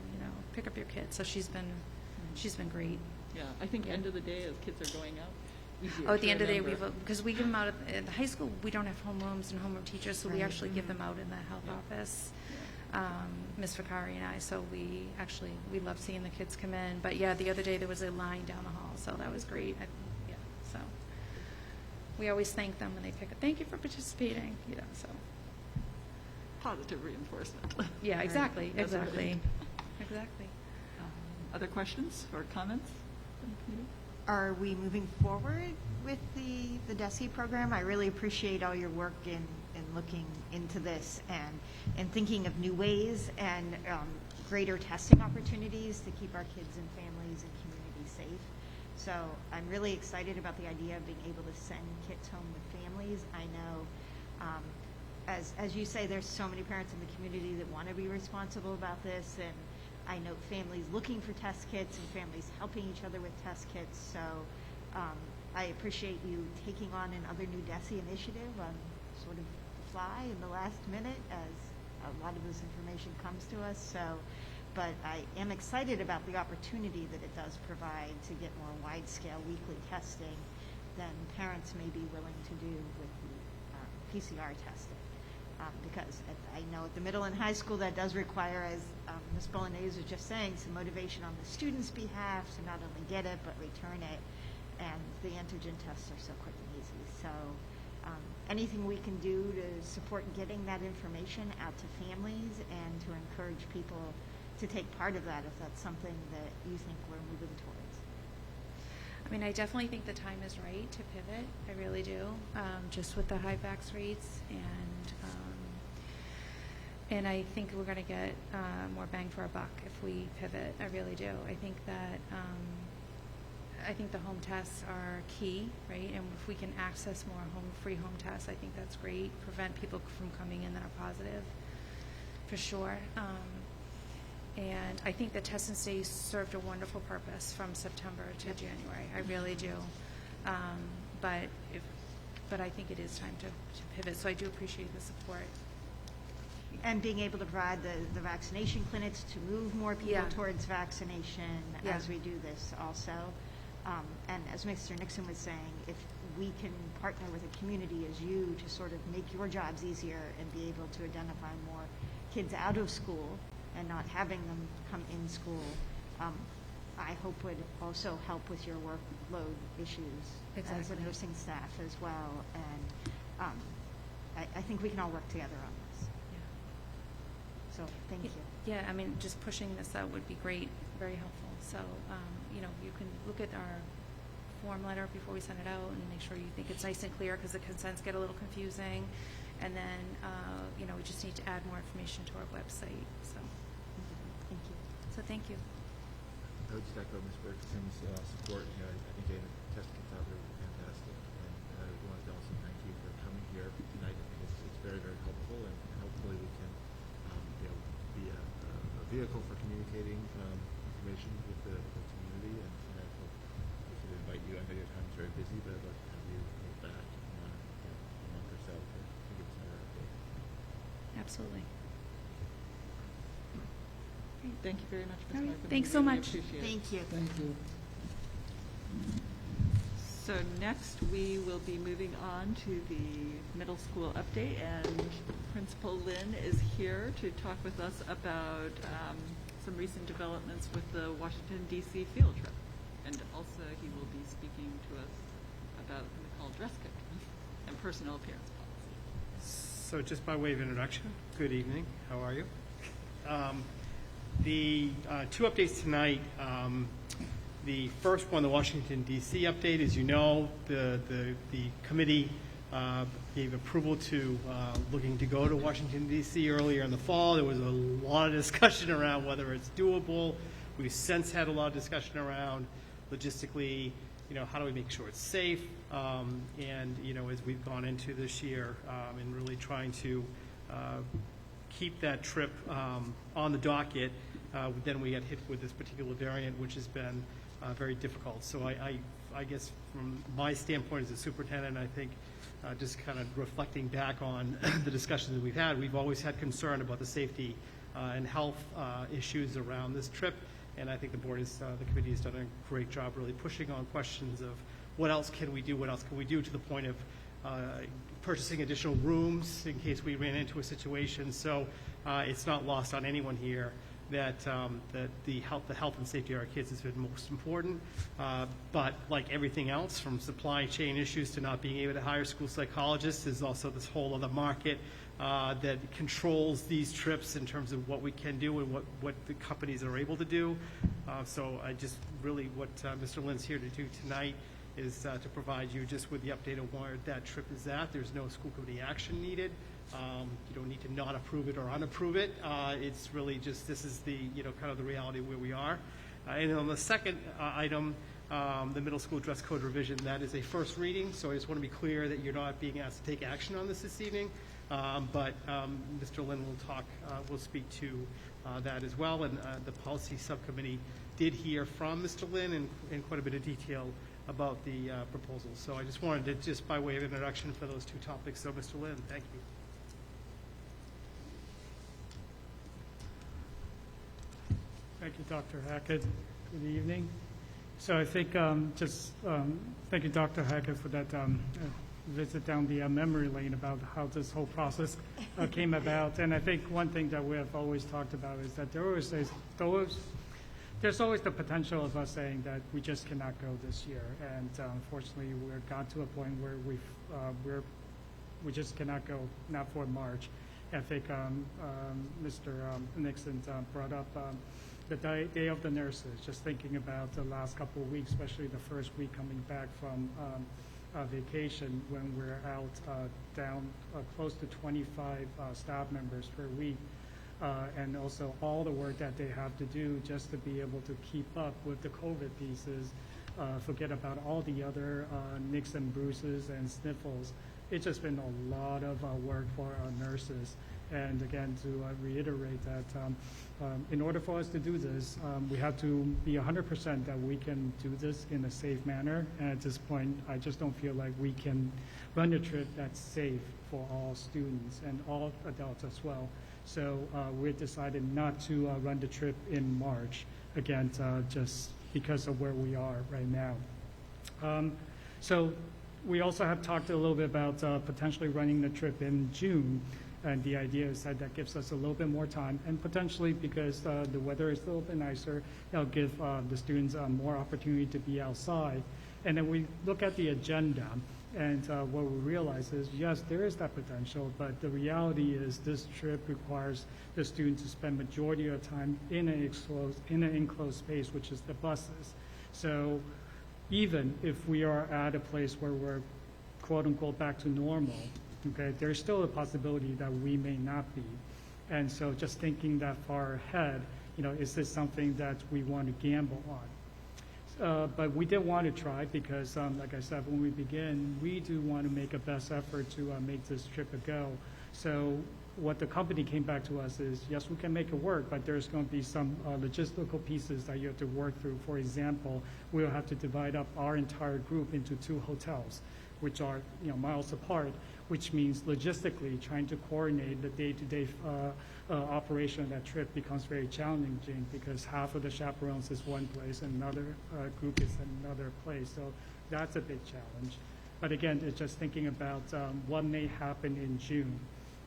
pick up your kids. So she's been great. Yeah, I think end of the day, as kids are going out, easier At the to end of the day, remember. because we give them out in the high school, we don't have homerooms and homeroom teachers, so we actually give them out in the health office. Ms. Vicari and I, so we love seeing the kids come in. But yeah, the other day there was a line down the hall, so that was great. So we always thank them when they pick up. Thank you for participating. So. Positive reinforcement. Yeah, exactly, That's right. exactly. Other questions or comments from the committee? Are we moving forward with the DESE program? I really appreciate all your work in looking into this and thinking of new ways and greater testing opportunities to keep our kids and families and communities safe. So I'm really excited about the idea of being able to send kits home with families. I know, as you say, there's so many parents in the community that want to be responsible about this, and I know families looking for test kits and families helping each other with test kits. So I appreciate you taking on another new DESE initiative on sort of the fly in the last minute as a lot of this information comes to us. But I am excited about the opportunity that it does provide to get more wide-scale weekly testing than parents may be willing to do with the PCR testing. Because I know at the middle and high school that does require, as Ms. Bolognese was just saying, some motivation on the student's behalf to not only get it but return it. And the antigen tests are so quick and easy. So anything we can do to support getting that information out to families and to encourage people to take part of that if that's something that you think we're moving towards. I mean, I definitely think the time is right to pivot. I really do, just with the high vax rates, and I think we're going to get more bang for our buck if we pivot. I really do. I think that I think the home tests are key, right? And if we can access more free home tests, I think that's great. Prevent people from coming in that are positive, for sure. And I think that Test and Stay served a wonderful purpose from September to January. I really do. But I think it is time to pivot. So I do appreciate the support. And being able to provide the vaccination clinics to move more people towards vaccination as we do this also. And as Mr. Nixon was saying, if we can partner with a community as you to sort of make your jobs easier and be able to identify more kids out of school and not having them come in school, I hope would also help with your workload issues as a nursing staff as well. And I think we can all work together on this. So thank you. Yeah, I mean, just pushing this out would be great, very helpful. So, you can look at our form letter before we send it out and make sure you think it's nice and clear, because the consents get a little confusing. And then, we just need to add more information to our website. So, Thank you. so thank you. would just echo Ms. Ferguson's support. You know, I think the testing is really fantastic, and I wanted to also thank you for coming here tonight. I think it's very, very helpful, and hopefully we can, you know, be a vehicle for communicating information with the community. And I hope we should invite you. I know your time's very busy, but I'd love to have you back in a month or so to give us another update. Absolutely. Thank you very much, Ms. All right, Markham. thanks We so really much. appreciate it. Thank you. Thank you. So next, we will be moving on to the middle school update, and Principal Lynn is here to talk with us about some recent developments with the Washington, D.C. field trip. And also, he will be speaking to us about what we call dress code and personal appearance policy. So just by way of introduction, good evening. How are you? The two updates tonight. The first one, the Washington, D.C. update, as you know, the committee gave approval to looking to go to Washington, D.C. earlier in the fall. There was a lot of discussion around whether it's doable. We've since had a lot of discussion around logistically, you know, how do we make sure it's safe? And, you know, as we've gone into this year and really trying to keep that trip on the docket, then we got hit with this particular variant, which has been very difficult. So I guess from my standpoint as a superintendent, I think just kind of reflecting back on the discussions that we've had, we've always had concern about the safety and health issues around this trip. And I think the board is, the committee has done a great job really pushing on questions of what else can we do, to the point of purchasing additional rooms in case we ran into a situation. So it's not lost on anyone here that the health and safety of our kids has been most important. But like everything else, from supply chain issues to not being able to hire school psychologists, there's also this whole other market that controls these trips in terms of what we can do and what the companies are able to do. So I just really, what Mr. Lynn's here to do tonight is to provide you just with the update of where that trip is at. There's no school committee action needed. You don't need to not approve it or unapprove it. It's really just, this is the, you know, kind of the reality where we are. And on the second item, the middle school dress code revision, that is a first reading. So I just want to be clear that you're not being asked to take action on this evening. But Mr. Lynn will speak to that as well. And the policy subcommittee did hear from Mr. Lynn in quite a bit of detail about the proposal. So I just wanted to, just by way of introduction for those two topics. So Mr. Lynn, thank you. Thank you, Dr. Hackett. Good evening. So I think thank you, Dr. Hackett, for that visit down the memory lane about how this whole process came about. And I think one thing that we have always talked about is that there's always the potential of us saying that we just cannot go this year. And unfortunately, we're got to a point where we just cannot go, not for March. I think Mr. Nixon brought up the Day of the Nurses, just thinking about the last couple of weeks, especially the first week coming back from vacation, when we're out down close to 25 staff members per week, and also all the work that they have to do just to be able to keep up with the COVID pieces, forget about all the other nicks and bruises and sniffles. It's just been a lot of work for our nurses. And again, to reiterate that in order for us to do this, we have to be 100% that we can do this in a safe manner. And at this point, I just don't feel like we can run a trip that's safe for all students and all adults as well. So we decided not to run the trip in March, again, just because of where we are right now. So we also have talked a little bit about potentially running the trip in June. And the idea is that gives us a little bit more time, and potentially because the weather is a little bit nicer, that'll give the students more opportunity to be outside. And then we look at the agenda, and what we realize is, yes, there is that potential, but the reality is this trip requires the students to spend majority of the time in an enclosed space, which is the buses. So even if we are at a place where we're quote unquote back to normal, okay, there's still a possibility that we may not be. And so just thinking that far ahead, is this something that we want to gamble on? But we did want to try because, like I said, when we begin, we do want to make a best effort to make this trip a go. So what the company came back to us is, yes, we can make it work, but there's going to be some logistical pieces that you have to work through. For example, we'll have to divide up our entire group into 2 hotels, which are miles apart, which means logistically trying to coordinate the day-to-day operation of that trip becomes very challenging because half of the chaperones is one place and another group is another place. So that's a big challenge. But again, it's just thinking about what may happen in June,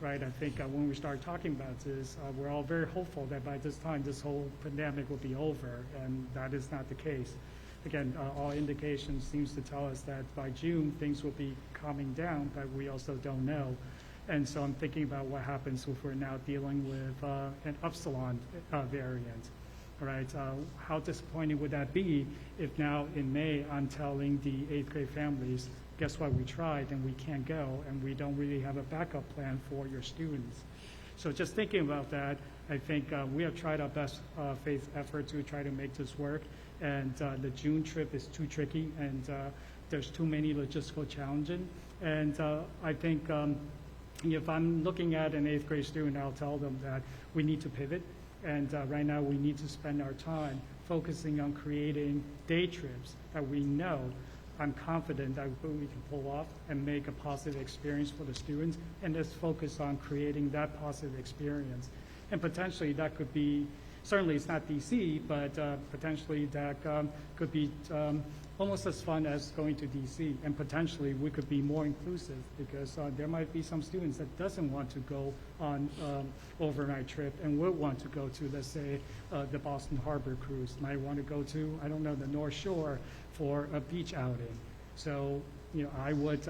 right? I think when we start talking about this, we're all very hopeful that by this time this whole pandemic will be over, and that is not the case. Again, all indications seems to tell us that by June things will be calming down, but we also don't know. And so I'm thinking about what happens if we're now dealing with an Upsilon variant, right? How disappointing would that be if now in May I'm telling the 8th grade families, guess what, we tried and we can't go, and we don't really have a backup plan for your students. So just thinking about that, I think we have tried our best faith effort to try to make this work, and the June trip is too tricky, and there's too many logistical challenges. And I think if I'm looking at an 8th grade student, I'll tell them that we need to pivot, and right now we need to spend our time focusing on creating day trips that we know, I'm confident that we can pull off and make a positive experience for the students, and let's focus on creating that positive experience. And potentially that could be, certainly it's not DC, but potentially that could be almost as fun as going to DC, and potentially we could be more inclusive because there might be some students that doesn't want to go on overnight trip and would want to go to, let's say, the Boston Harbor cruise, might want to go to, I don't know, the North Shore for a beach outing. So, I would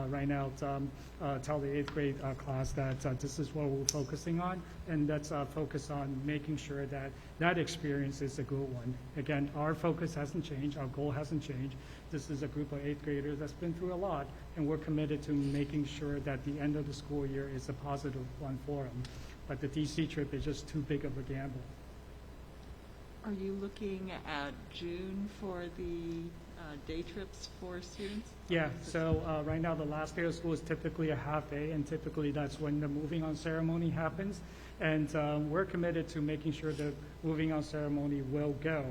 right now tell the 8th grade class that this is what we're focusing on, and let's focus on making sure that that experience is a good one. Again, our focus hasn't changed, our goal hasn't changed. This is a group of 8th graders that's been through a lot, and we're committed to making sure that the end of the school year is a positive one for them. But the DC trip is just too big of a gamble. Are you looking at June for the day trips for students? Yeah, so right now the last day of school is typically a half day, and typically that's when the moving on ceremony happens. And we're committed to making sure the moving on ceremony will go.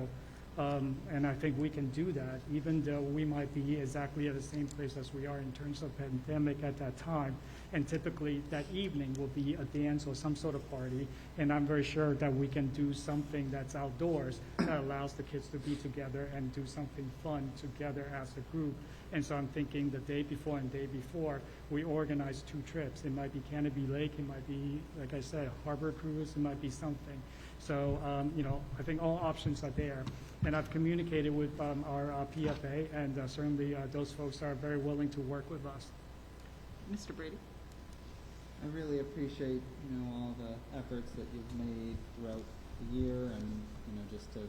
And I think we can do that, even though we might be exactly at the same place as we are in terms of pandemic at that time. And typically that evening will be a dance or some sort of party. And I'm very sure that we can do something that's outdoors that allows the kids to be together and do something fun together as a group. And so I'm thinking the day before and day before, we organize 2 trips. It might be Canopy Lake, it might be, like I said, a harbor cruise, it might be something. So, I think all options are there. And I've communicated with our PFA, and certainly those folks are very willing to work with us. Mr. Brady? I really appreciate, all the efforts that you've made throughout the year, and, just to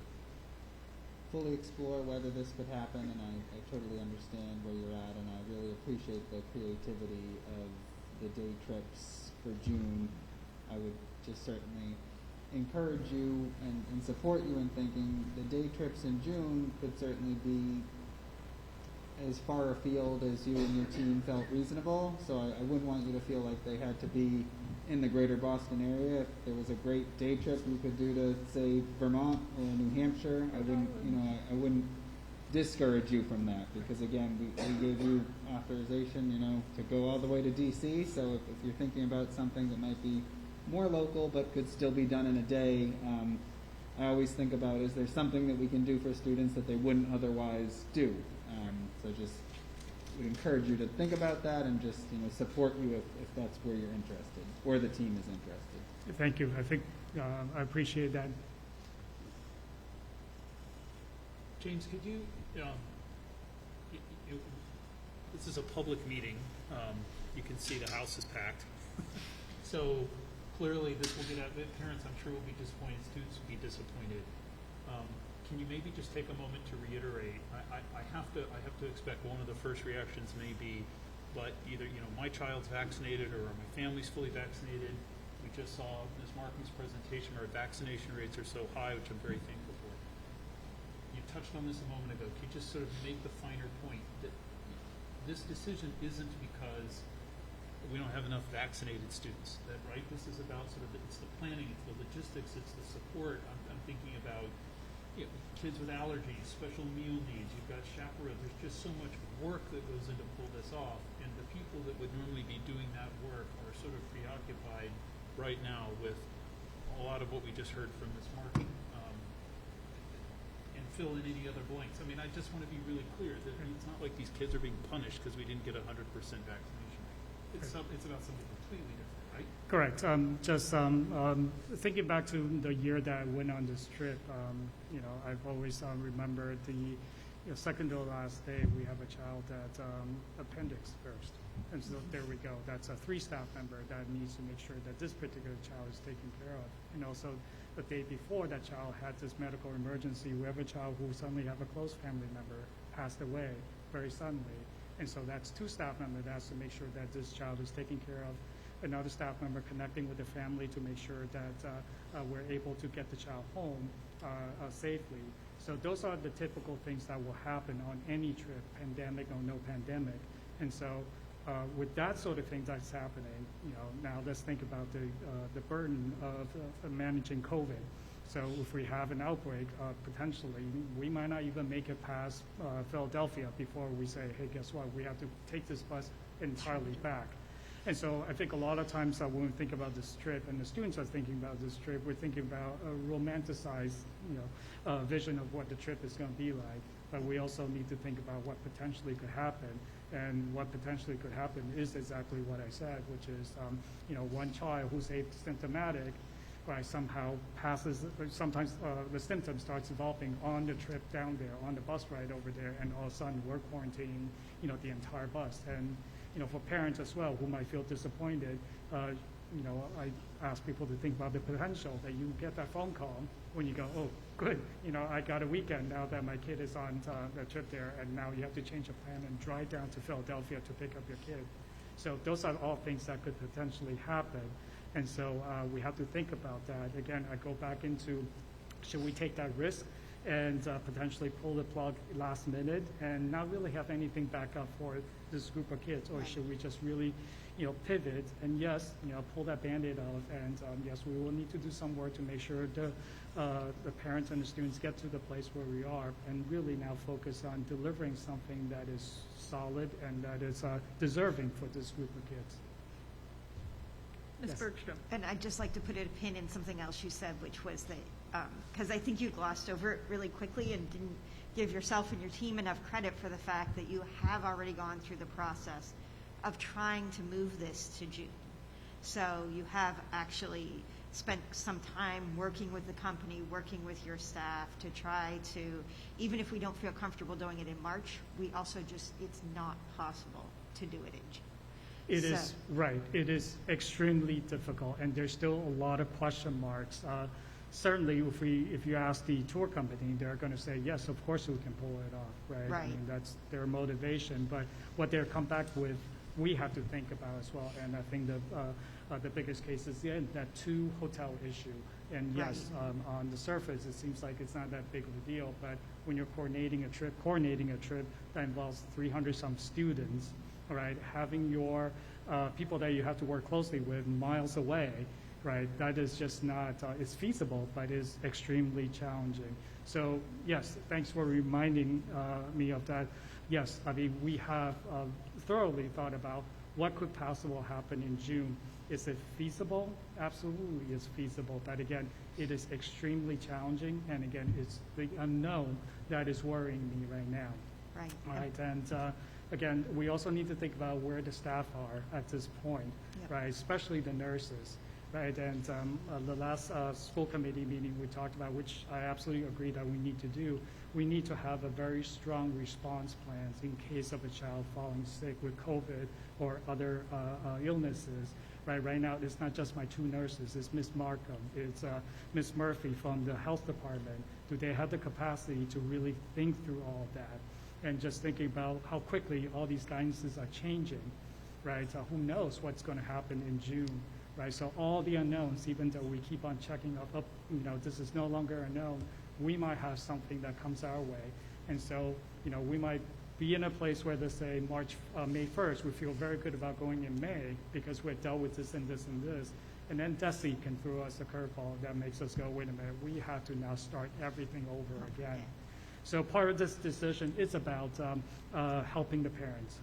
fully explore whether this could happen, and I totally understand where you're at, and I really appreciate the creativity of the day trips for June. I would just certainly encourage you and support you in thinking the day trips in June could certainly be as far afield as you and your team felt reasonable. So I wouldn't want you to feel like they had to be in the greater Boston area. If there was a great day trip you could do to, say, Vermont or New Hampshire, I wouldn't discourage you from that, because again, we gave you authorization, to go all the way to DC. So if you're thinking about something that might be more local but could still be done in a day, I always think about, is there something that we can do for students that they wouldn't otherwise do? So just would encourage you to think about that, and just support you if that's where you're interested, or the team is interested. Thank you. I think I appreciate that. James, could you, this is a public meeting. You can see the house is packed. So clearly this will get out, parents I'm sure will be disappointed, students will be disappointed. Can you maybe just take a moment to reiterate? I have to expect one of the first reactions may be, but either my child's vaccinated or my family's fully vaccinated. We just saw Ms. Markham's presentation, our vaccination rates are so high, which I'm very thankful for. You touched on this a moment ago. Can you just sort of make the finer point that this decision isn't because we don't have enough vaccinated students, that, right? This is about sort of, it's the planning, it's the logistics, it's the support. I'm thinking about, you know, kids with allergies, special meal needs, you've got chaperones. There's just so much work that goes in to pull this off, and the people that would normally be doing that work are sort of preoccupied right now with a lot of what we just heard from Ms. Markham, and fill in any other blanks. I mean, I just want to be really clear that it's not like these kids are being punished because we didn't get 100% vaccination rate. It's about something completely different, right? Correct. Thinking back to the year that I went on this trip, I've always remembered the second to last day, we have a child that appendix burst. And so there we go. That's a 3 staff member that needs to make sure that this particular child is taken care of. And also the day before that child had this medical emergency, we have a child who suddenly have a close family member passed away very suddenly. And so that's 2 staff members that has to make sure that this child is taken care of. Another staff member connecting with the family to make sure that we're able to get the child home safely. So those are the typical things that will happen on any trip, pandemic or no pandemic. And so with that sort of thing that's happening, now let's think about the burden of managing COVID. So if we have an outbreak, potentially, we might not even make it past Philadelphia before we say, hey, guess what? We have to take this bus entirely back. And so I think a lot of times when we think about this trip, and the students are thinking about this trip, we're thinking about a romanticized vision of what the trip is going to be like. But we also need to think about what potentially could happen. And what potentially could happen is exactly what I said, which is, one child who's asymptomatic, right, somehow passes, sometimes the symptoms starts developing on the trip down there, on the bus ride over there, and all of a sudden we're quarantining, the entire bus. And, for parents as well who might feel disappointed, I ask people to think about the potential that you get that phone call when you go, oh, good, I got a weekend now that my kid is on the trip there, and now you have to change a plan and drive down to Philadelphia to pick up your kid. So those are all things that could potentially happen. And so we have to think about that. Again, I go back into, should we take that risk and potentially pull the plug last minute and not really have anything back up for this group of kids? Or should we just really, pivot and yes, pull that Band-Aid off, and yes, we will need to do some work to make sure the parents and the students get to the place where we are, and really now focus on delivering something that is solid and that is deserving for this group of kids. Ms. Yes. Bergstrom. And I'd just like to put a pin in something else you said, which was that, because I think you glossed over it really quickly and didn't give yourself and your team enough credit for the fact that you have already gone through the process of trying to move this to June. So you have actually spent some time working with the company, working with your staff to try to, even if we don't feel comfortable doing it in March, we also just, it's not possible to do it in June. It is, right. It is extremely difficult, and there's still a lot of question marks. Certainly, if you ask the tour company, they're going to say, yes, of course we can pull it off, right? Right. I mean, that's their motivation. But what they'll come back with, we have to think about as well. And I think the biggest case is that 2 hotel issue. And yes, on the surface, it seems like it's not that big of a deal. But when you're coordinating a trip that involves 300-some students, all right, having your people that you have to work closely with miles away, right, that is just not, it's feasible, but is extremely challenging. So yes, thanks for reminding me of that. Yes, I mean, we have thoroughly thought about what could possibly happen in June. Is it feasible? Absolutely it's feasible. But again, it is extremely challenging. And again, it's the unknown that is worrying me right now. Right. All right, and again, we also need to think about where the staff are at this point, right, especially the nurses, right, and the last school committee meeting we talked about, which I absolutely agree that we need to do, we need to have a very strong response plans in case of a child falling sick with COVID or other illnesses. Right now, it's not just my 2 nurses, it's Ms. Markham, it's Ms. Murphy from the health department. Do they have the capacity to really think through all of that? And just thinking about how quickly all these guidances are changing, right? Who knows what's going to happen in June, right? So all the unknowns, even though we keep on checking up, this is no longer a known, we might have something that comes our way. And so, we might be in a place where, let's say, May 1st, we feel very good about going in May because we've dealt with this and this and this. And then DESE can throw us a curveball that makes us go, wait a minute, we have to now start everything over again. So part of this decision is about helping the parents.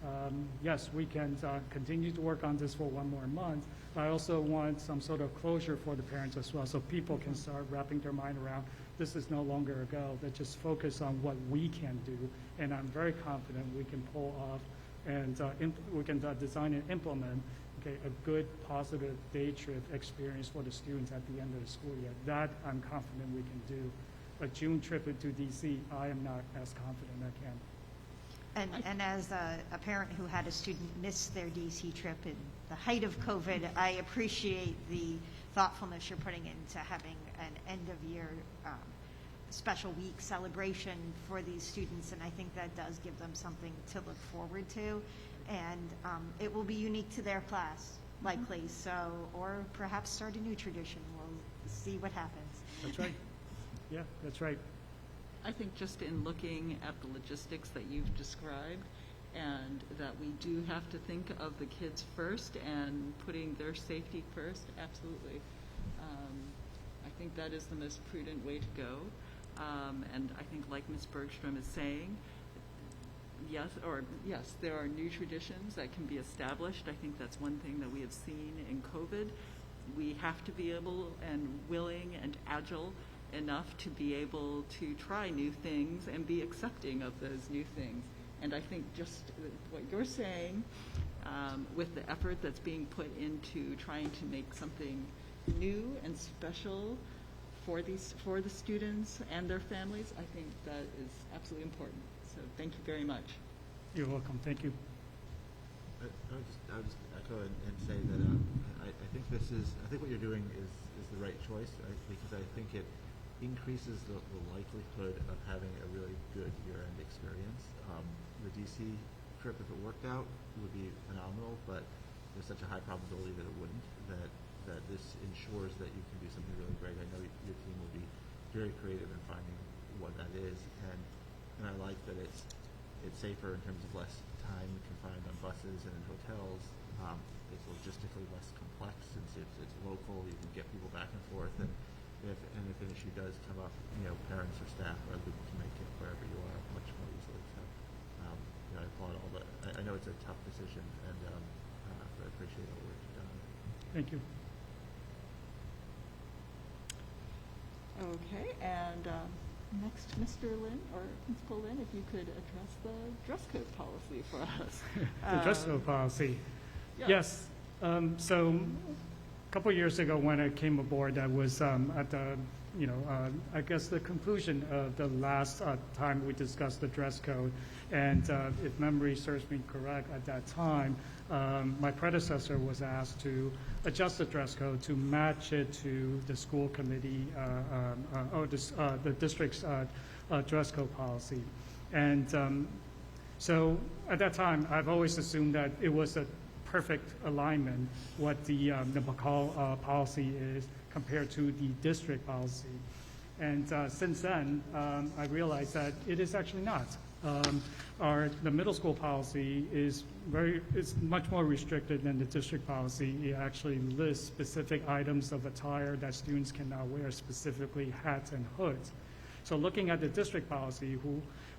Yes, we can continue to work on this for one more month, but I also want some sort of closure for the parents as well, so people can start wrapping their mind around this is no longer a go. Let's just focus on what we can do, and I'm very confident we can pull off and we can design and implement a good, positive day trip experience for the students at the end of the school year. That I'm confident we can do. A June trip to DC, I am not as confident I can. And as a parent who had a student miss their DC trip in the height of COVID, I appreciate the thoughtfulness you're putting into having an end-of-year special week celebration for these students, and I think that does give them something to look forward to. And it will be unique to their class, likely, or perhaps start a new tradition. We'll see what happens. That's right. Yeah, that's right. I think just in looking at the logistics that you've described, and that we do have to think of the kids first and putting their safety first, absolutely. I think that is the most prudent way to go. And I think, like Ms. Bergstrom is saying, yes, there are new traditions that can be established. I think that's one thing that we have seen in COVID. We have to be able and willing and agile enough to be able to try new things and be accepting of those new things. And I think just what you're saying, with the effort that's being put into trying to make something new and special for the students and their families, I think that is absolutely important. So thank you very much. You're welcome. Thank you. I'll just echo and say that I think what you're doing is the right choice, because I think it increases the likelihood of having a really good year-end experience. The DC trip, if it worked out, would be phenomenal, but there's such a high probability that it wouldn't, that this ensures that you can do something really great. I know your team will be very creative in finding what that is, and I like that it's safer in terms of less time confined on buses and in hotels. It's logistically less complex since it's local. You can get people back and forth, and if an issue does come up, parents or staff are able to make it wherever you are much more easily. So, I applaud all that. I know it's a tough decision, and but I appreciate all the work you've done. Thank you. Okay, and next, Mr. Lin, or Principal Lin, if you could address the dress code policy for us. The dress code policy. Yeah. Yes. So a couple of years ago when I came aboard, I was at the, I guess the conclusion of the last time we discussed the dress code. And if memory serves me correct, at that time, my predecessor was asked to adjust the dress code to match it to the school committee or the district's dress code policy. And so at that time, I've always assumed that it was a perfect alignment what the McCall policy is compared to the district policy. And since then, I realized that it is actually not. The middle school policy is much more restricted than the district policy. It actually lists specific items of attire that students can now wear, specifically hats and hoods. So looking at the district policy,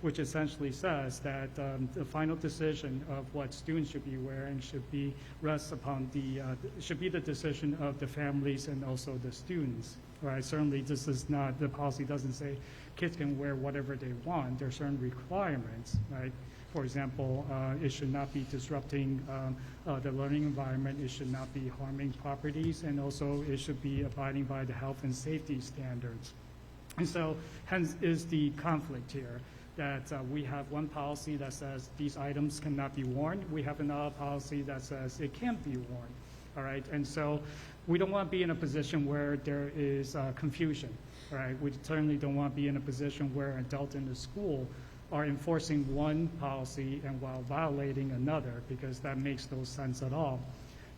which essentially says that the final decision of what students should be wearing should be the decision of the families and also the students. Right? Certainly, this is not, the policy doesn't say kids can wear whatever they want. There are certain requirements, right? For example, it should not be disrupting the learning environment. It should not be harming properties, and also it should be abiding by the health and safety standards. And so, hence is the conflict here, that we have one policy that says these items cannot be worn. We have another policy that says it can be worn, all right? And so we don't want to be in a position where there is confusion, right? We certainly don't want to be in a position where adults in the school are enforcing one policy and while violating another, because that makes no sense at all.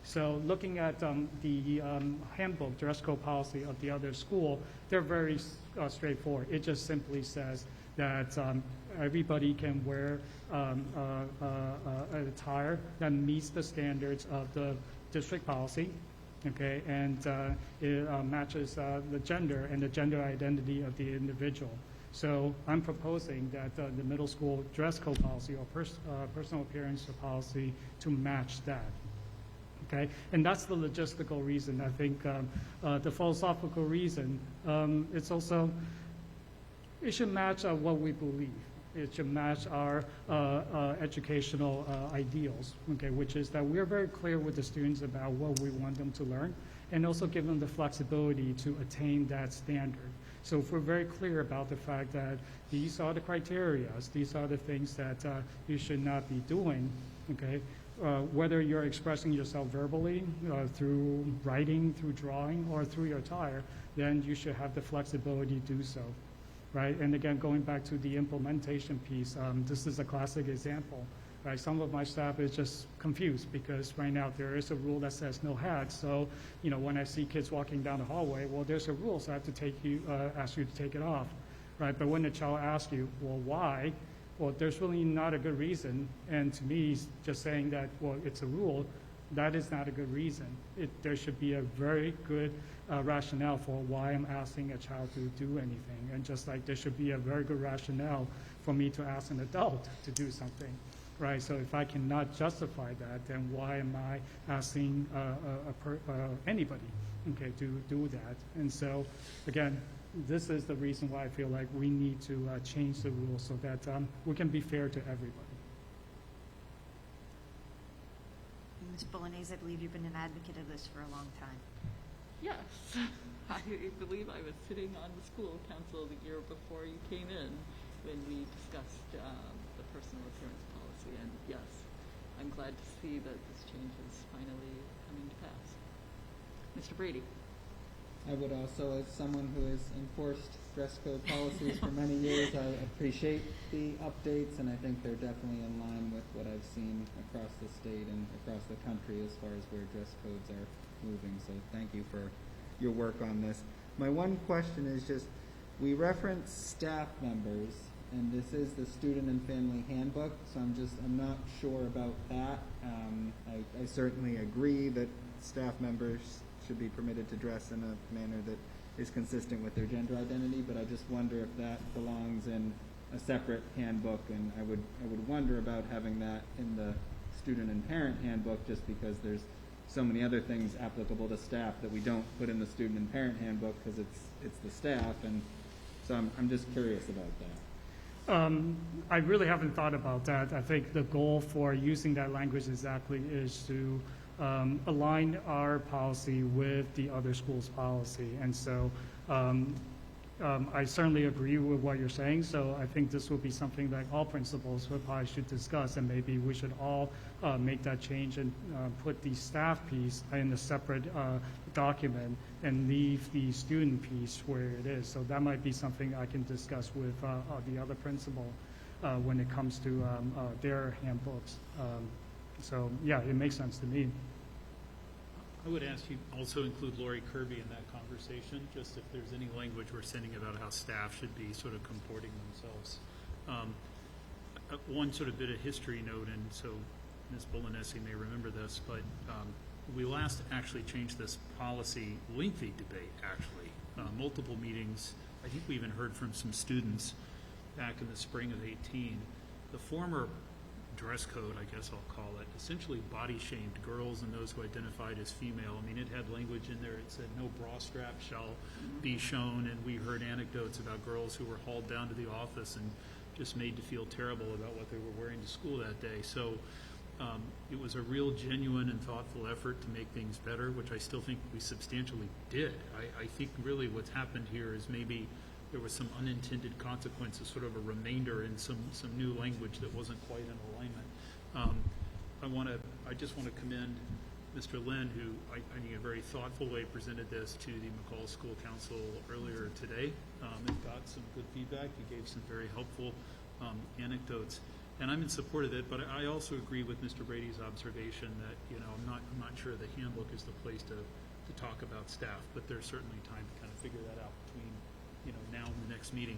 So looking at the handbook, dress code policy of the other school, they're very straightforward. It just simply says that everybody can wear an attire that meets the standards of the district policy, okay, and it matches the gender and the gender identity of the individual. So I'm proposing that the middle school dress code policy or personal appearance policy to match that. Okay, and that's the logistical reason. I think the philosophical reason, it's also, it should match what we believe. It should match our educational ideals, okay, which is that we're very clear with the students about what we want them to learn, and also give them the flexibility to attain that standard. So if we're very clear about the fact that these are the criteria, these are the things that you should not be doing, okay, whether you're expressing yourself verbally, through writing, through drawing, or through your attire, then you should have the flexibility to do so, right? And again, going back to the implementation piece, this is a classic example, right? Some of my staff is just confused because right now there is a rule that says no hats. So, you know, when I see kids walking down the hallway, well, there's a rule, so I have to ask you to take it off, right? But when the child asks you, well, why? Well, there's really not a good reason, and to me, just saying that, well, it's a rule, that is not a good reason. There should be a very good rationale for why I'm asking a child to do anything, and just like there should be a very good rationale for me to ask an adult to do something, right? So if I cannot justify that, then why am I asking anybody, okay, to do that? And so, again, this is the reason why I feel like we need to change the rules so that we can be fair to everybody. Ms. Bolognese, I believe you've been an advocate of this for a long time. Yes, I believe I was sitting on the school council the year before you came in when we discussed the personal appearance policy, and yes, I'm glad to see that this change is finally coming to pass. Mr. Brady. I would also, as someone who has enforced dress code policies for many years, I appreciate the updates, and I think they're definitely in line with what I've seen across the state and across the country as far as where dress codes are moving. So thank you for your work on this. My one question is just, we reference staff members, and this is the student and family handbook, so I'm not sure about that. I certainly agree that staff members should be permitted to dress in a manner that is consistent with their gender identity, but I just wonder if that belongs in a separate handbook, and I would wonder about having that in the student and parent handbook, just because there's so many other things applicable to staff that we don't put in the student and parent handbook because it's the staff, and so I'm just curious about that. I really haven't thought about that. I think the goal for using that language exactly is to align our policy with the other school's policy. And so I certainly agree with what you're saying. So I think this will be something that all principals probably should discuss, and maybe we should all make that change and put the staff piece in a separate document and leave the student piece where it is. So that might be something I can discuss with the other principal when it comes to their handbooks. So yeah, it makes sense to me. I would ask you also include Lori Kirby in that conversation, just if there's any language we're sending about how staff should be sort of comporting themselves. One sort of bit of history note, and so Ms. Bolognese may remember this, but we last actually changed this policy, lengthy debate actually, multiple meetings. I think we even heard from some students back in the spring of 18. The former dress code, I guess I'll call it, essentially body shamed girls and those who identified as female. I mean, it had language in there. It said no bra strap shall be shown, and we heard anecdotes about girls who were hauled down to the office and just made to feel terrible about what they were wearing to school that day. So it was a real genuine and thoughtful effort to make things better, which I still think we substantially did. I think really what's happened here is maybe there was some unintended consequences, sort of a remainder in some new language that wasn't quite in alignment. I just want to commend Mr. Lin, who I think in a very thoughtful way presented this to the McCall School Council earlier today, and got some good feedback. He gave some very helpful anecdotes. And I'm in support of it, but I also agree with Mr. Brady's observation that, I'm not sure the handbook is the place to talk about staff, but there's certainly time to kind of figure that out between, now and the next meeting.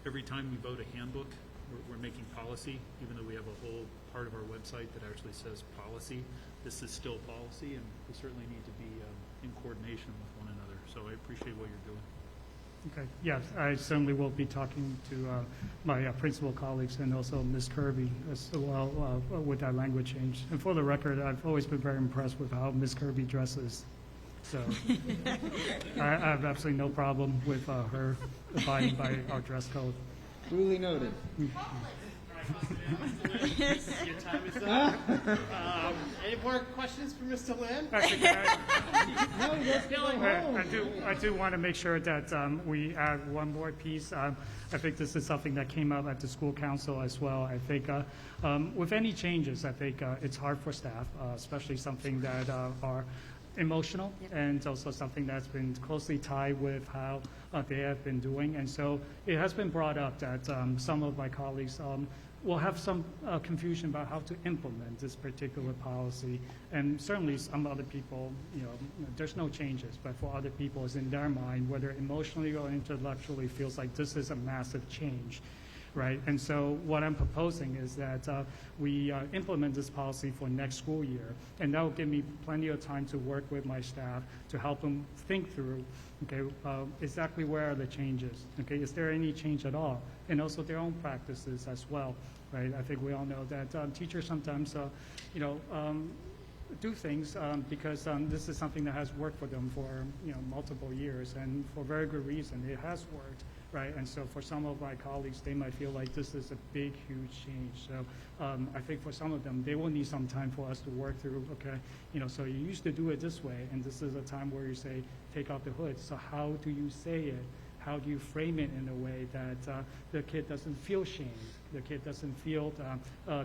Every time we vote a handbook, we're making policy, even though we have a whole part of our website that actually says policy. This is still policy, and we certainly need to be in coordination with one another. So I appreciate what you're doing. Okay, yes, I certainly will be talking to my principal colleagues and also Ms. Kirby as well with that language change. And for the record, I've always been very impressed with how Ms. Kirby dresses. So I have absolutely no problem with her abiding by our dress code. Duly noted. Your time is up. Any more questions for Mr. Lynn? Actually, I do want to make sure that we add one more piece. I think this is something that came up at the school council as well. I think with any changes, I think it's hard for staff, especially something that are emotional, and also something that's been closely tied with how they have been doing. And so it has been brought up that some of my colleagues will have some confusion about how to implement this particular policy. And certainly some other people, there's no changes, but for other people, it's in their mind, whether emotionally or intellectually, feels like this is a massive change. Right, and so what I'm proposing is that we implement this policy for next school year, and that will give me plenty of time to work with my staff to help them think through, okay, exactly where are the changes, okay, is there any change at all, and also their own practices as well, right? I think we all know that teachers sometimes, do things because this is something that has worked for them for multiple years, and for very good reason. It has worked. Right, and so for some of my colleagues, they might feel like this is a big, huge change. So I think for some of them, they will need some time for us to work through, okay, so you used to do it this way, and this is a time where you say, take off the hood. So how do you say it? How do you frame it in a way that the kid doesn't feel shamed? The kid doesn't feel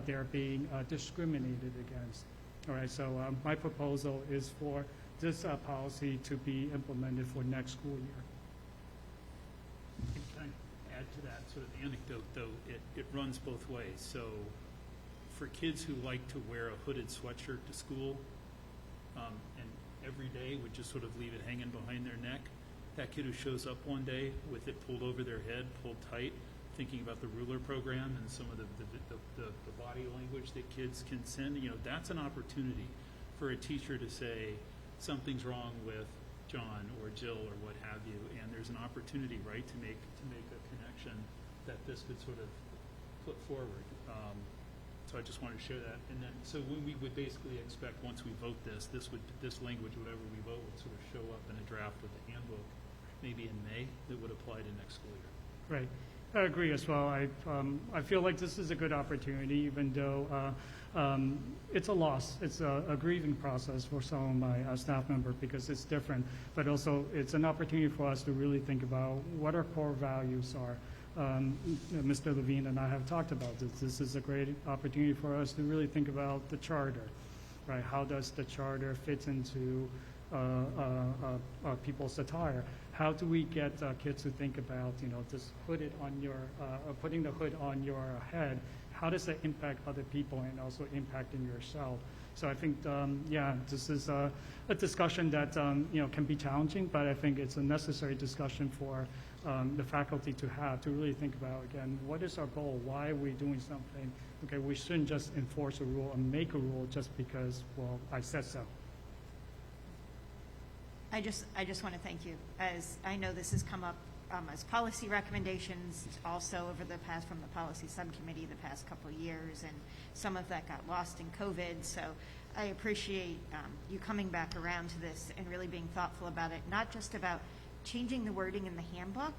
they're being discriminated against. All right, so my proposal is for this policy to be implemented for next school year. Can I add to that sort of anecdote, though? It runs both ways. So for kids who like to wear a hooded sweatshirt to school and every day would just sort of leave it hanging behind their neck, that kid who shows up one day with it pulled over their head, pulled tight, thinking about the ruler program and some of the body language that kids can send, that's an opportunity for a teacher to say something's wrong with John or Jill or what have you, and there's an opportunity, right, to make a connection that this could sort of put forward. So I just wanted to share that. And then, so when we would basically expect once we vote this language, whatever we vote, would sort of show up in a draft with the handbook, maybe in May, that would apply to next school year. Right. I agree as well. I feel like this is a good opportunity, even though it's a loss. It's a grieving process for some of my staff members because it's different, but also it's an opportunity for us to really think about what our core values are. Mr. Levine and I have talked about this. This is a great opportunity for us to really think about the charter, right? How does the charter fit into people's attire? How do we get kids to think about, just putting the hood on your head? How does that impact other people and also impacting yourself? So I think, this is a discussion that, can be challenging, but I think it's a necessary discussion for the faculty to have, to really think about, again, what is our goal? Why are we doing something? Okay, we shouldn't just enforce a rule and make a rule just because, well, I said so. I just want to thank you, as I know this has come up as policy recommendations also from the policy subcommittee the past couple of years, and some of that got lost in COVID. So I appreciate you coming back around to this and really being thoughtful about it, not just about changing the wording in the handbook,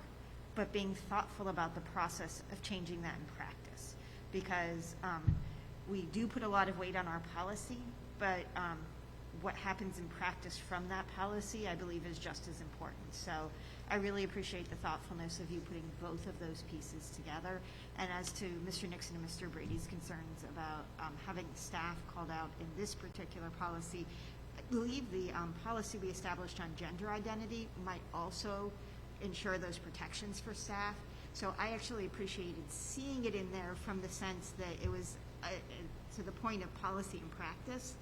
but being thoughtful about the process of changing that in practice. Because we do put a lot of weight on our policy, but what happens in practice from that policy, I believe, is just as important. So I really appreciate the thoughtfulness of you putting both of those pieces together. And as to Mr. Nixon and Mr. Brady's concerns about having staff called out in this particular policy, I believe the policy we established on gender identity might also ensure those protections for staff. So I actually appreciated seeing it in there from the sense that it was to the point of policy and practice,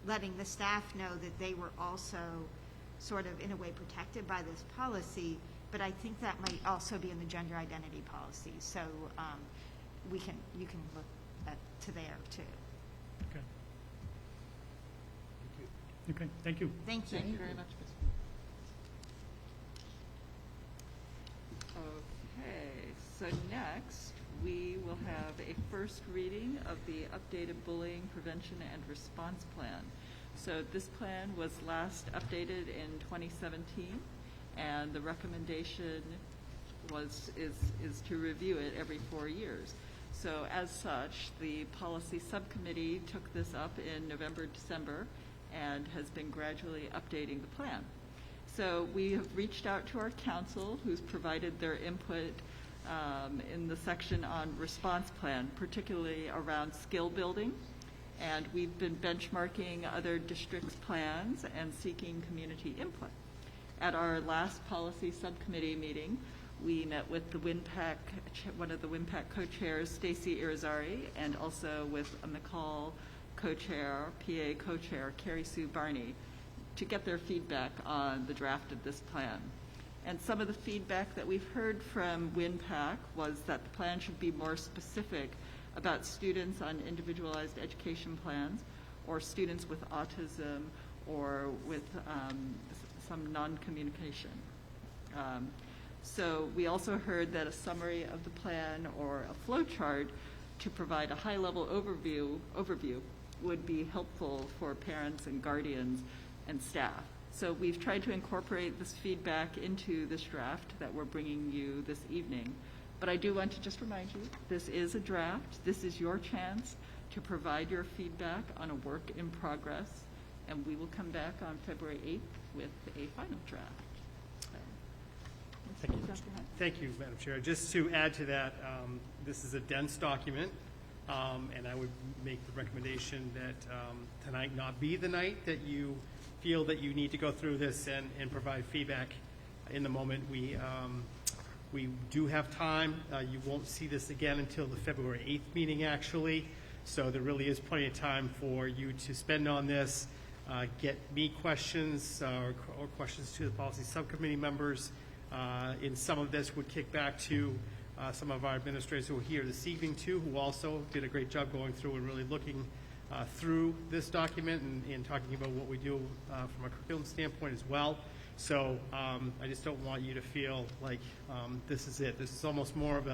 letting the staff know that they were also sort of in a way protected by this policy, but I think that might also be in the gender identity policy. So you can look to there too. Okay. Okay, thank you. Thank you. Thank you very much, Ms. Okay, so next, we will have a first reading of the updated bullying prevention and response plan. So this plan was last updated in 2017, and the recommendation is to review it every 4 years. So as such, the policy subcommittee took this up in November, December, and has been gradually updating the plan. So we have reached out to our council, who's provided their input in the section on response plan, particularly around skill building. And we've been benchmarking other districts' plans and seeking community input. At our last policy subcommittee meeting, we met with the WinPAC, one of the WinPAC co-chairs, Stacy Irizarry, and also with a McCall co-chair, PA co-chair, Carrie Sue Barney, to get their feedback on the draft of this plan. And some of the feedback that we've heard from WinPAC was that the plan should be more specific about students on individualized education plans, or students with autism, or with some non-communication. So we also heard that a summary of the plan or a flow chart to provide a high-level overview would be helpful for parents and guardians and staff. So we've tried to incorporate this feedback into this draft that we're bringing you this evening. But I do want to just remind you, this is a draft. This is your chance to provide your feedback on a work in progress, and we will come back on February 8th with a final draft. Thank you. Thank you, Madam Chair. Just to add to that, this is a dense document, and I would make the recommendation that tonight not be the night that you feel that you need to go through this and provide feedback in the moment. We do have time. You won't see this again until the February 8th meeting, actually. So there really is plenty of time for you to spend on this, get me questions or questions to the policy subcommittee members. In some of this would kick back to some of our administrators who are here this evening too, who also did a great job going through and really looking through this document and talking about what we do from a curriculum standpoint as well. So I just don't want you to feel like this is it. This is almost more of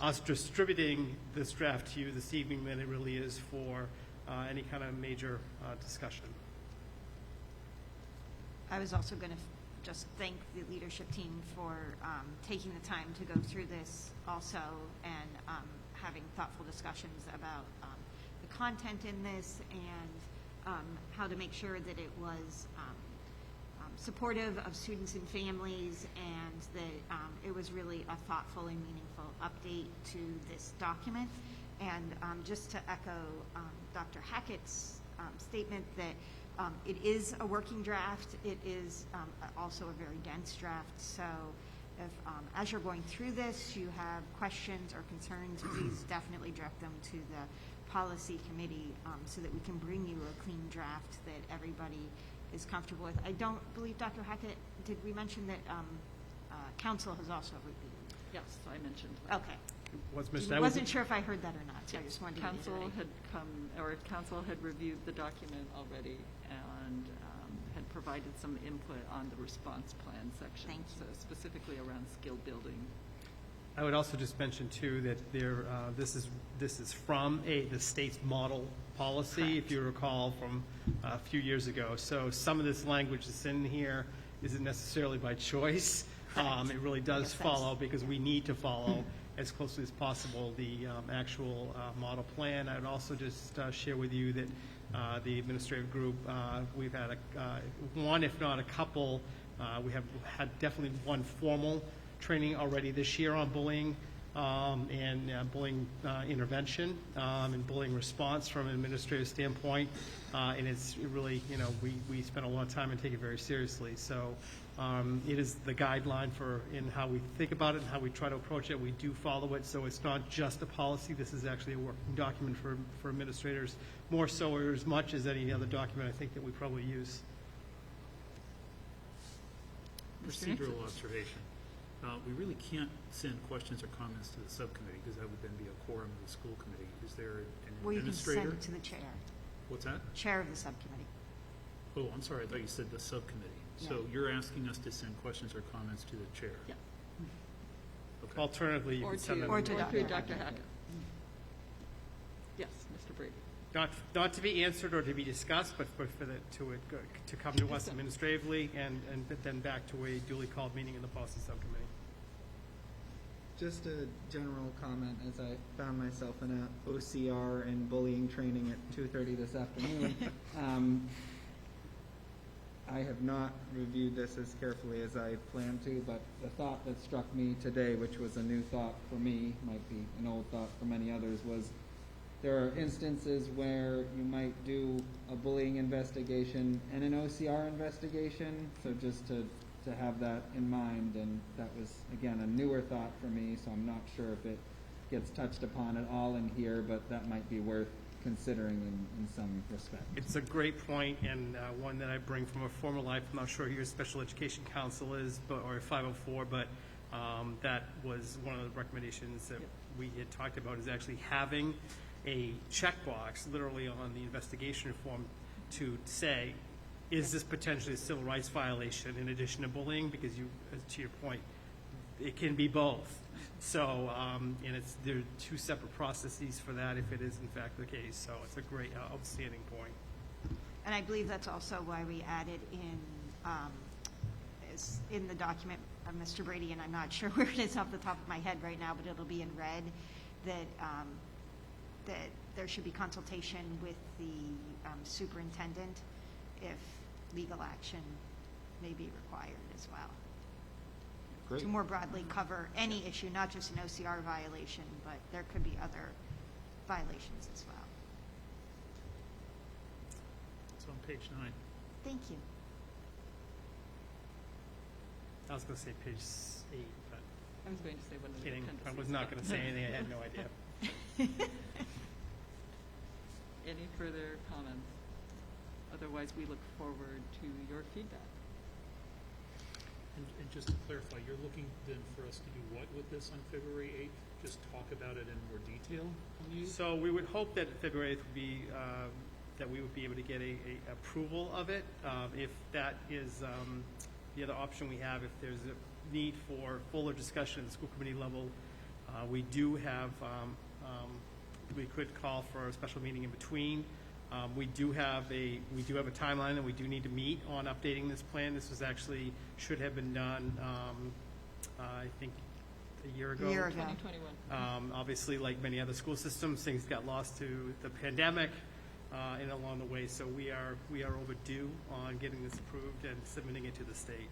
us distributing this draft to you this evening than it really is for any kind of major discussion. I was also going to just thank the leadership team for taking the time to go through this also and having thoughtful discussions about the content in this and how to make sure that it was supportive of students and families, and that it was really a thoughtful and meaningful update to this document. And just to echo Dr. Hackett's statement that it is a working draft, it is also a very dense draft. So if as you're going through this you have questions or concerns, please definitely direct them to the policy committee so that we can bring you a clean draft that everybody is comfortable with. I don't believe, Dr. Hackett, did we mention that council has also reviewed? Yes, I mentioned that. Okay. I wasn't sure if I heard that or not, so I just wanted to Council reiterate. council had reviewed the document already and had provided some input on the response plan section. Thank you. So specifically around skill building. I would also just mention too that this is from the state's model policy, Correct. if you recall from a few years ago. So some of this language that's in here isn't necessarily by choice. It really does follow because we need to follow as closely as possible the actual model plan. I would also just share with you that the administrative group, we've had one, if not a couple, we have had definitely one formal training already this year on bullying and bullying intervention and bullying response from an administrative standpoint. And it's really, we spend a lot of time and take it very seriously. So it is the guideline in how we think about it and how we try to approach it. We do follow it, so it's not just a policy. This is actually a working document for administrators, more so or as much as any other document I think that we probably use. Procedural observation. We really can't send questions or comments to the subcommittee because that would then be a quorum of the school committee. Is there an Well, you can administrator? send it to the chair, What's that? chair of the subcommittee. Oh, I'm sorry. I thought you said the subcommittee. So Yeah. you're asking us to send questions or comments to the chair? Yeah. Okay. Alternatively, you Or can send to, them. Or to or Dr. through Dr. Hackett. Hackett. Yes, Mr. Brady. Not to be answered or to be discussed, but to come to us administratively and then back to a duly called meeting in the policy subcommittee. Just a general comment, as I found myself in a OCR and bullying training at 2:30 this afternoon. I have not reviewed this as carefully as I planned to, but the thought that struck me today, which was a new thought for me, might be an old thought for many others, was there are instances where you might do a bullying investigation and an OCR investigation, so just to have that in mind, and that was, again, a newer thought for me, so I'm not sure if it gets touched upon at all in here, but that might be worth considering in some respect. It's a great point, and one that I bring from a former life. I'm not sure who your special education council is, or 504, but that was one of the recommendations that we had talked about, is actually having a checkbox literally on the investigation form to say, is this potentially a civil rights violation in addition to bullying? Because to your point, it can be both. So, and there are two separate processes for that if it is in fact the case. So it's a great, outstanding point. And I believe that's also why we added in the document of Mr. Brady, and I'm not sure where it is off the top of my head right now, but it'll be in red, that there should be consultation with the superintendent if legal action may be required as well. Great. To more broadly cover any issue, not just an OCR violation, but there could be other violations as well. It's on page 9. Thank you. I was going to say page 8, but I was going to say one of the kidding. I appendices. was not going to say anything. I had no idea. Any further comments? Otherwise, we look forward to your feedback. And just to clarify, you're looking then for us to do what with this on February 8th? Just talk about it in more detail on these? So we would hope that February 8th would be, that we would be able to get a approval of it. If that is the other option we have, if there's a need for fuller discussion at the school committee level, we do have, we could call for a special meeting in between. We do have a timeline, and we do need to meet on updating this plan. This was actually, should have been done, I think, a year ago. 2021. Obviously, like many other school systems, things got lost to the pandemic and along the way. So we are overdue on getting this approved and submitting it to the state.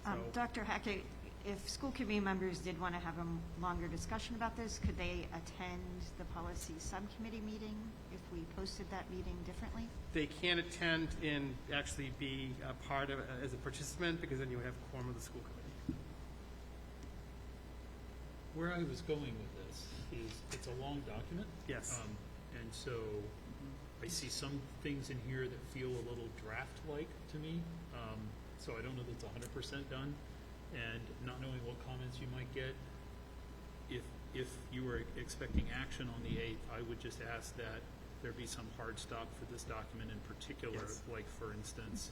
So, Dr. Hackett, if school committee members did want to have a longer discussion about this, could they attend the policy subcommittee meeting if we posted that meeting differently? they can attend and actually be a part of as a participant, because then you have a quorum of the school committee. Where I was going with this is it's a long document. Yes. And so I see some things in here that feel a little draft-like to me. So I don't know that it's 100% done. And not knowing what comments you might get, if you were expecting action on the 8th, I would just ask that there be some hard stop for this document in particular. Yes. Like, for instance,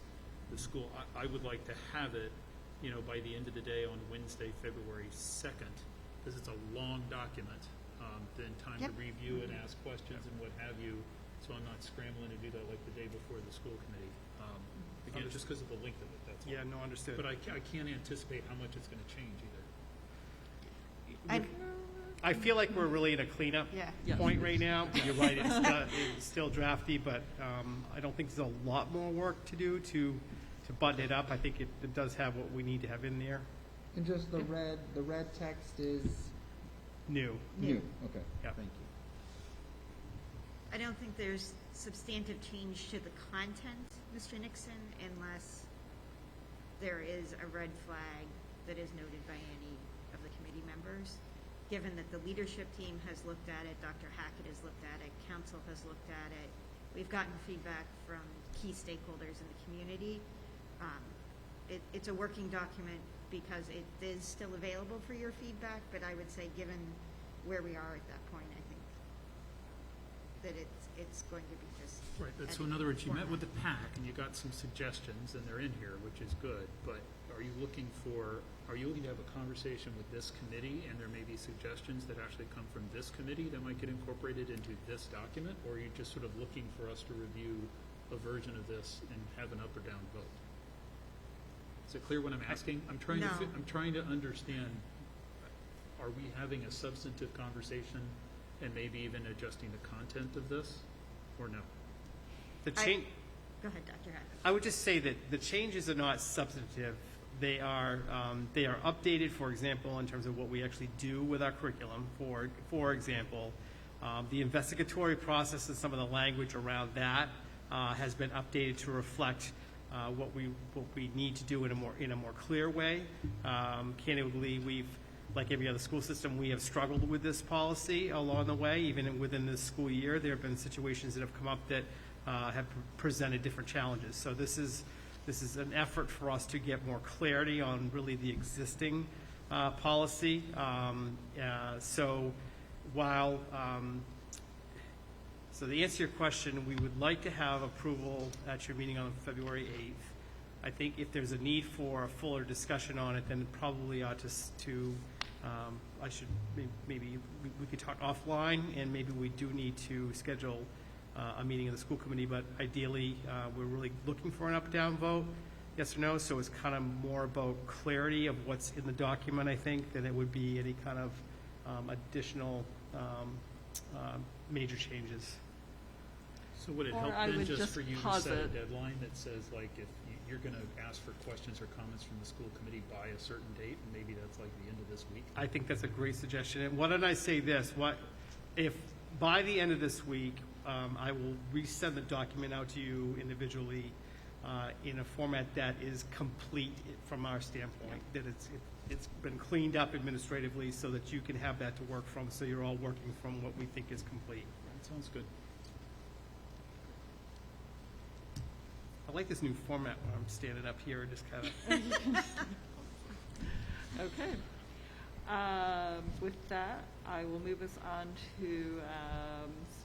the school, I would like to have it, by the end of the day on Wednesday, February 2nd, because it's a long document, then time to Yep. review and ask questions and what have you, so I'm not scrambling to do that like the day before the school committee. Again, just because of the length of it, that's all. Yeah, no, understood. But I can't anticipate how much it's going to change either. I feel like we're really in a cleanup Yeah. point right now. You're right, it's still drafty, but I don't think there's a lot more work to do to button it up. I think it does have what we need to have in there. And just the red text is New. New, okay, Yeah. thank you. I don't think there's substantive change to the content, Mr. Nixon, unless there is a red flag that is noted by any of the committee members. Given that the leadership team has looked at it, Dr. Hackett has looked at it, council has looked at it, we've gotten feedback from key stakeholders in the community. It's a working document because it is still available for your feedback, but I would say given where we are at that point, I think that it's going to be just. Right, but so in other words, you met with the PAC and you got some suggestions and they're in here, which is good, but are you looking to have a conversation with this committee and there may be suggestions that actually come from this committee that might get incorporated into this document, or are you just sort of looking for us to review a version of this and have an up or down vote? Is it clear what I'm asking? I'm trying to understand, are we having a substantive conversation and maybe even adjusting the content of this, or no? The change. Go ahead, Dr. Hackett. I would just say that the changes are not substantive. They are updated, for example, in terms of what we actually do with our curriculum. For example, the investigatory process and some of the language around that has been updated to reflect what we need to do in a more clear way. Candidly, like every other school system, we have struggled with this policy along the way. Even within this school year, there have been situations that have come up that have presented different challenges. So this is an effort for us to get more clarity on really the existing policy. So to answer your question, we would like to have approval at your meeting on February 8th. I think if there's a need for a fuller discussion on it, then probably ought maybe we could talk offline, and maybe we do need to schedule a meeting of the school committee, but ideally, we're really looking for an up-down vote, yes or no, so it's kind of more about clarity of what's in the document, I think, than it would be any kind of additional major changes. So would it Or help I then would just just for you to pause set a it. deadline that says, like, if you're going to ask for questions or comments from the school committee by a certain date, and maybe that's like the end of this week? I think that's a great suggestion. And why don't I say this? If by the end of this week, I will resend the document out to you individually in a format that is complete from our standpoint, that it's been cleaned up administratively so that you can have that to work from, so you're all working from what we think is complete. That sounds good. I like this new format where I'm standing up here and just kind of. Okay. With that, I will move us on to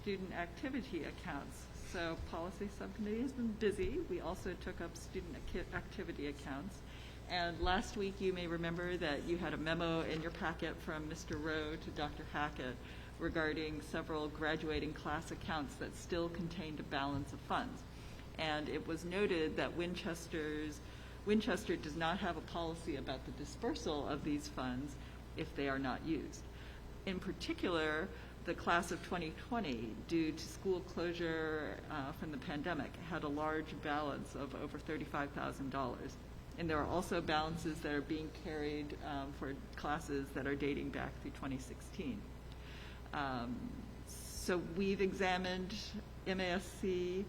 student activity accounts. So policy subcommittee has been busy. We also took up student activity accounts. And last week, you may remember that you had a memo in your packet from Mr. Rowe to Dr. Hackett regarding several graduating class accounts that still contained a balance of funds. And it was noted that Winchester does not have a policy about the dispersal of these funds if they are not used. In particular, the class of 2020, due to school closure from the pandemic, had a large balance of over $35,000. And there are also balances that are being carried for classes that are dating back through 2016. So we've examined MASC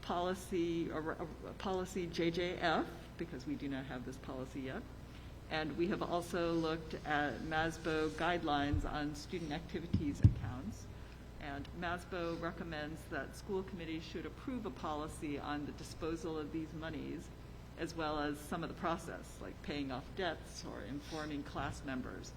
policy JJF, because we do not have this policy yet. And we have also looked at MASBO guidelines on student activities accounts. And MASBO recommends that school committees should approve a policy on the disposal of these monies, as well as some of the process, like paying off debts or informing class members.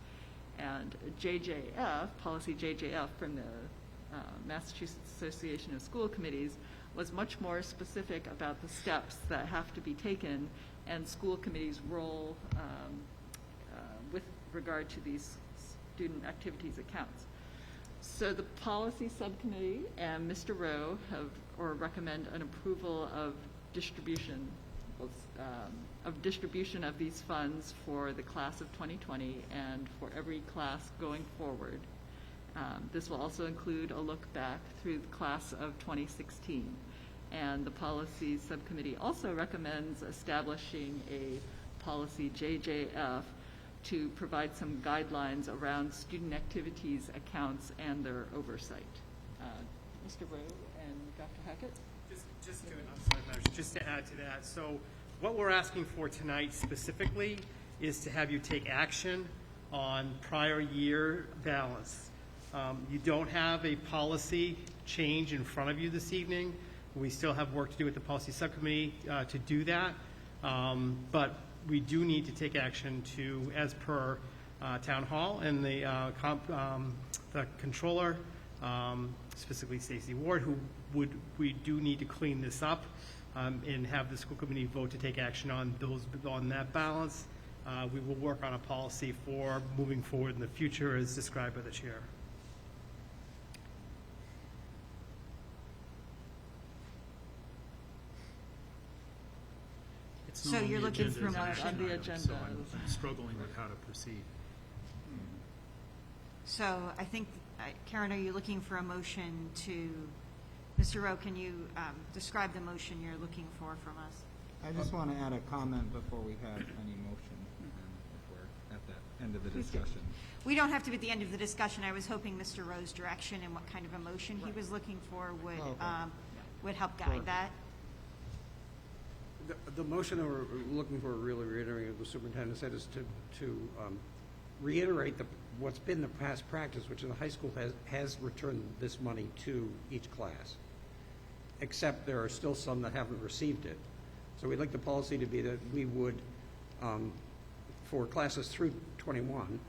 And JJF, policy JJF from the Massachusetts Association of School Committees, was much more specific about the steps that have to be taken and school committees' role with regard to these student activities accounts. So the policy subcommittee and Mr. Rowe recommend an approval of distribution of these funds for the class of 2020 and for every class going forward. This will also include a look back through the class of 2016. And the policy subcommittee also recommends establishing a policy JJF to provide some guidelines around student activities accounts and their oversight. Mr. Rowe and Dr. Hackett? Just to add to that, so what we're asking for tonight specifically is to have you take action on prior year balance. You don't have a policy change in front of you this evening. We still have work to do with the policy subcommittee to do that, but we do need to take action to, as per Town Hall and the controller, specifically Stacey Ward, we do need to clean this up and have the school committee vote to take action on that balance. We will work on a policy for moving forward in the future as described by the chair. It's So not on you're the looking agenda for as an more action on the item, agenda. So I'm struggling with how to proceed. So I think, Karen, are you looking for a motion to, Mr. Rowe, can you describe the motion you're looking for from us? I just want to add a comment before we have any motion, if we're at the end of the discussion. We don't have to be at the end of the discussion. I was hoping Mr. Rowe's direction and what kind of a motion he was looking for would help guide that. The motion that we're looking for, really reiterating what the superintendent said, is to reiterate what's been the past practice, which is the high school has returned this money to each class, except there are still some that haven't received it. So we'd like the policy to be that we would, for classes through 21,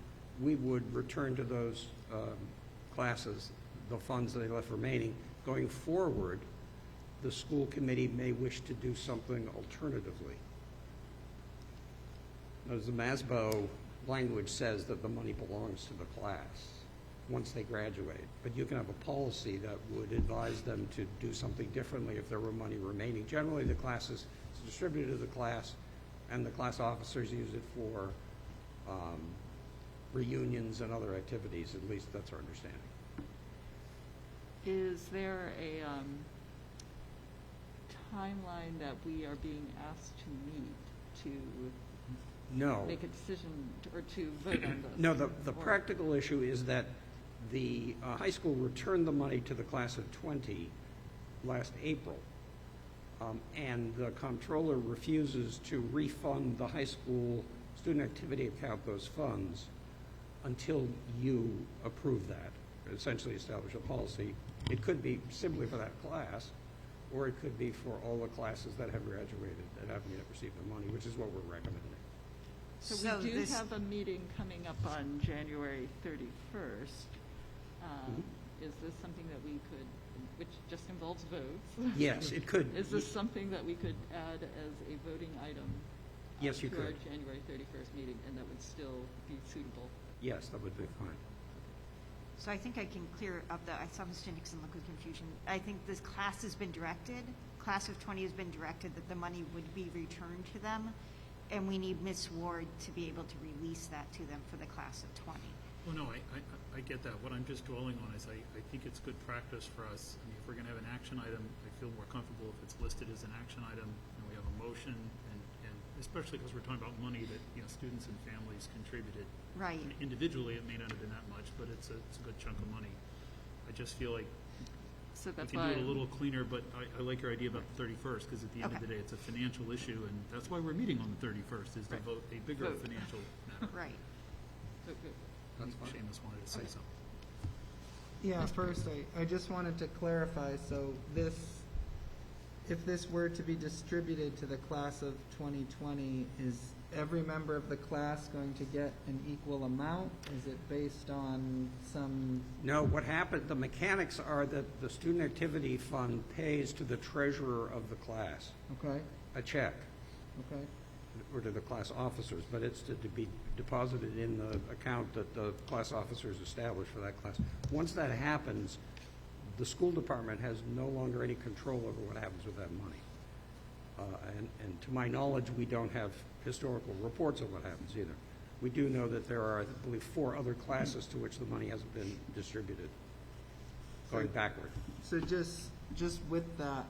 we would return to those classes the funds they left remaining. Going forward, the school committee may wish to do something alternatively. As the MASBO language says that the money belongs to the class once they graduate, but you can have a policy that would advise them to do something differently if there were money remaining. Generally, the class is distributed to the class, and the class officers use it for reunions and other activities. At least that's our understanding. Is there a timeline that we are being asked to meet to No. make a decision or to vote on this? No, the Or- practical issue is that the high school returned the money to the class of 20 last April, and the comptroller refuses to refund the high school student activity account those funds until you approve that, essentially establish a policy. It could be simply for that class, or it could be for all the classes that have graduated that haven't yet received the money, which is what we're recommending. So we do have a meeting coming up on January 31st. Is this something that we could, which just involves votes? Yes, it could. Is this something that we could add as a voting item? Yes, you to our could. January 31st meeting, and that would still be suitable? Yes, that would be fine. So I think I can clear up I saw Mr. Nixon look with confusion. I think this class has been directed, class of 20 has been directed that the money would be returned to them, and we need Ms. Ward to be able to release that to them for the class of 20. Well, no, I get that. What I'm just dwelling on is I think it's good practice for us. I mean, if we're going to have an action item, I feel more comfortable if it's listed as an action item and we have a motion, and especially because we're talking about money that, students and families contributed. Right. Individually, it may not have been that much, but it's a good chunk of money. I just feel like So we that's can why. do it a little cleaner, but I like your idea about the 31st, because at the end of the Okay. day, it's a financial issue, and that's why we're meeting on the 31st, is to Right. vote a bigger Vote. financial matter. Right. So good. That's fine. Seamus wanted to say something. Yeah, first, I just wanted to clarify, so if this were to be distributed to the class of 2020, is every member of the class going to get an equal amount? Is it based on some, No, what happened, the mechanics are that the student activity fund pays to the treasurer of the class okay, a check, okay, or to the class officers, but it's to be deposited in the account that the class officers establish for that class. Once that happens, the school department has no longer any control over what happens with that money. And to my knowledge, we don't have historical reports of what happens either. We do know that there are, I believe, 4 other classes to which the money hasn't been distributed, going backward. so just with that,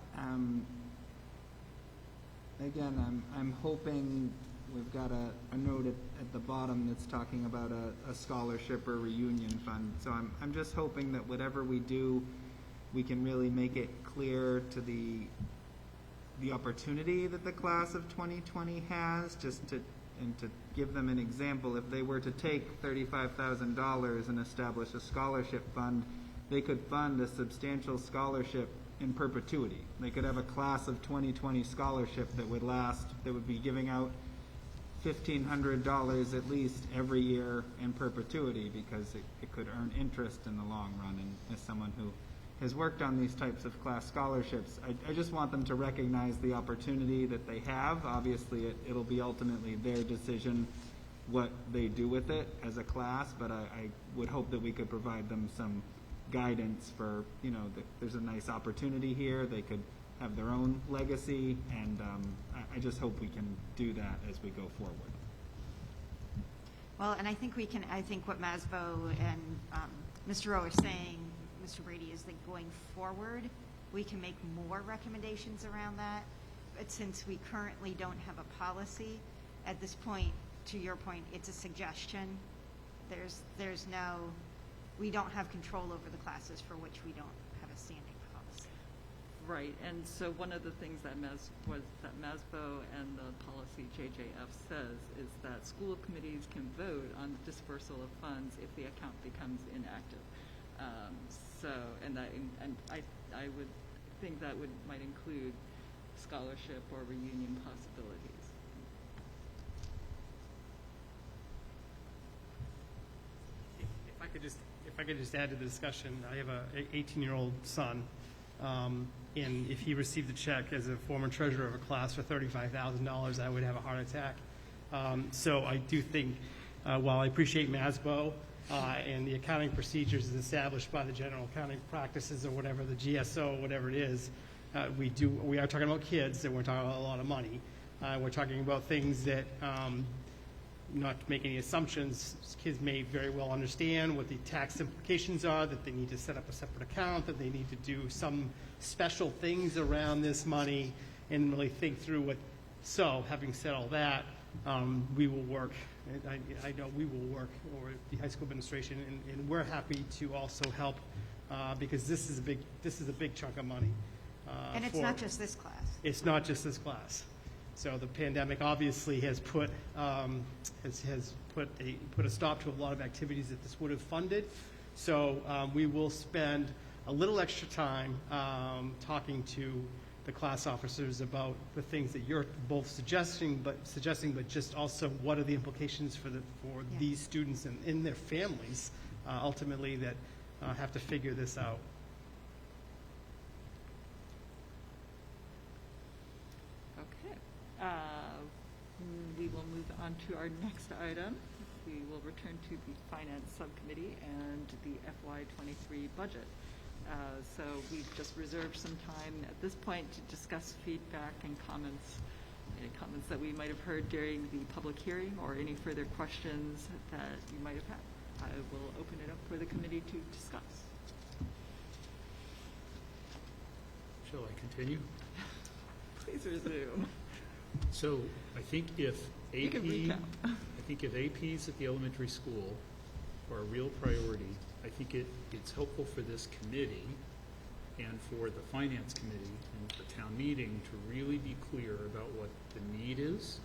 again, I'm hoping we've got a note at the bottom that's talking about a scholarship or reunion fund. So I'm just hoping that whatever we do, we can really make it clear to the opportunity that the class of 2020 has, and to give them an example. If they were to take $35,000 and establish a scholarship fund, they could fund a substantial scholarship in perpetuity. They could have a class of 2020 scholarship that would last, that would be giving out $1,500 at least every year in perpetuity, because it could earn interest in the long run. And as someone who has worked on these types of class scholarships, I just want them to recognize the opportunity that they have. Obviously, it'll be ultimately their decision what they do with it as a class, but I would hope that we could provide them some guidance for, that there's a nice opportunity here. They could have their own legacy, and I just hope we can do that as we go forward. Well, and I think what Masbo and Mr. Rowe are saying, Mr. Brady, is that going forward, we can make more recommendations around that. But since we currently don't have a policy, at this point, to your point, it's a suggestion. We don't have control over the classes for which we don't have a standing policy. Right, and so one of the things that MASBO and the policy JJF says is that school committees can vote on the dispersal of funds if the account becomes inactive. I would think that might include scholarship or reunion possibilities. If I could just add to the discussion, I have an 18-year-old son, and if he received a check as a former treasurer of a class for $35,000, I would have a heart attack. So I do think, while I appreciate MASBO and the accounting procedures is established by the general accounting practices or whatever, the GSO, whatever it is, we are talking about kids, and we're talking about a lot of money. We're talking about things that, not to make any assumptions, kids may very well understand what the tax implications are, that they need to set up a separate account, that they need to do some special things around this money and really think through what. So having said all that, we will work. I know we will work, or the high school administration, and we're happy to also help because this is a big chunk of money. And it's not just this class. It's not just this class. So the pandemic obviously has put put a stop to a lot of activities that this would have funded. So we will spend a little extra time talking to the class officers about the things that you're both suggesting, but just also what are the implications for these students and in their families ultimately that have to figure this out. Okay. We will move on to our next item. We will return to the Finance Subcommittee and the FY23 budget. So we've just reserved some time at this point to discuss feedback and comments, any comments that we might have heard during the public hearing or any further questions that you might have had. I will open it up for the committee to discuss. Shall I continue? Please resume. So I think if You can recap. APs at the elementary school are a real priority, I think it's helpful for this committee and for the finance committee and the town meeting to really be clear about what the need is,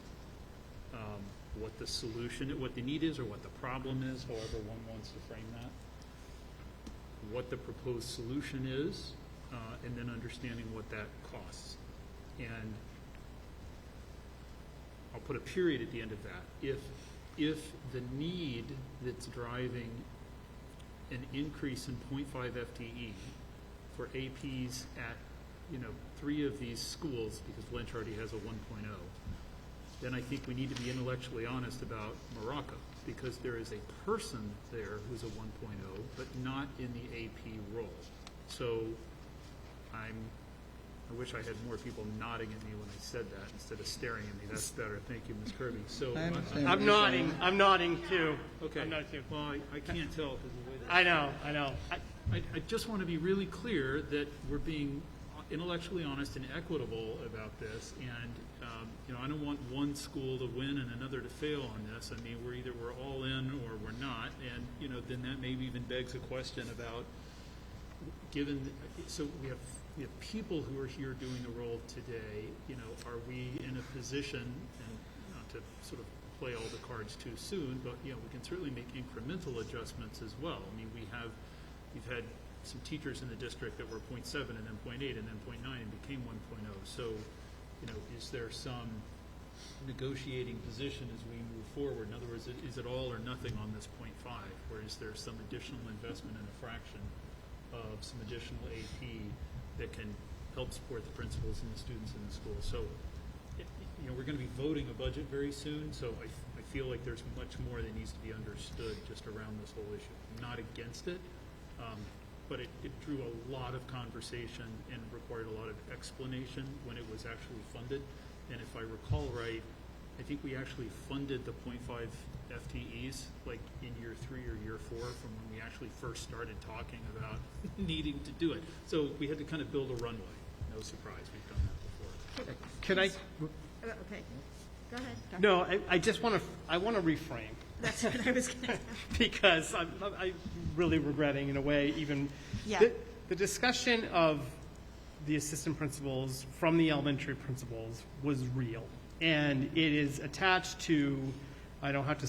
what the solution, what the need is or what the problem is, however one wants to frame that, what the proposed solution is, and then understanding what that costs. And I'll put a period at the end of that. If the need that's driving an increase in 0.5 FTE for APs at 3 of these schools, because Blanche already has a 1.0, then I think we need to be intellectually honest about Morocco, because there is a person there who's a 1.0, but not in the AP role. So I wish I had more people nodding at me when I said that instead of staring at me. That's better. Thank you, Ms. Kirby. So I'm nodding. I'm nodding too. Okay. I'm nodding too. Well, I can't tell because of the way that I know. I just want to be really clear that we're being intellectually honest and equitable about this, and, I don't want one school to win and another to fail on this. I mean, we're all in or we're not, and, then that maybe even begs a question about, so we have people who are here doing the role today, are we in a position, and not to sort of play all the cards too soon, but, we can certainly make incremental adjustments as well. I mean, we've had some teachers in the district that were 0.7 and then 0.8 and then 0.9 and became 1.0. So, is there some negotiating position as we move forward? In other words, is it all or nothing on this 0.5, or is there some additional investment in a fraction of some additional AP that can help support the principals and the students in the school? So, we're going to be voting a budget very soon, so I feel like there's much more that needs to be understood just around this whole issue. I'm not against it, but it drew a lot of conversation and required a lot of explanation when it was actually funded. And if I recall right, I think we actually funded the 0.5 FTEs like in year 3 or year 4 from when we actually first started talking about needing to do it. So we had to kind of build a runway. No surprise, we've done that before. Can I? Okay, go ahead. Dr. No, I just want to reframe. That's what I was going to. Because I'm really regretting, in a way, even Yeah. the discussion of the assistant principals from the elementary principals was real, and it is attached to. I don't have to.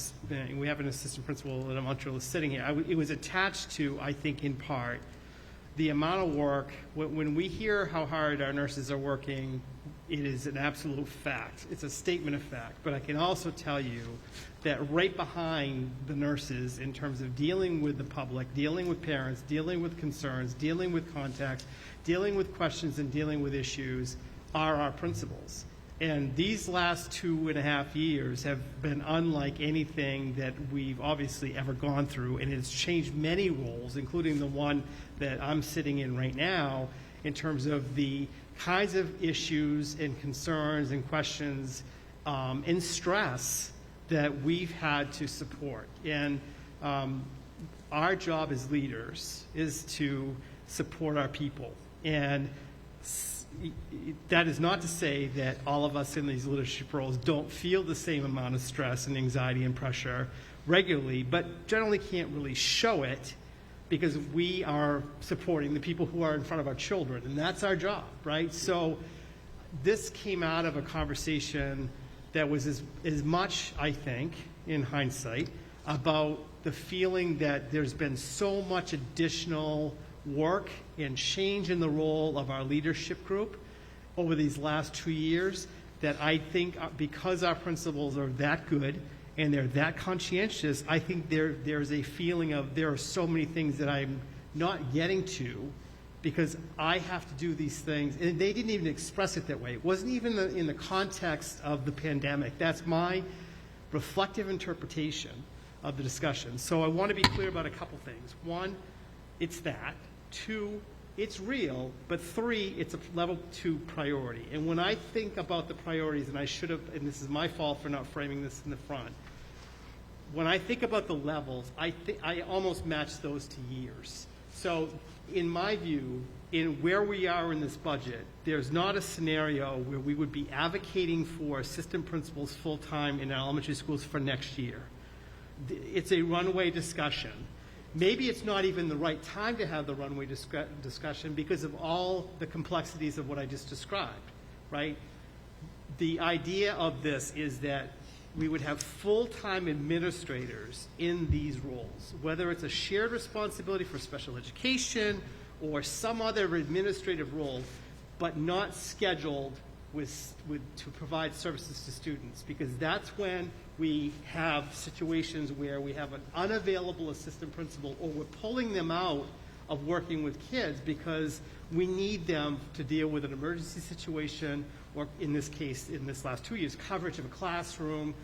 We have an assistant principal at elementary sitting here. It was attached to, I think, in part, the amount of work. When we hear how hard our nurses are working, it is an absolute fact. It's a statement of fact. But I can also tell you that right behind the nurses, in terms of dealing with the public, dealing with parents, dealing with concerns, dealing with contacts, dealing with questions, and dealing with issues, are our principals. And these last 2.5 years have been unlike anything that we've obviously ever gone through, and it's changed many roles, including the one that I'm sitting in right now, in terms of the kinds of issues and concerns and questions and stress that we've had to support. And our job as leaders is to support our people. And that is not to say that all of us in these leadership roles don't feel the same amount of stress and anxiety and pressure regularly, but generally can't really show it because we are supporting the people who are in front of our children, and that's our job, right? So this came out of a conversation that was as much, I think, in hindsight, about the feeling that there's been so much additional work and change in the role of our leadership group over these last 2 years that I think because our principals are that good and they're that conscientious, I think there's a feeling of there are so many things that I'm not getting to because I have to do these things. And they didn't even express it that way. It wasn't even in the context of the pandemic. That's my reflective interpretation of the discussion. So I want to be clear about a couple things. One, it's that. 2, it's real, but 3, it's a level 2 priority. And when I think about the priorities, and I should have, and this is my fault for not framing this in the front, when I think about the levels, I almost match those to years. So in my view, in where we are in this budget, there's not a scenario where we would be advocating for assistant principals full-time in elementary schools for next year. It's a runway discussion. Maybe it's not even the right time to have the runway discussion because of all the complexities of what I just described, right? The idea of this is that we would have full-time administrators in these roles, whether it's a shared responsibility for special education or some other administrative role, but not scheduled to provide services to students, because that's when we have situations where we have an unavailable assistant principal or we're pulling them out of working with kids because we need them to deal with an emergency situation or, in this case, in this last 2 years, coverage of a classroom.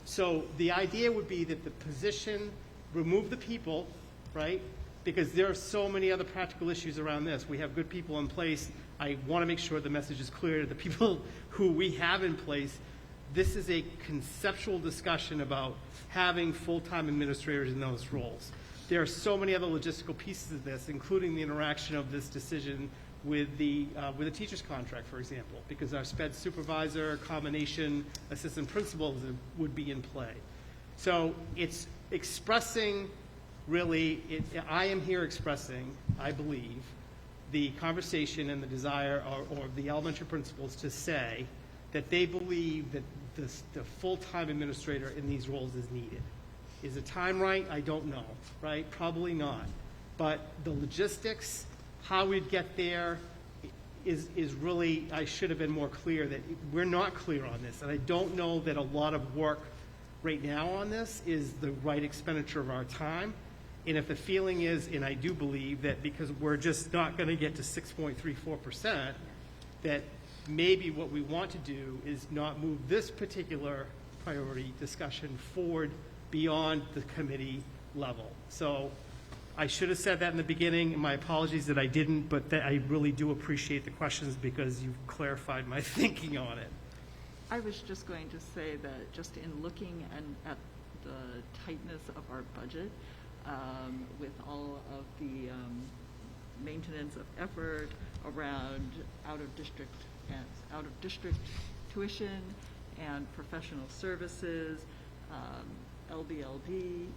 So the idea would be that the position, remove the people, right? Because there are so many other practical issues around this. We have good people in place. I want to make sure the message is clear to the people who we have in place. This is a conceptual discussion about having full-time administrators in those roles. There are so many other logistical pieces of this, including the interaction of this decision with the teacher's contract, for example, because our sped supervisor, combination assistant principals would be in play. So it's expressing, really, I am here expressing, I believe, the conversation and the desire of the elementary principals to say that they believe that the full-time administrator in these roles is needed. Is the time right? I don't know, right? Probably not. But the logistics, how we'd get there, is really, I should have been more clear that we're not clear on this. And I don't know that a lot of work right now on this is the right expenditure of our time. And if the feeling is, and I do believe that because we're just not going to get to 6.34%, that maybe what we want to do is not move this particular priority discussion forward beyond the committee level. So I should have said that in the beginning, and my apologies that I didn't, but that I really do appreciate the questions because you've clarified my thinking on it. I was just going to say that just in looking at the tightness of our budget, with all of the maintenance of effort around out-of-district tuition and professional services, LBLD,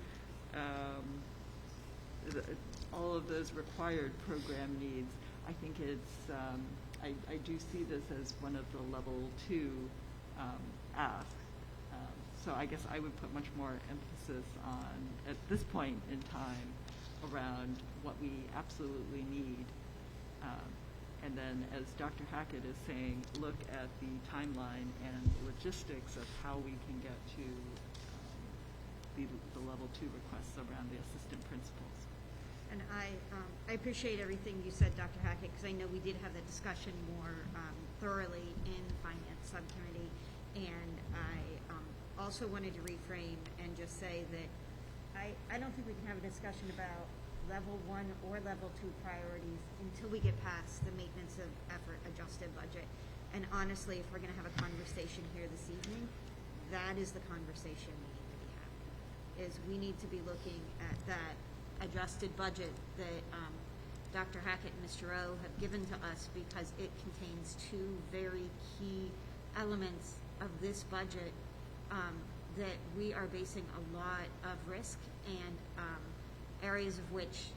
all of those required program needs, I think it's, I do see this as one of the level 2 asks. So I guess I would put much more emphasis on, at this point in time, around what we absolutely need. And then, as Dr. Hackett is saying, look at the timeline and logistics of how we can get to the level 2 requests around the assistant principals. And I appreciate everything you said, Dr. Hackett, because I know we did have that discussion more thoroughly in the Finance Subcommittee. And I also wanted to reframe and just say that I don't think we can have a discussion about level 1 or level 2 priorities until we get past the maintenance of effort adjusted budget. And honestly, if we're going to have a conversation here this evening, that is the conversation we need to be having, is we need to be looking at that adjusted budget that Dr. Hackett and Mr. O have given to us, because it contains 2 very key elements of this budget that we are basing a lot of risk and areas of which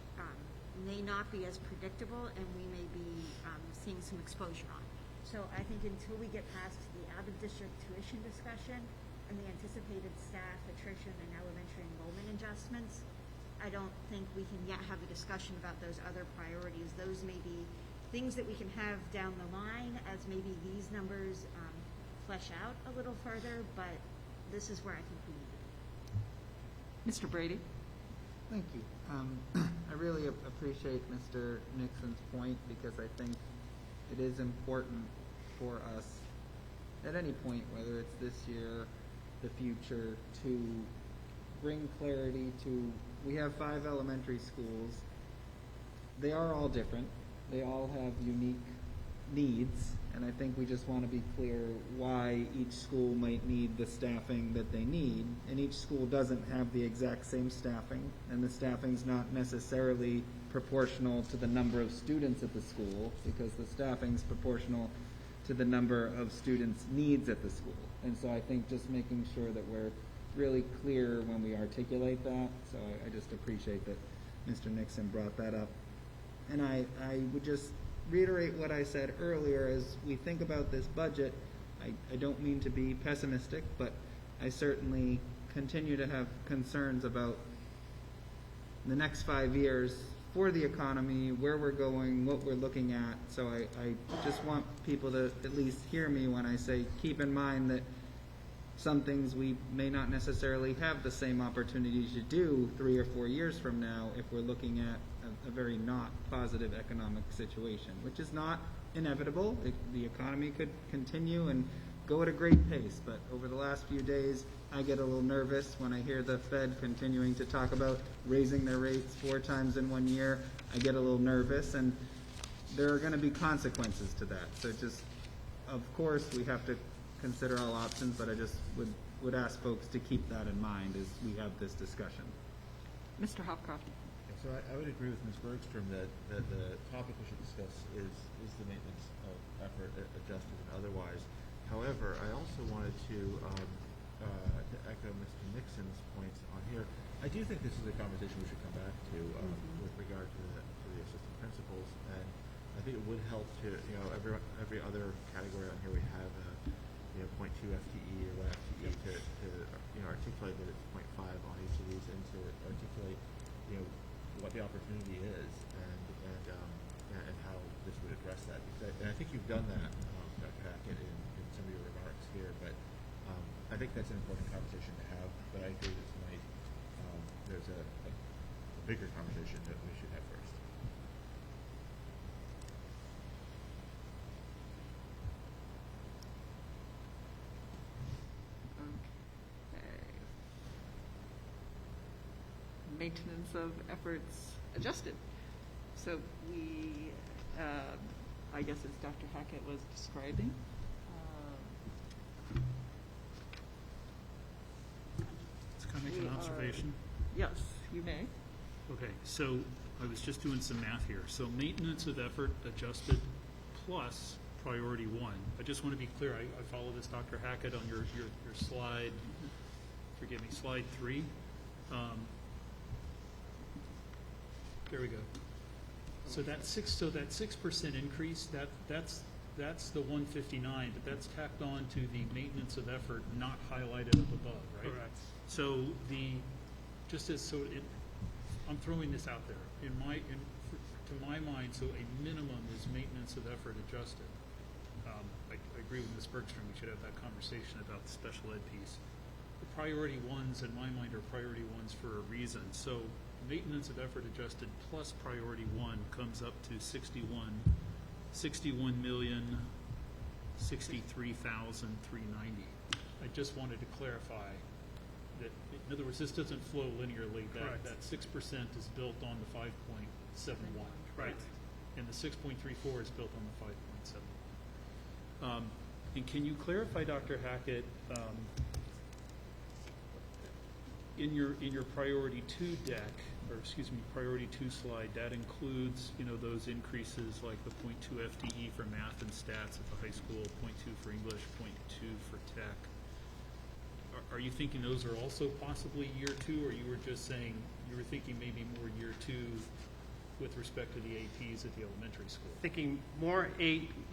may not be as predictable, and we may be seeing some exposure on. So I think until we get past the out-of-district tuition discussion and the anticipated staff attrition and elementary enrollment adjustments, I don't think we can yet have a discussion about those other priorities. Those may be things that we can have down the line as maybe these numbers flesh out a little further, but this is where I think we need to be. Mr. Brady? Thank you. I really appreciate Mr. Nixon's point, because I think it is important for us at any point, whether it's this year, the future, to bring clarity to, we have 5 elementary schools. They are all different. They all have unique needs, and I think we just want to be clear why each school might need the staffing that they need, and each school doesn't have the exact same staffing, and the staffing's not necessarily proportional to the number of students at the school, because the staffing's proportional to the number of students' needs at the school. And so I think just making sure that we're really clear when we articulate that, so I just appreciate that Mr. Nixon brought that up. And I would just reiterate what I said earlier. As we think about this budget, I don't mean to be pessimistic, but I certainly continue to have concerns about the next 5 years for the economy, where we're going, what we're looking at. So I just want people to at least hear me when I say keep in mind that some things we may not necessarily have the same opportunities to do 3 or 4 years from now if we're looking at a very not positive economic situation, which is not inevitable. The economy could continue and go at a great pace, but over the last few days, I get a little nervous when I hear the Fed continuing to talk about raising their rates 4 times in 1 year. I get a little nervous, and there are going to be consequences to that. So just, of course, we have to consider all options, but I just would ask folks to keep that in mind as we have this discussion. Mr. Hopcroft? So So I would agree with Ms. Bergstrom that the topic we should discuss is the maintenance of effort, adjusted and otherwise. However, I also wanted to echo Mr. Nixon's points on here. I do think this is a conversation we should come back to with regard to the assistant principals, and I think it would help to, every other category on here we have 0.2 FTE or 1 FTE to articulate that it's 0.5 on each of these, and to articulate what the opportunity is and how this would address that. And I think you've done that, Dr. Hackett, in some of your remarks here, but I think that's an important conversation to have. But I agree that tonight there's a bigger conversation that we should have first. Maintenance of efforts adjusted. So we, I guess as Dr. Hackett was describing, Can I make we an are- observation? yes, you may. Okay, so I was just doing some math here. So maintenance of effort adjusted plus priority one. I just want to be clear, I follow this, Dr. Hackett, on your slide, forgive me, slide 3. There we go. So that 6% increase, that's the 159, but that's tacked on to the maintenance of effort not highlighted up above, right? Correct. So I'm throwing this out there. To my mind, so a minimum is maintenance of effort adjusted. I agree with Ms. Bergstrom, we should have that conversation about the special ed piece. The priority ones, in my mind, are priority ones for a reason. So maintenance of effort adjusted plus priority one comes up to 61,063,390. I just wanted to clarify that, in other words, this doesn't flow linearly. Correct. That 6% is built on the 5.71, right? Right. And the 6.34 is built on the 5.71. And can you clarify, Dr. Hackett, in your priority 2 deck, or excuse me, priority 2 slide, that includes, those increases like the 0.2 FTE for math and stats at the high school, 0.2 for English, 0.2 for tech. Are you thinking those are also possibly year 2, or you were just saying you were thinking maybe more year 2 with respect to the APs at the elementary school? Thinking more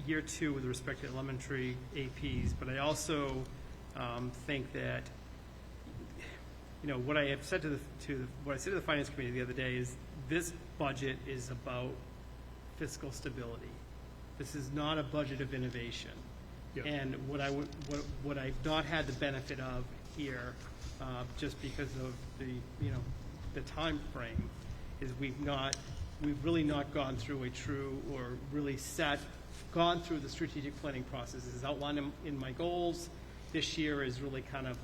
year 2 with respect to elementary APs, but I also think that what I have said to the finance committee the other day is this budget is about fiscal stability. This is not a budget of innovation. Yep. And what I've not had the benefit of here, just because of the time frame, is we've really not gone through gone through the strategic planning process. As outlined in my goals, this year is really kind of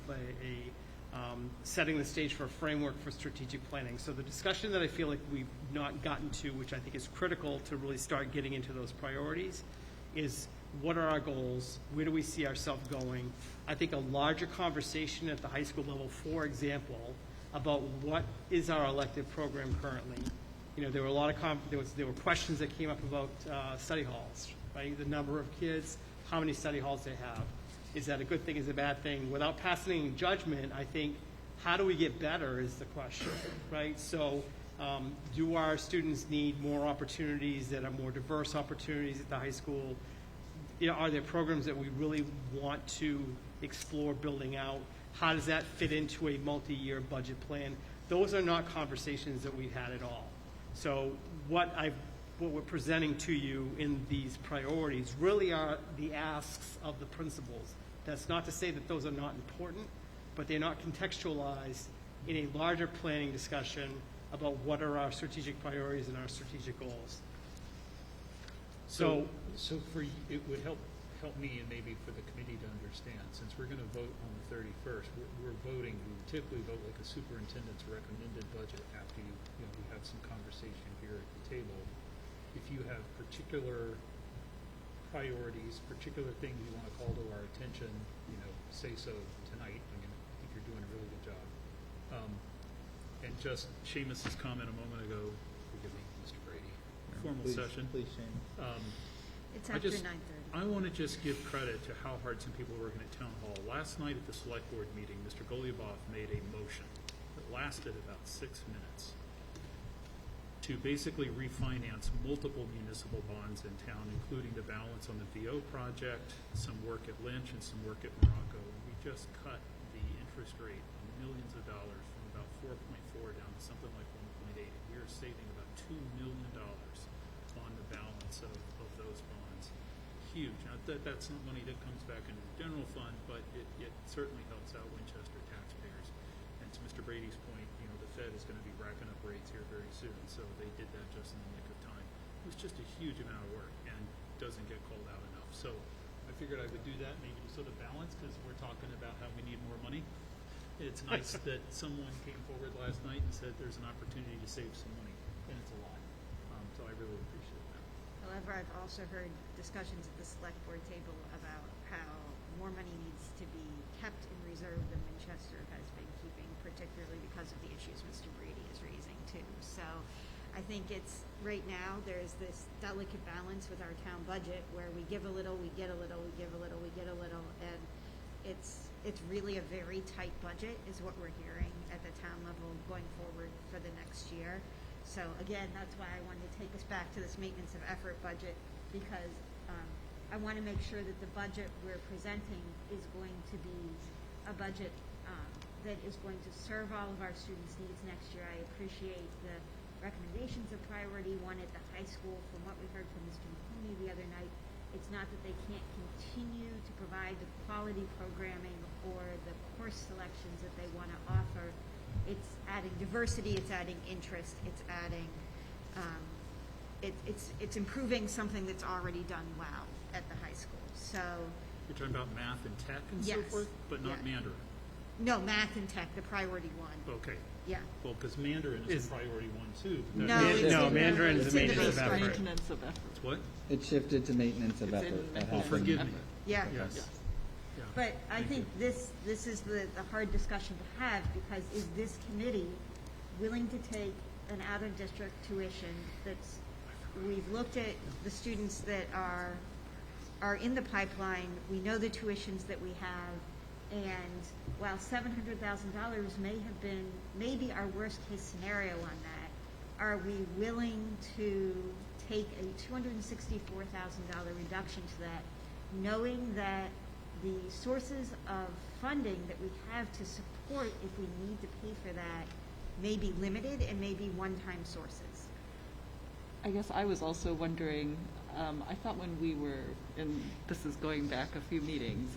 setting the stage for a framework for strategic planning. So the discussion that I feel like we've not gotten to, which I think is critical to really start getting into those priorities, is what are our goals? Where do we see ourselves going? I think a larger conversation at the high school level, for example, about what is our elective program currently. There were a lot of there were questions that came up about study halls, right? The number of kids, how many study halls they have. Is that a good thing? Is it a bad thing? Without passing any judgment, I think, how do we get better is the question, right? So do our students need more opportunities that are more diverse opportunities at the high school? Are there programs that we really want to explore building out? How does that fit into a multi-year budget plan? Those are not conversations that we've had at all. So what we're presenting to you in these priorities really are the asks of the principals. That's not to say that those are not important, but they're not contextualized in a larger planning discussion about what are our strategic priorities and our strategic goals. So it would help me and maybe for the committee to understand, since we're going to vote on the 31st, we're voting, we typically vote like a superintendent's recommended budget after we have some conversation here at the table. If you have particular priorities, particular things you want to call to our attention, say so tonight. I think you're doing a really good job. And just Seamus's comment a moment ago, forgive me, Mr. Brady, formal session. Please, Shane. It's I after just- 9:30. I want to just give credit to how hard some people were working at Town Hall. Last night at the Select Board meeting, Mr. Goluboff made a motion that lasted about 6 minutes to basically refinance multiple municipal bonds in town, including the balance on the VO project, some work at Lynch, and some work at Morocco. We just cut the interest rate on millions of dollars from about 4.4 down to something like 1.8. We are saving about $2 million on the balance of those bonds. Huge. Now, that's not money that comes back into the general fund, but it certainly helps out Winchester taxpayers. And to Mr. Brady's point, the Fed is going to be racking up rates here very soon, so they did that just in the nick of time. It was just a huge amount of work and doesn't get called out enough. So I figured I would do that maybe to sort of balance, because we're talking about how we need more money. It's nice that someone came forward last night and said there's an opportunity to save some money, and it's a lot. So I really appreciate that. However, I've also heard discussions at the select board table about how more money needs to be kept in reserve than Winchester has been keeping, particularly because of the issues Mr. Brady is raising too. So I think it's, right now, there's this delicate balance with our town budget where we give a little, we get a little, we give a little, we get a little, and it's really a very tight budget is what we're hearing at the town level going forward for the next year. So again, that's why I wanted to take us back to this maintenance of effort budget, because I want to make sure that the budget we're presenting is going to be a budget that is going to serve all of our students' needs next year. I appreciate the recommendations of priority one at the high school. From what we heard from Mr. Mahoney the other night, it's not that they can't continue to provide the quality programming or the course selections that they want to offer. It's adding diversity, it's adding interest, it's adding, it's improving something that's already done well at the high school. So, You're talking about math and tech and so Yes. forth, but not Yeah. Mandarin. no, math and tech, the priority one. Okay. Yeah. Well, because Mandarin is a priority one too. but No, that- it's No, in the- Mandarin is It's a in the maintenance of effort. maintenance of effort. It's what? It shifted to maintenance of It's in effort. That maintenance Oh, happened. forgive me. effort. Yeah. Yes. Yeah. But I Thank think you. this is the hard discussion to have, because is this committee willing to take an out-of-district tuition that's, we've looked at the students that are in the pipeline, we know the tuitions that we have, and while $700,000 may have been maybe our worst-case scenario on that, are we willing to take a $264,000 reduction to that, knowing that the sources of funding that we have to support if we need to pay for that may be limited and may be one-time sources? I guess I was also wondering, I thought when we were, and this is going back a few meetings,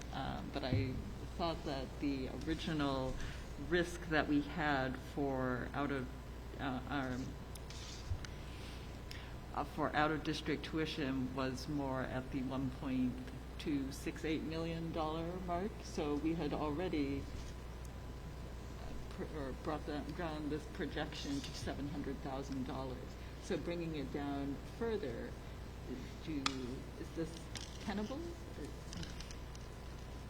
but I thought that the original risk that we had for out-of-district tuition was more at the $1.268 million mark. So we had already brought down this projection to $700,000. So bringing it down further, is this tenable?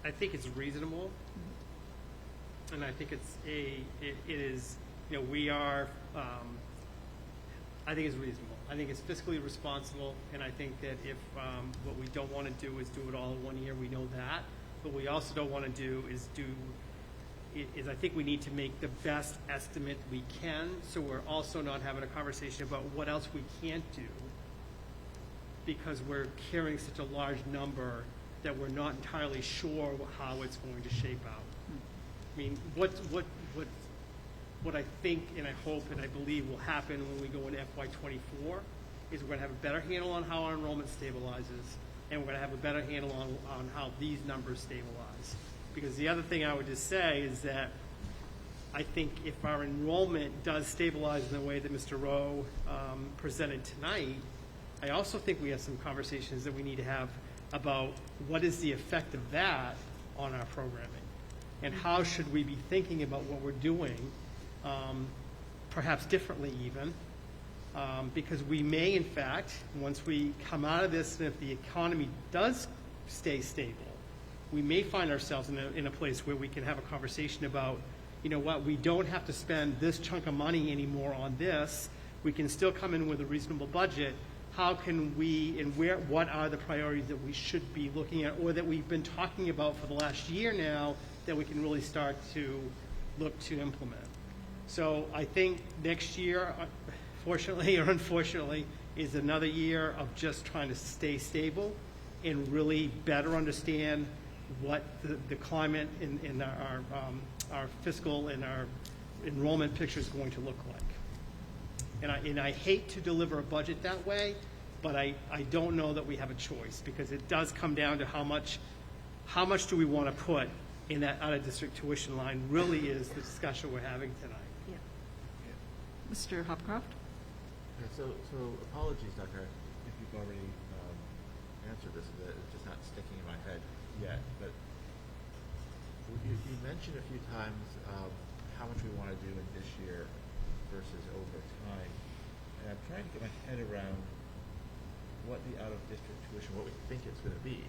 I think it's reasonable, and I think it is, we are, I think it's reasonable. I think it's fiscally responsible, and I think that if, what we don't want to do is do it all in 1 year, we know that. What we also don't want to do is I think we need to make the best estimate we can, so we're also not having a conversation about what else we can't do, because we're carrying such a large number that we're not entirely sure how it's going to shape out. I mean, what I think and I hope and I believe will happen when we go into FY24 is we're going to have a better handle on how our enrollment stabilizes, and we're going to have a better handle on how these numbers stabilize. Because the other thing I would just say is that I think if our enrollment does stabilize in the way that Mr. Rowe presented tonight, I also think we have some conversations that we need to have about what is the effect of that on our programming, and how should we be thinking about what we're doing, perhaps differently even, because we may, in fact, once we come out of this, and if the economy does stay stable, we may find ourselves in a place where we can have a conversation about you know what, we don't have to spend this chunk of money anymore on this. We can still come in with a reasonable budget. How can we, and what are the priorities that we should be looking at, or that we've been talking about for the last year now, that we can really start to look to implement? So I think next year, fortunately or unfortunately, is another year of just trying to stay stable and really better understand what the climate in our fiscal and our enrollment picture is going to look like. And I hate to deliver a budget that way, but I don't know that we have a choice, because it does come down to how much do we want to put in that out-of-district tuition line really is the discussion we're having tonight. Mr. Hopcroft? Yeah, so apologies, Dr. if you've already answered this, it's just not sticking in my head yet. But you mentioned a few times how much we want to do in this year versus over time. And I'm trying to get my head around what the out-of-district tuition, what we think it's going to be.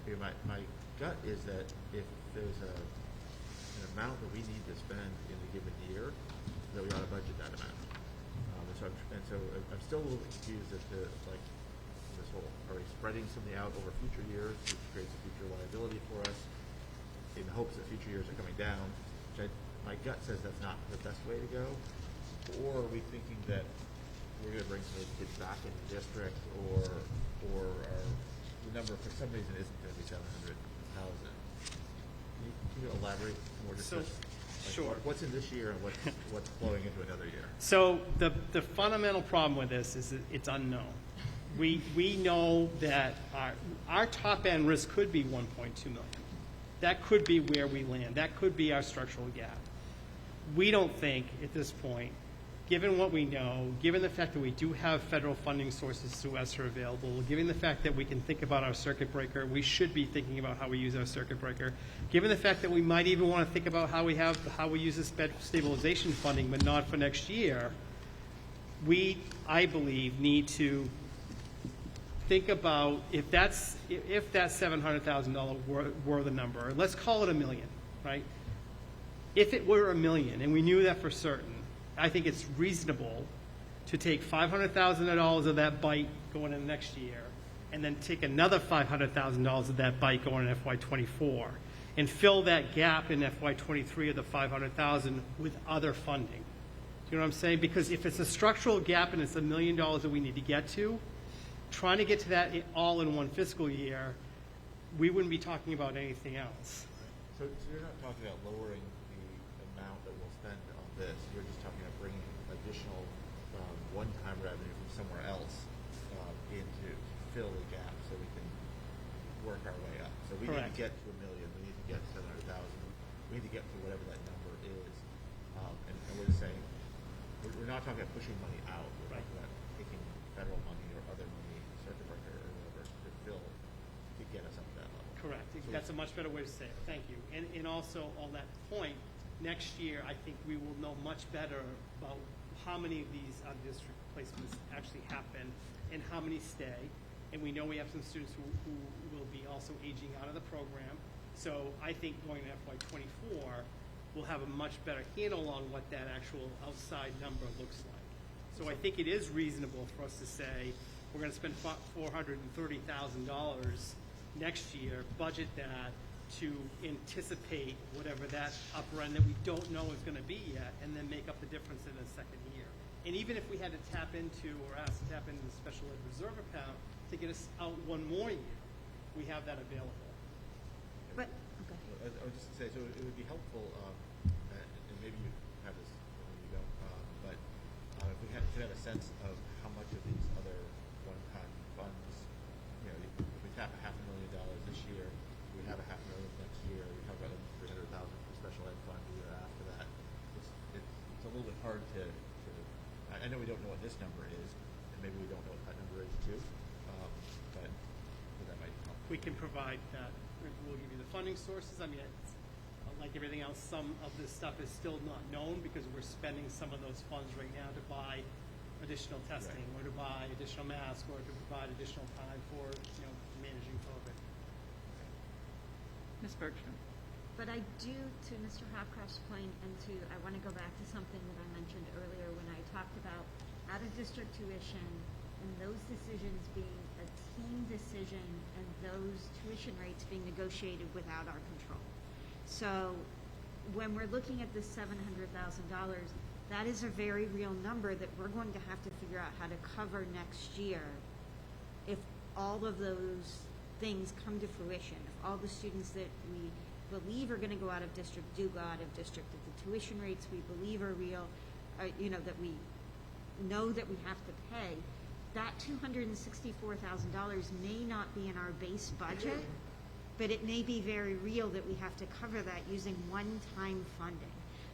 My gut is that if there's an amount that we need to spend in a given year, that we ought to budget that amount. And so I'm still a little confused as to like this whole, are we spreading something out over future years, which creates a future liability for us, in the hopes that future years are coming down, which my gut says that's not the best way to go? Or are we thinking that we're going to bring some of those kids back in the district, or the number for some reason isn't going to be 700,000? Can you elaborate more? Sure. What's in this year and what's flowing into another year? So the fundamental problem with this is that it's unknown. We know that our top end risk could be 1.2 million. That could be where we land. That could be our structural gap. We don't think at this point, given what we know, given the fact that we do have federal funding sources through Esser available, given the fact that we can think about our circuit breaker, we should be thinking about how we use our circuit breaker. Given the fact that we might even want to think about how we use the stabilization funding, but not for next year, we, I believe, need to think about if that $700,000 were the number. Let's call it $1 million, right? If it were $1 million, and we knew that for certain, I think it's reasonable to take $500,000 of that bite going into next year, and then take another $500,000 of that bite going in FY24, and fill that gap in FY23 of the $500,000 with other funding. You know what I'm saying? Because if it's a structural gap and it's $1 million that we need to get to, trying to get to that all in one fiscal year, we wouldn't be talking about anything else. So you're not talking about lowering the amount that we'll spend on this. You're just talking about bringing additional one-time revenue from somewhere else in to fill the gap so we can work our way up. So we Correct. need to get to $1 million. We need to get 700,000. We need to get to whatever that number is. And we're just saying, we're not talking about pushing money out. We're talking about taking federal money or other money, circuit breaker or whatever, to fill to get us up to that level. Correct. That's a much better way to say it. Thank you. And also on that point, next year, I think we will know much better about how many of these out-of-district placements actually happen and how many stay. And we know we have some students who will be also aging out of the program. So I think going to FY24, we'll have a much better handle on what that actual outside number looks like. So I think it is reasonable for us to say we're going to spend $430,000 next year, budget that to anticipate whatever that upper end that we don't know is going to be yet, and then make up the difference in the second year. And even if we had to tap into or ask to tap into the special ed reserve account to get us out one more year, we have that available. But, I was just going to say, so it would be helpful, and maybe you have this, maybe you don't, but if we could have a sense of how much of these other one-time funds, you know, if we tap $500,000 this year, we have $500,000 next year, we talk about $300,000 for special ed fund the year after that. It's a little bit hard to I know we don't know what this number is, and maybe we don't know what that number is too, but that might help. We can provide that. We'll give you the funding sources. I mean, it's, like everything else, some of this stuff is still not known because we're spending some of those funds right now to buy additional testing, or to buy additional masks, or to provide additional time for managing COVID. Ms. Bergstrom? But I do, to Mr. Hopcroft's point, and I want to go back to something that I mentioned earlier when I talked about out-of-district tuition and those decisions being a team decision and those tuition rates being negotiated without our control. So when we're looking at this $700,000, that is a very real number that we're going to have to figure out how to cover next year if all of those things come to fruition, if all the students that we believe are going to go out of district do go out of district, if the tuition rates we believe are real, that we know that we have to pay, that $264,000 may not be in our base budget, but it may be very real that we have to cover that using one-time funding.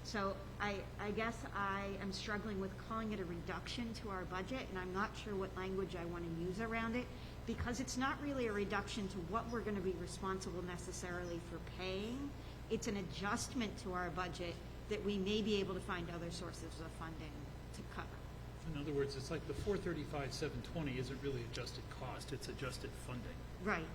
So I guess I am struggling with calling it a reduction to our budget, and I'm not sure what language I want to use around it, because it's not really a reduction to what we're going to be responsible necessarily for paying. It's an adjustment to our budget that we may be able to find other sources of funding to cover. In other words, it's like the 435,720 isn't really adjusted cost, it's adjusted funding. Right,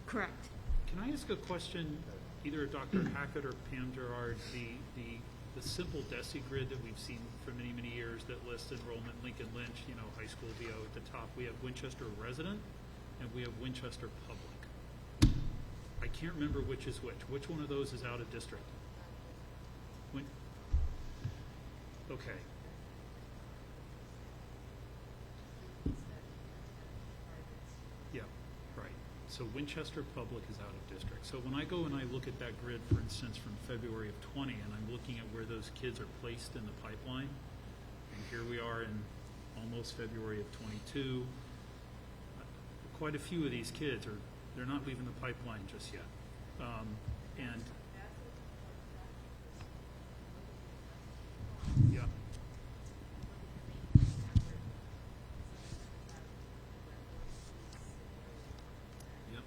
correct. Can I ask a question, either Dr. Hackett or Pam Gerard, the simple DESI grid that we've seen for many, many years that lists enrollment, Lincoln Lynch, high school VO at the top. We have Winchester resident and we have Winchester public. I can't remember which is which. Which one of those is out of district? Okay. Yeah, right. So Winchester Public is out of district. So when I go and I look at that grid, for instance, from February of 20, and I'm looking at where those kids are placed in the pipeline, and here we are in almost February of 22, quite a few of these kids they're not leaving the pipeline just yet. And yeah. Yep.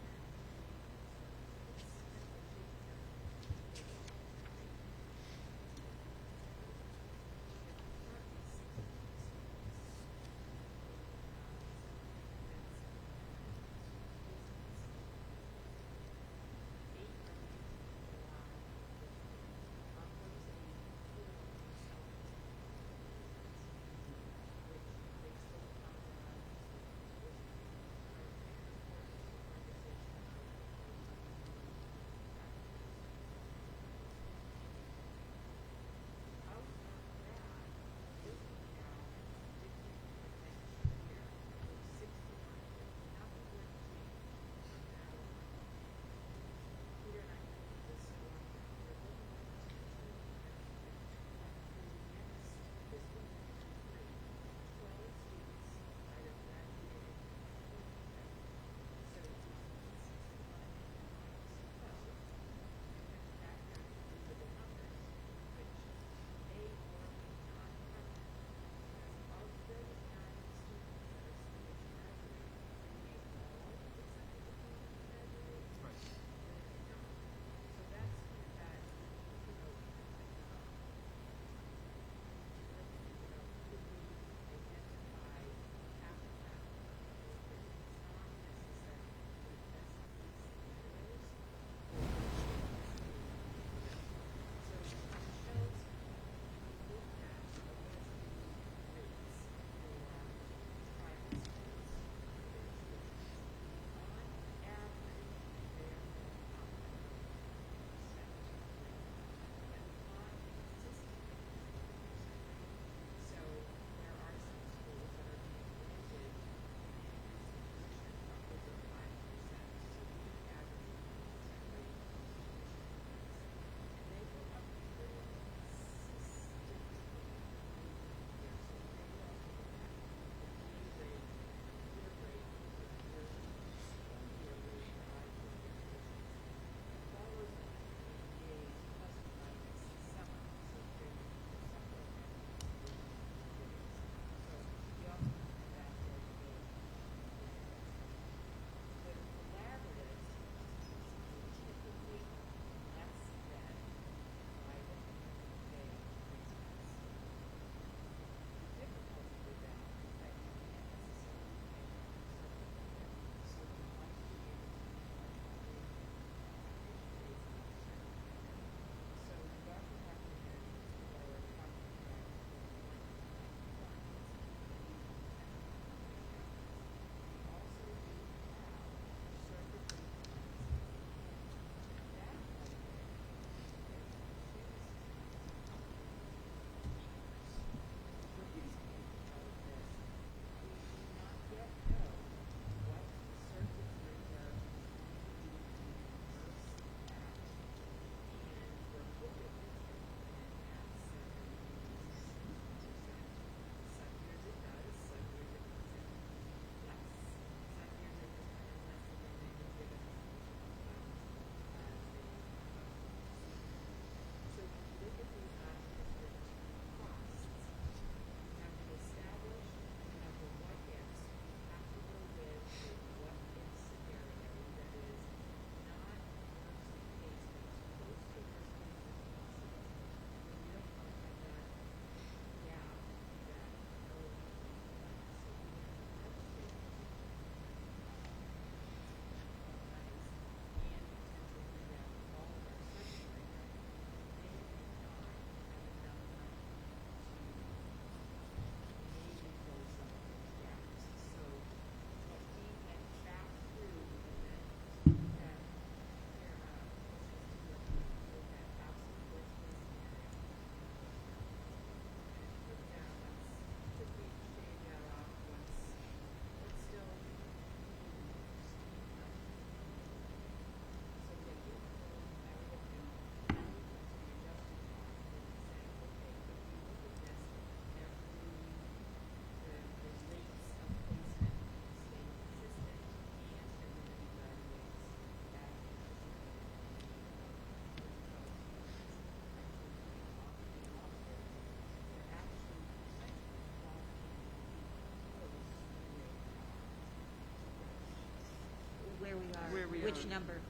where we are. which number?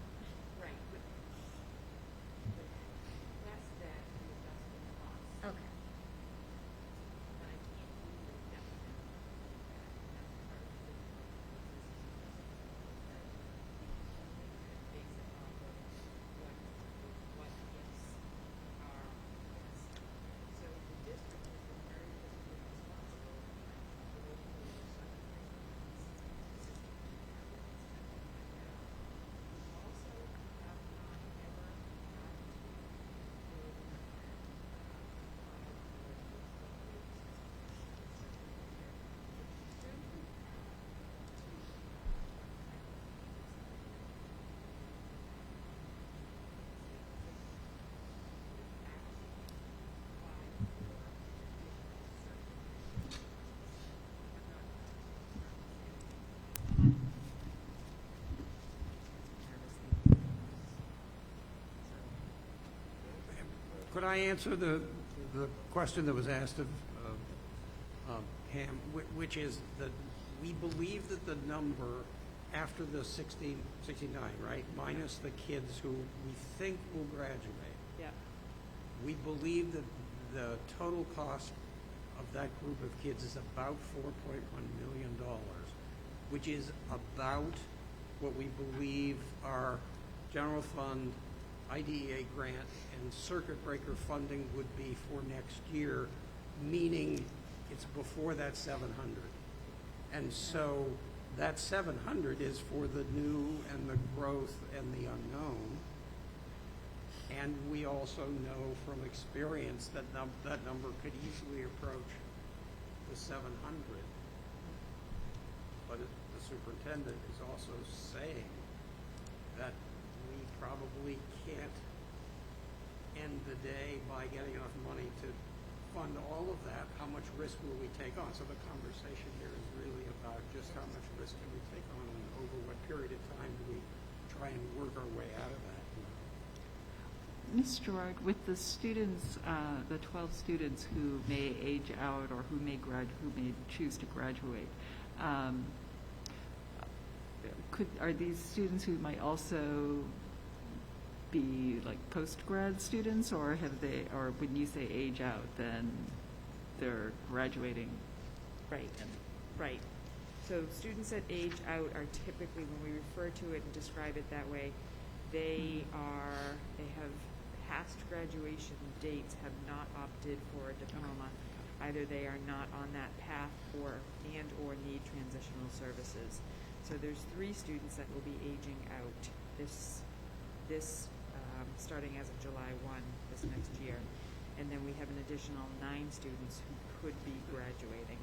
Right, but less than the adjustment costs. Okay. But I can't use it definitely. That's part of the base it off of what gifts are. So the district has been very fiscally responsible for the also have not ever had Could I answer the question that was asked of Pam, which is that we believe that the number after the 69, right, minus the kids who we think will graduate, Yeah. we believe that the total cost of that group of kids is about $4.1 million, which is about what we believe our general fund, IDEA grant, and circuit breaker funding would be for next year, meaning it's before that 700. And so that 700 is for the new and the growth and the unknown. And we also know from experience that that number could easily approach the 700. But the superintendent is also saying that we probably can't end the day by getting enough money to fund all of that. How much risk will we take on? So the conversation here is really about just how much risk can we take on and over what period of time do we try and work our way out of that. Ms. Gerard, with the students, the 12 students who may age out or who may choose to graduate, are these students who might also be like post-grad students, or or when you say age out, then they're graduating? Right, right. So students that age out are typically, when we refer to it and describe it that way, they have past graduation dates, have not opted for a diploma. Either they are not on that path or need transitional services. So there's 3 students that will be aging out this starting as of July 1 this next year. And then we have an additional 9 students who could be graduating.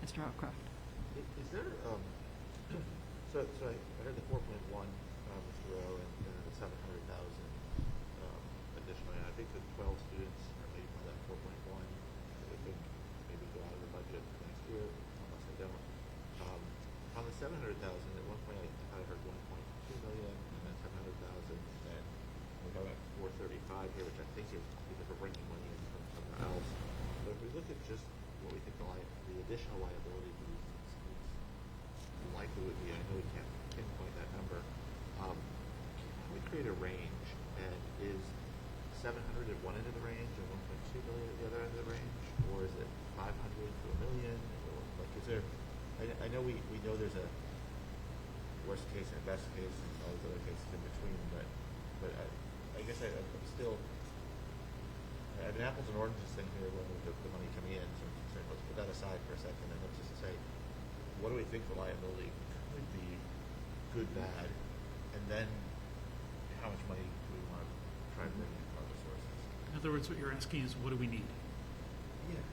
Mr. Hopcroft. Is there, so I heard the 4.1, Mr. Rowe, and the 700,000 additionally. I think the 12 students are maybe by that 4.1. I think maybe go out of the budget next year, unless they don't. On the 700,000, at one point I heard 1.2 million, and then 700,000, and we have at 435 here, which I think is because we're bringing money in from somewhere else. But if we look at just what we think the additional liability likely would be, I know we can't pinpoint that number. We create a range, and is 700 at one end of the range and 1.2 million at the other end of the range, or is it 500 to a million? Or like, is there? I know we know there's a worst case and a best case and all those other cases in between, but I guess I'm still. I have an apples and oranges thing here when we took the money coming in, so let's put that aside for a second and let's just say, what do we think the liability could be, good, bad, and then how much money do we want to try to bring in from other sources? In other words, what you're asking is, what do we need? Yeah.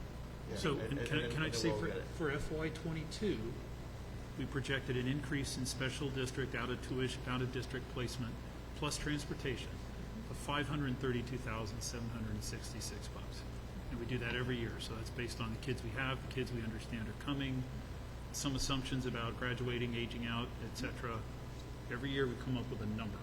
So, can I say we'll for FY '22, we projected an increase in special district out of district placement plus transportation of $532,766, and we do that every year. So that's based on the kids we have, the kids we understand are coming, some assumptions about graduating, aging out, etc. Every year we come up with a number.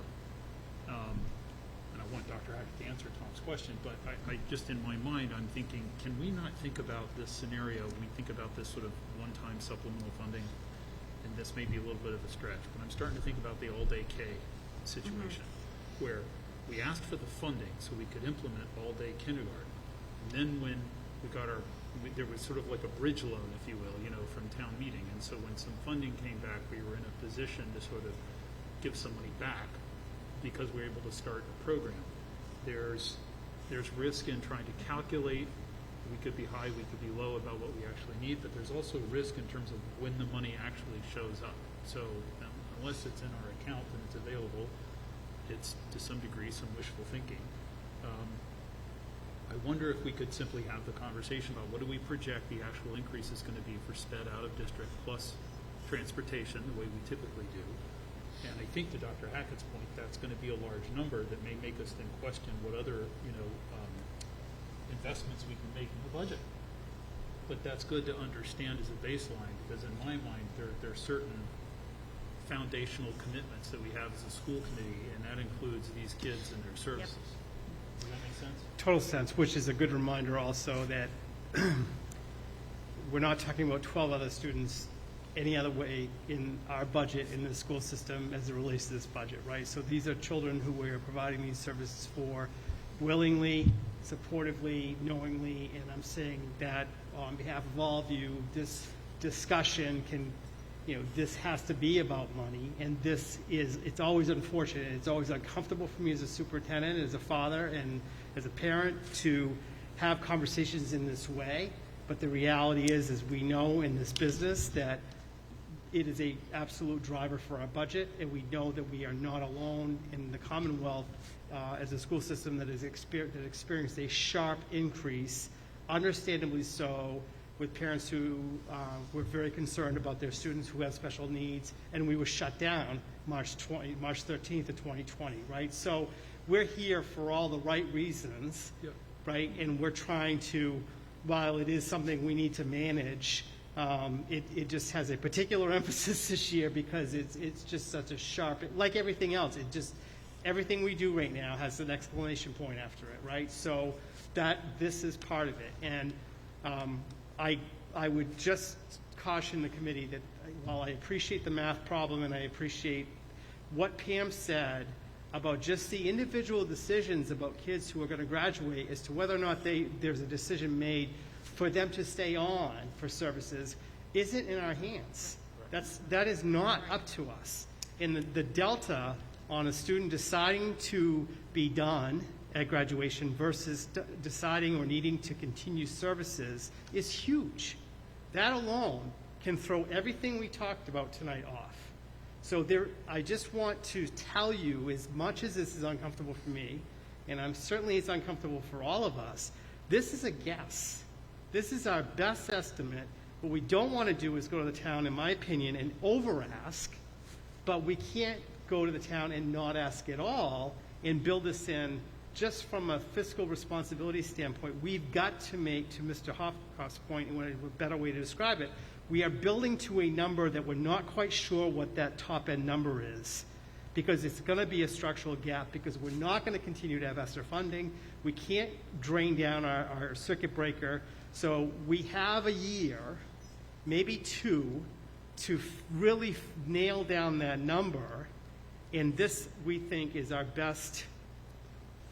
And I want Dr. Hackett to answer Tom's question, but I just in my mind, I'm thinking, can we not think about this scenario when we think about this sort of one-time supplemental funding and this may be a little bit of a stretch, but I'm starting to think about the all-day K situation, where we asked for the funding so we could implement all-day kindergarten. And then when we got there was sort of like a bridge loan, if you will, from town meeting. And so when some funding came back, we were in a position to sort of give some money back because we were able to start a program. There's risk in trying to calculate. We could be high, we could be low about what we actually need, but there's also risk in terms of when the money actually shows up. So unless it's in our account and it's available, it's to some degree some wishful thinking. I wonder if we could simply have the conversation about what do we project the actual increase is going to be for sped out of district plus transportation, the way we typically do. And I think to Dr. Hackett's point, that's going to be a large number that may make us then question what other, investments we can make in the budget. But that's good to understand as a baseline, because in my mind, there are certain foundational commitments that we have as a school committee, and that includes these kids and their services. Does that make sense? Total sense, which is a good reminder also that we're not talking about 12 other students any other way in our budget in the school system as it relates to this budget, right? So these are children who we're providing these services for willingly, supportively, knowingly, and I'm saying that on behalf of all of you, this discussion can, this has to be about money, and it's always unfortunate, it's always uncomfortable for me as a superintendent, as a father, and as a parent to have conversations in this way, but the reality is, as we know in this business, that it is a absolute driver for our budget, and we know that we are not alone in the Commonwealth as a school system that experienced a sharp increase, understandably so, with parents who were very concerned about their students who have special needs, and we were shut down March 13th of 2020, right? So we're here for all the right reasons, right? And we're trying to, while it is something we need to manage, it just has a particular emphasis this year because it's just such a sharp, like everything else, everything we do right now has an exclamation point after it, right? So this is part of it. And I would just caution the committee that while I appreciate the math problem and I appreciate what Pam said about just the individual decisions about kids who are going to graduate as to whether or not there's a decision made for them to stay on for services isn't in our hands. That is not up to us. And the delta on a student deciding to be done at graduation versus deciding or needing to continue services is huge. That alone can throw everything we talked about tonight off. So I just want to tell you, as much as this is uncomfortable for me, and certainly it's uncomfortable for all of us, this is a guess. This is our best estimate. What we don't want to do is go to the town, in my opinion, and over-ask, but we can't go to the town and not ask at all and build this in. Just from a fiscal responsibility standpoint, we've got to make, to Mr. Hofkoff's point, and a better way to describe it, we are building to a number that we're not quite sure what that top-end number is, because it's going to be a structural gap, because we're not going to continue to have Esser funding. We can't drain down our circuit breaker. So we have a year, maybe two, to really nail down that number, and this, we think, is our best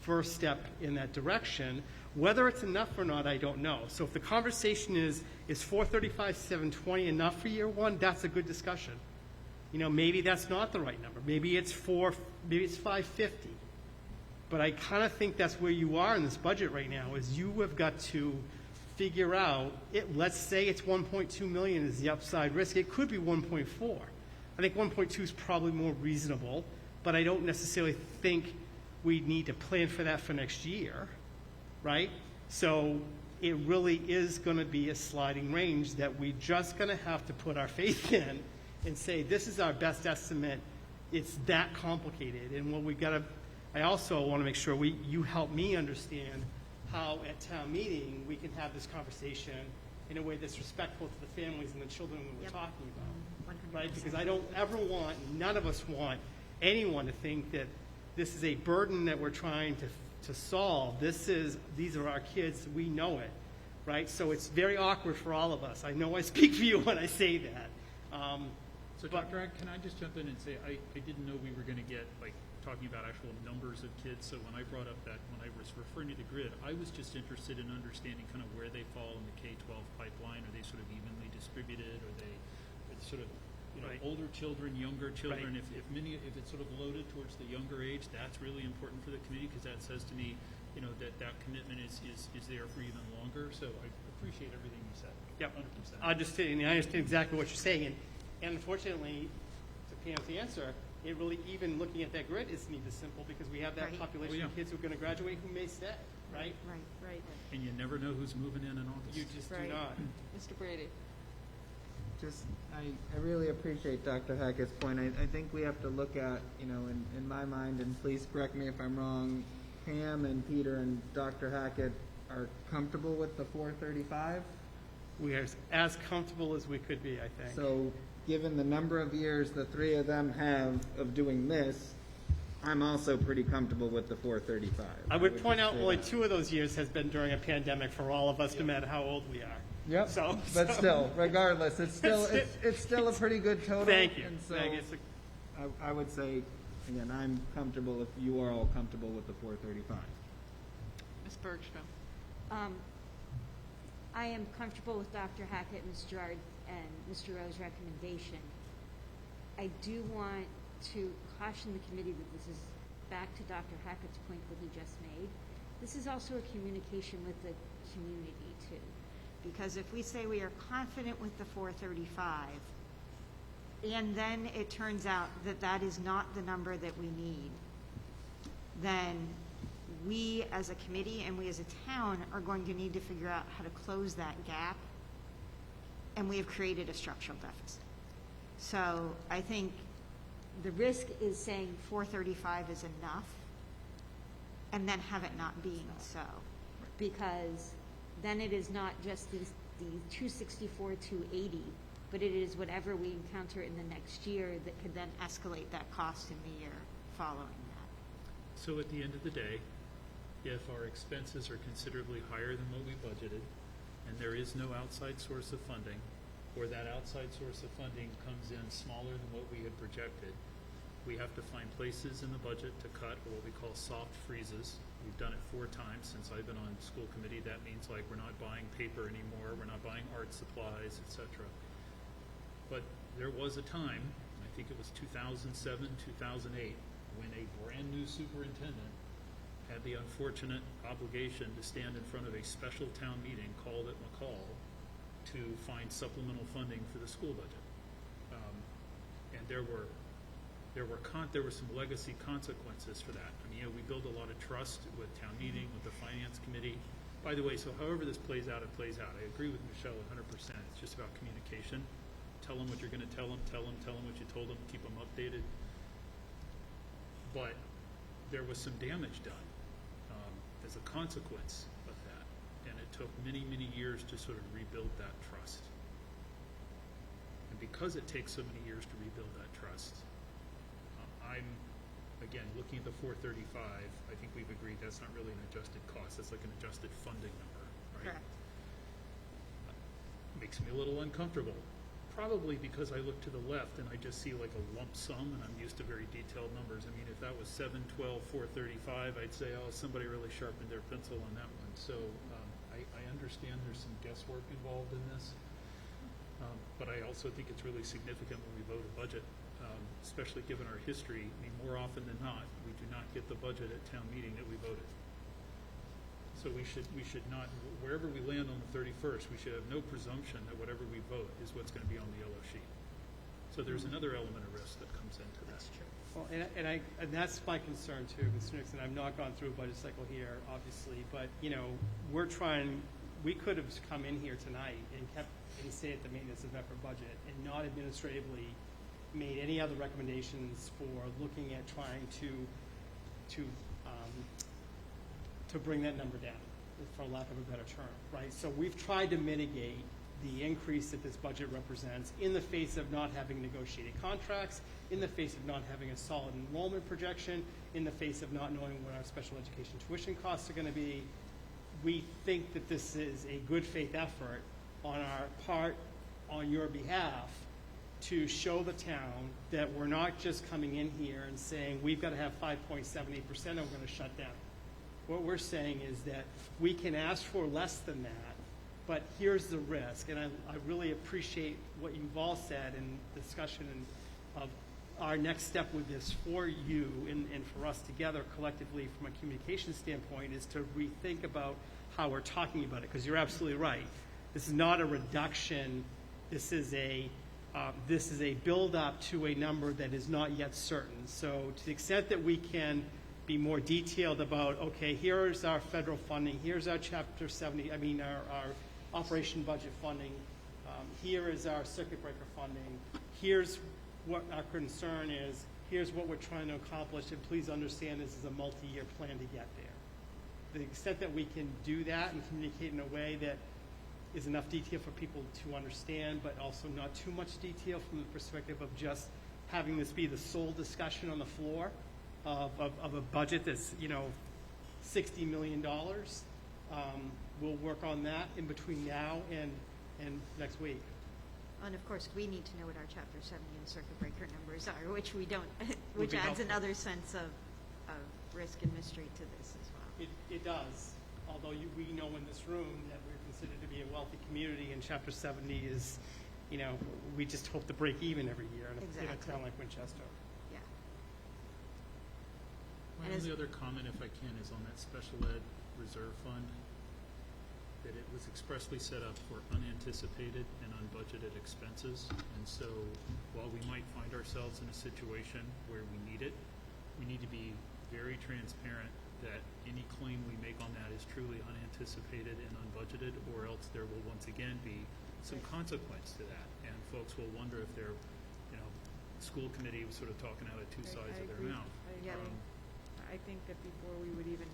first step in that direction. Whether it's enough or not, I don't know. So if the conversation is 435, 720 enough for year one, that's a good discussion. Maybe that's not the right number. Maybe it's 550. But I kind of think that's where you are in this budget right now, is you have got to figure out, let's say it's 1.2 million is the upside risk. It could be 1.4. I think 1.2 is probably more reasonable, but I don't necessarily think we need to plan for that for next year, right? So it really is going to be a sliding range that we're just going to have to put our faith in and say, this is our best estimate. It's that complicated. And what we got to, I also want to make sure you help me understand how at town meeting we can have this conversation in a way that's respectful to the families and the children we were talking about, 100%. right? Because I don't ever want, none of us want anyone to think that this is a burden that we're trying to solve. These are our kids. We know it, right? So it's very awkward for all of us. I know I speak for you when I say that. So But- Dr. Hack, can I just jump in and say, I didn't know we were going to get, like, talking about actual numbers of kids, so when I brought up that, when I was referring to the grid, I was just interested in understanding kind of where they fall in the K-12 pipeline. Are they sort of evenly distributed? Are they sort of, you know, Right. older children, younger children? Right. If it's sort of loaded towards the younger age, that's really important for the community, because that says to me, you know, that commitment is there for even longer. So I appreciate everything you said. Yep. 100%. I understand exactly what you're saying, and unfortunately, to Pam's answer, it really, even looking at that grid, isn't even simple, because we have that Right. population Oh, of yeah. kids who are going to graduate who may stay, right? Right. And you never know who's moving in August. You just do Right. not. Mr. Brady? Just, I really appreciate Dr. Hackett's point. I think we have to look at, you know, in my mind, and please correct me if I'm wrong, Pam and Peter and Dr. Hackett are comfortable with the 435? We are as comfortable as we could be, I think. So, given the number of years the three of them have of doing this, I'm also pretty comfortable with the 435. I would point just out say only that. 2 of those years has been during a pandemic for all of us, no matter how old we are. Yep, So- but so- still, regardless, it's still a pretty good total. Thank you. And so, Thank you. It's I would say, again, I'm comfortable if you are all comfortable with the 435. Ms. Bergstrom? I am comfortable with Dr. Hackett, Ms. Gerard, and Mr. Rowe's recommendation. I do want to caution the committee that this is back to Dr. Hackett's point that he just made. This is also a communication with the community too. Because if we say we are confident with the 435, and then it turns out that that is not the number that we need, then we as a committee and we as a town are going to need to figure out how to close that gap, and we have created a structural deficit. So I think the risk is saying 435 is enough, and then have it not being so. Because then it is not just the 264, 280, but it is whatever we encounter in the next year that could then escalate that cost in the year following that. So at the end of the day, if our expenses are considerably higher than what we budgeted, and there is no outside source of funding, or that outside source of funding comes in smaller than what we had projected, we have to find places in the budget to cut, or what we call soft freezes. We've done it 4 times since I've been on school committee. That means like we're not buying paper anymore, we're not buying art supplies, etc. But there was a time, I think it was 2007, 2008, when a brand new superintendent had the unfortunate obligation to stand in front of a special town meeting called at McCall to find supplemental funding for the school budget. And there were some legacy consequences for that. I mean, you know, we build a lot of trust with town meeting, with the finance committee. By the way, so however this plays out, it plays out. I agree with Michelle 100%. It's just about communication. Tell them what you're going to tell them what you told them, keep them updated. But there was some damage done as a consequence of that. And it took many, many years to sort of rebuild that trust. And because it takes so many years to rebuild that trust, I'm, again, looking at the 435, I think we've agreed that's not really an adjusted cost. That's like an adjusted funding number, right? Correct. Makes me a little uncomfortable. Probably because I look to the left and I just see like a lump sum, and I'm used to very detailed numbers. I mean, if that was 7, 12, 435, I'd say, oh, somebody really sharpened their pencil on that one. So I understand there's some guesswork involved in this, but I also think it's really significant when we vote a budget, especially given our history. I mean, more often than not, we do not get the budget at town meeting that we voted. So we should not, wherever we land on the 31st, we should have no presumption that whatever we vote is what's going to be on the yellow sheet. So there's another element of risk that comes into that. That's true. Well, and that's my concern too, Mr. Nixon. I've not gone through a budget cycle here, obviously, but, you know, we could have come in here tonight and kept and stayed at the maintenance of effort budget and not administratively made any other recommendations for looking at trying to bring that number down, for lack of a better term, right? So we've tried to mitigate the increase that this budget represents in the face of not having negotiated contracts, in the face of not having a solid enrollment projection, in the face of not knowing what our special education tuition costs are going to be. We think that this is a good faith effort on our part, on your behalf, to show the town that we're not just coming in here and saying, we've got to have 5.78% and we're going to shut down. What we're saying is that we can ask for less than that, but here's the risk. And I really appreciate what you've all said in discussion of our next step with this for you and for us together collectively from a communication standpoint is to rethink about how we're talking about it, because you're absolutely right. This is not a reduction. This is a build-up to a number that is not yet certain. So to the extent that we can be more detailed about, okay, here's our federal funding, here's our Chapter 70, our operation budget funding, here is our circuit breaker funding, here's what our concern is, here's what we're trying to accomplish, and please understand this is a multi-year plan to get there. The extent that we can do that and communicate in a way that is enough detail for people to understand, but also not too much detail from the perspective of just having this be the sole discussion on the floor of a budget that's, $60 million. We'll work on that in between now and next week. And of course, we need to know what our Chapter 70 and circuit breaker numbers are, which we don't, Would which be adds helpful. another sense of risk and mystery to this as well. It does, although we know in this room that we're considered to be a wealthy community, and Chapter 70 is, we just hope to break even every year in a Exactly. town like Winchester. Yeah. My And as- only other comment, if I can, is on that special ed reserve fund, that it was expressly set up for unanticipated and unbudgeted expenses. And so while we might find ourselves in a situation where we need it, we need to be very transparent that any claim we make on that is truly unanticipated and unbudgeted, or else there will once again be some consequence to that. And folks will wonder if they're, school committee was sort of talking out of two sides of their agree. mouth. Yeah. I think that before we would even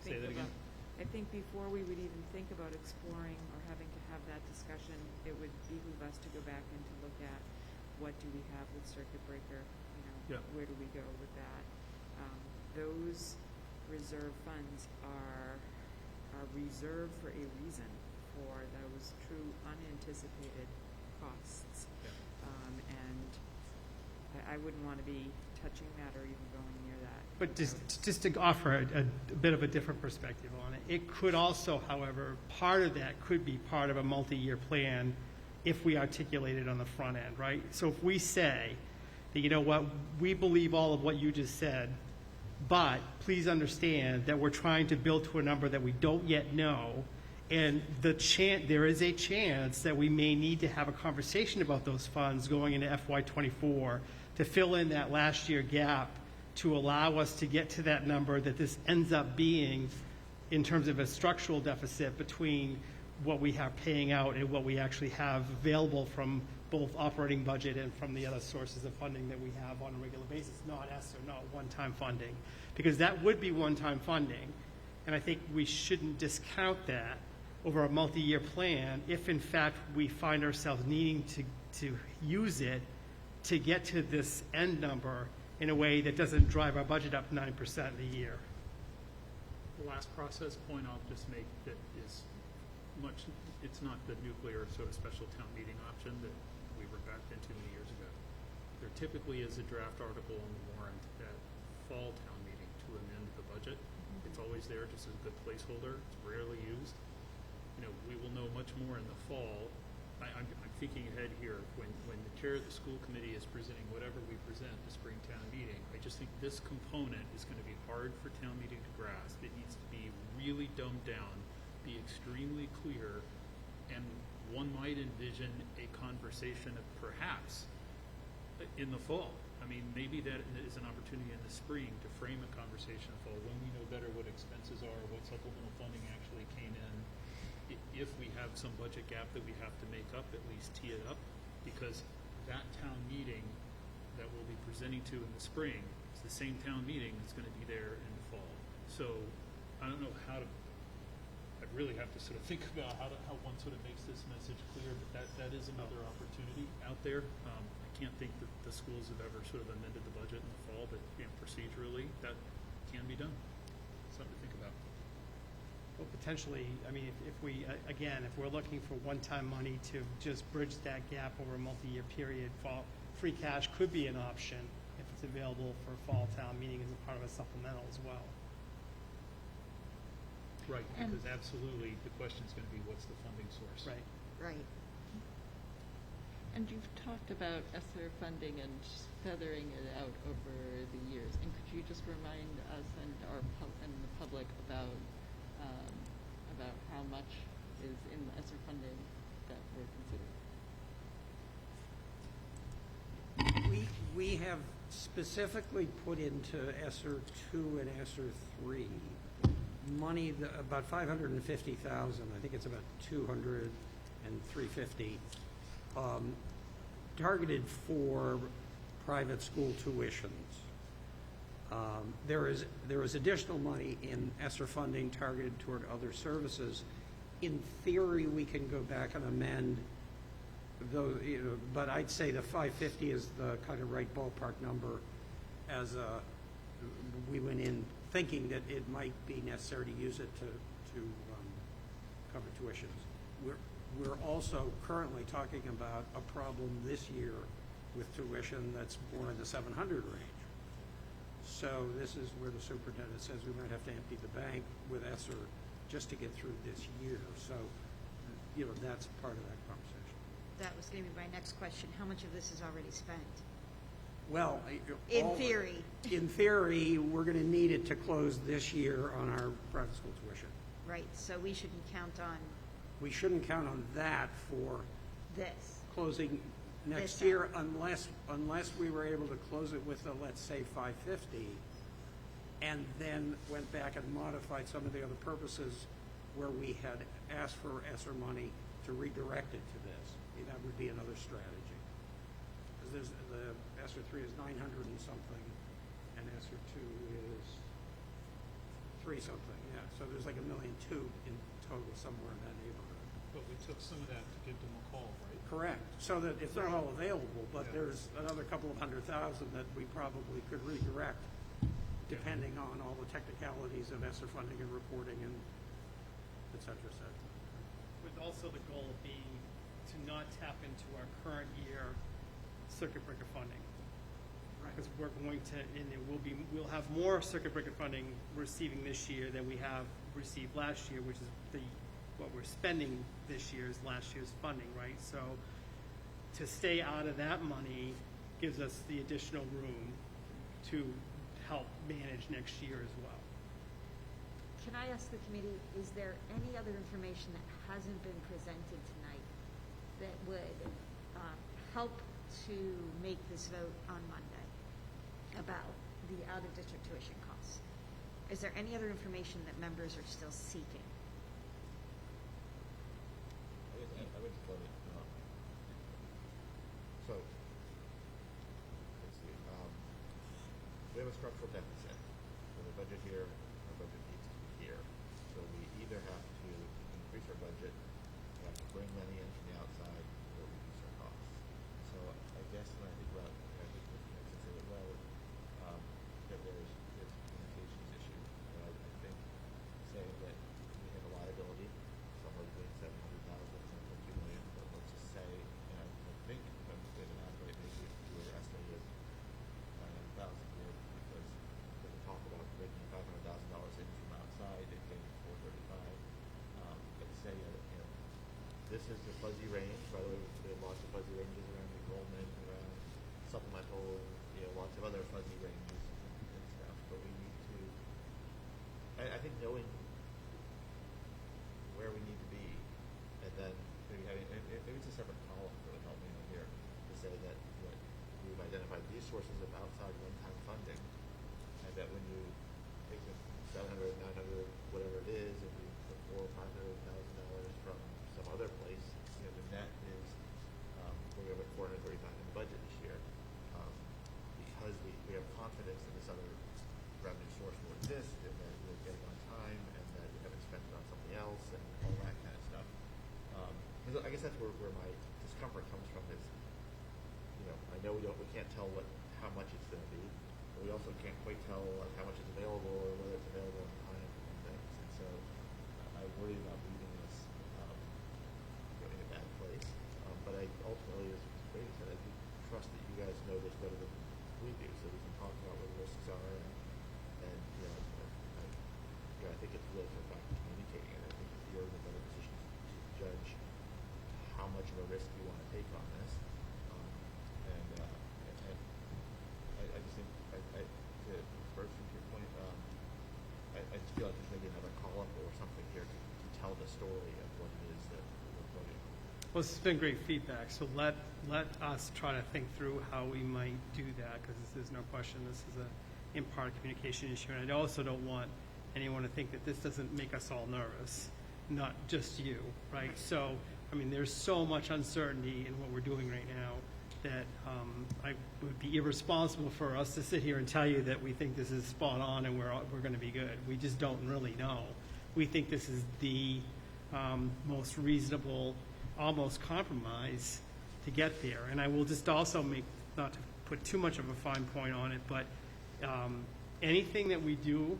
Say think that again? about, I think before we would even think about exploring or having to have that discussion, it would behoove us to go back and to look at what do we have with circuit breaker, Yeah. where do we go with that? Those reserve funds are reserved for a reason for those true unanticipated costs. Yeah. And I wouldn't want to be touching that or even going near that. But just to offer a bit of a different perspective on it, it could also, however, part of that could be part of a multi-year plan if we articulate it on the front end, right? So if we say that, we believe all of what you just said, but please understand that we're trying to build to a number that we don't yet know, and there is a chance that we may need to have a conversation about those funds going into FY24 to fill in that last year gap to allow us to get to that number that this ends up being in terms of a structural deficit between what we have paying out and what we actually have available from both operating budget and from the other sources of funding that we have on a regular basis, not Esser, not one-time funding. Because that would be one-time funding, and I think we shouldn't discount that over a multi-year plan if in fact we find ourselves needing to use it to get to this end number in a way that doesn't drive our budget up 9% a year. The last process point I'll just make that is it's not the nuclear sort of special town meeting option that we were backed into many years ago. There typically is a draft article on the warrant at fall town meeting to amend the budget. It's always there just as a good placeholder. It's rarely used. We will know much more in the fall. I'm thinking ahead here. When the chair of the school committee is presenting whatever we present at the spring town meeting, I just think this component is going to be hard for town meeting to grasp. It needs to be really dumbed down, be extremely clear, and one might envision a conversation of perhaps in the fall. Maybe that is an opportunity in the spring to frame a conversation in the fall when we know better what expenses are, what supplemental funding actually came in. If we have some budget gap that we have to make up, at least tee it up, because that town meeting that we'll be presenting to in the spring is the same town meeting that's going to be there in the fall. So I don't know how to. I'd really have to sort of think about how one sort of makes this message clear, but that is another opportunity out there. I can't think that the schools have ever sort of amended the budget in the fall, but procedurally that can be done. Something to think about. Well, potentially, I mean, if we, again, if we're looking for one-time money to just bridge that gap over a multi-year period, free cash could be an option if it's available for fall town meeting as a part of a supplemental as well. Right, And- because absolutely, the question's going to be, what's the funding source? Right. Right. And you've talked about Esser funding and feathering it out over the years. And could you just remind us and and the public about how much is in the Esser funding that we're considering? We have specifically put into ESSER 2 and ESSER 3 money, about 550,000, I think it's about 200 and 350, targeted for private school tuitions. There is additional money in ESSER funding targeted toward other services. In theory, we can go back and amend though, but I'd say the 550 is the kind of right ballpark number, as we went in thinking that it might be necessary to use it to cover tuitions. We're also currently talking about a problem this year with tuition that's more in the 700 range. So this is where the superintendent says we might have to empty the bank with ESSER just to get through this year. So, that's part of that conversation. That was going to be my next question. How much of this is already spent? Well, In theory. In theory, we're going to need it to close this year on our private school tuition. Right, so we shouldn't count on We shouldn't count on that for this. closing next This year unless we were able to close it with a, let's say, 550, and then went back and modified some of the other purposes where we had asked for ESSER money to redirect it to this. That would be another strategy. Because the ESSER 3 is 900 and something, and ESSER 2 is 3 something, yeah. So there's like $1.2 million in total, somewhere in that neighborhood. But we took some of that to give them a call, right? Correct. So that it's not all available, but there's another couple of $100,000 that we probably could redirect, depending on all the technicalities of ESSER funding and reporting and et cetera, et cetera. With also the goal being to not tap into our current year circuit breaker funding. Because we're going to, and we'll have more circuit breaker funding receiving this year than we have received last year, which is what we're spending this year is last year's funding, right? So to stay out of that money gives us the additional room to help manage next year as well. Can I ask the committee, is there any other information that hasn't been presented tonight that would help to make this vote on Monday about the out-of-district tuition costs? Is there any other information that members are still seeking? I would just let it, so, let's see, we have a structural deficit. We have a budget here, our budget needs to be here. So we either have to increase our budget, we have to bring money in from the outside, or reduce our costs. So I guess when I think about, I think Mr. Nixon said it well, that there's a communications issue. I think saying that we have a liability somewhere between 700,000 and 2 million, but let's just say, I think if I'm doing the math right, maybe if we were estimated 900,000 here, because when we talk about bringing $500,000 in from outside, it came to 435. But say, this is the fuzzy range. By the way, there are lots of fuzzy ranges around enrollment, around supplemental, lots of other fuzzy ranges and stuff. But we need to, I think knowing where we need to be, and then maybe having, maybe it's a separate column that would help me in here to say that we've identified these sources of outside one-time funding, and that when you take the 700, 900, whatever it is, if you put $400,000 or $500,000 from some other place, the net is we're going to put 435 in the budget this year, because we have confidence that this other revenue source will exist, and that we'll get it on time, and that we haven't spent it on something else, and all that kind of stuff. Because I guess that's where my discomfort comes from is, I know we can't tell how much it's going to be, but we also can't quite tell how much is available or whether it's available on time and things. And so I story of what it is that we're voting on. Well, this has been great feedback, so let us try to think through how we might do that, because there's no question this is a in-part communication issue, and I also don't want anyone to think that this doesn't make us all nervous, not just you, right? So, I mean, there's so much uncertainty in what we're doing right now that I would be irresponsible for us to sit here and tell you that we think this is spot on and we're going to be good. We just don't really know. We think this is the most reasonable, almost compromise to get there. And I will just also make, not to put too much of a fine point on it, but anything that we do,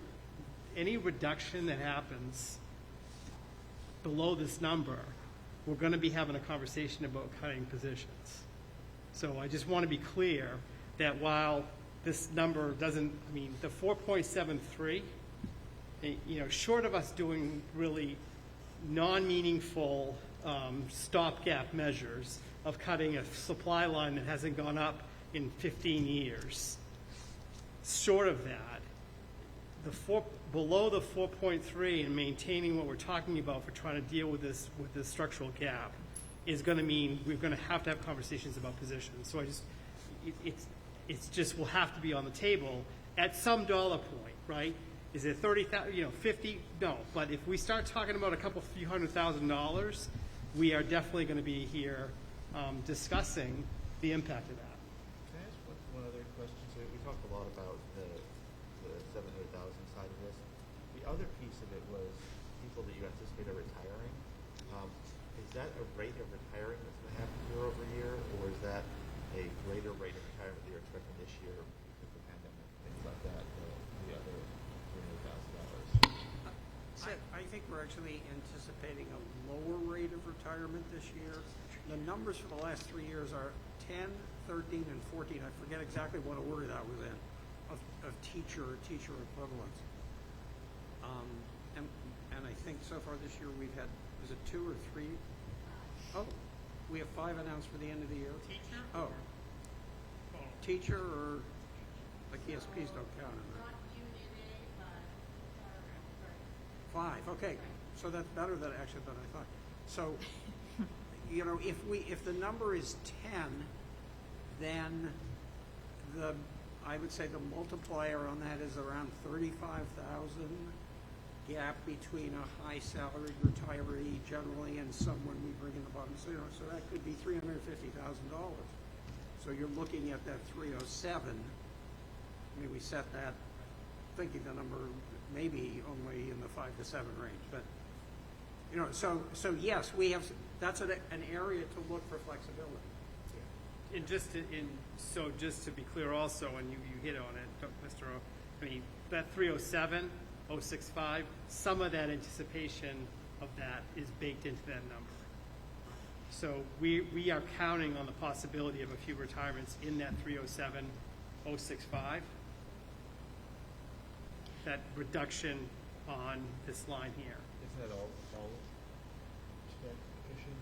any reduction that happens below this number, we're going to be having a conversation about cutting positions. So I just want to be clear that while this number doesn't, I mean, the 4.73, short of us doing really non-meaningful stopgap measures of cutting a supply line that hasn't gone up in 15 years, short of that, below the 4.3 and maintaining what we're talking about for trying to deal with this structural gap is going to mean we're going to have conversations about positions. So it's just will have to be on the table at some dollar point, right? Is it 30,000, 50? No, but if we start talking about a few $100,000, we are definitely going to be here discussing the impact of that. Can I ask one other question? So we talked a lot about the 700,000 side of this. The other piece of it was people that you anticipate are retiring. Is that a rate of retiring that's going to happen year over year, or is that a greater rate of retirement that you're expecting this year because of the pandemic, things like that, the other $300,000? I think we're actually anticipating a lower rate of retirement this year. The numbers for the last 3 years are 10, 13, and 14. I forget exactly what order that was in, of teacher equivalents. And I think so far this year we've had, was it 2 or 3? Oh, we have 5 announced for the end of the year. Teacher? Oh. Teacher or, like ESPs don't count in that. 5, okay. So that's better than I thought. So, if the number is 10, then I would say the multiplier on that is around 35,000 gap between a high salaried retiree generally and someone we bring in the bottom. So, so that could be $350,000. So you're looking at that 307. I mean, we set that thinking the number maybe only in the 5 to 7 range, but so yes, we have. That's an area to look for flexibility. And just to be clear also, and you hit on it, Mr. O, I mean, that 307, 065, some of that anticipation of that is baked into that number. So we are counting on the possibility of a few retirements in that 307, 065. That reduction on this line here. Isn't that all efficient?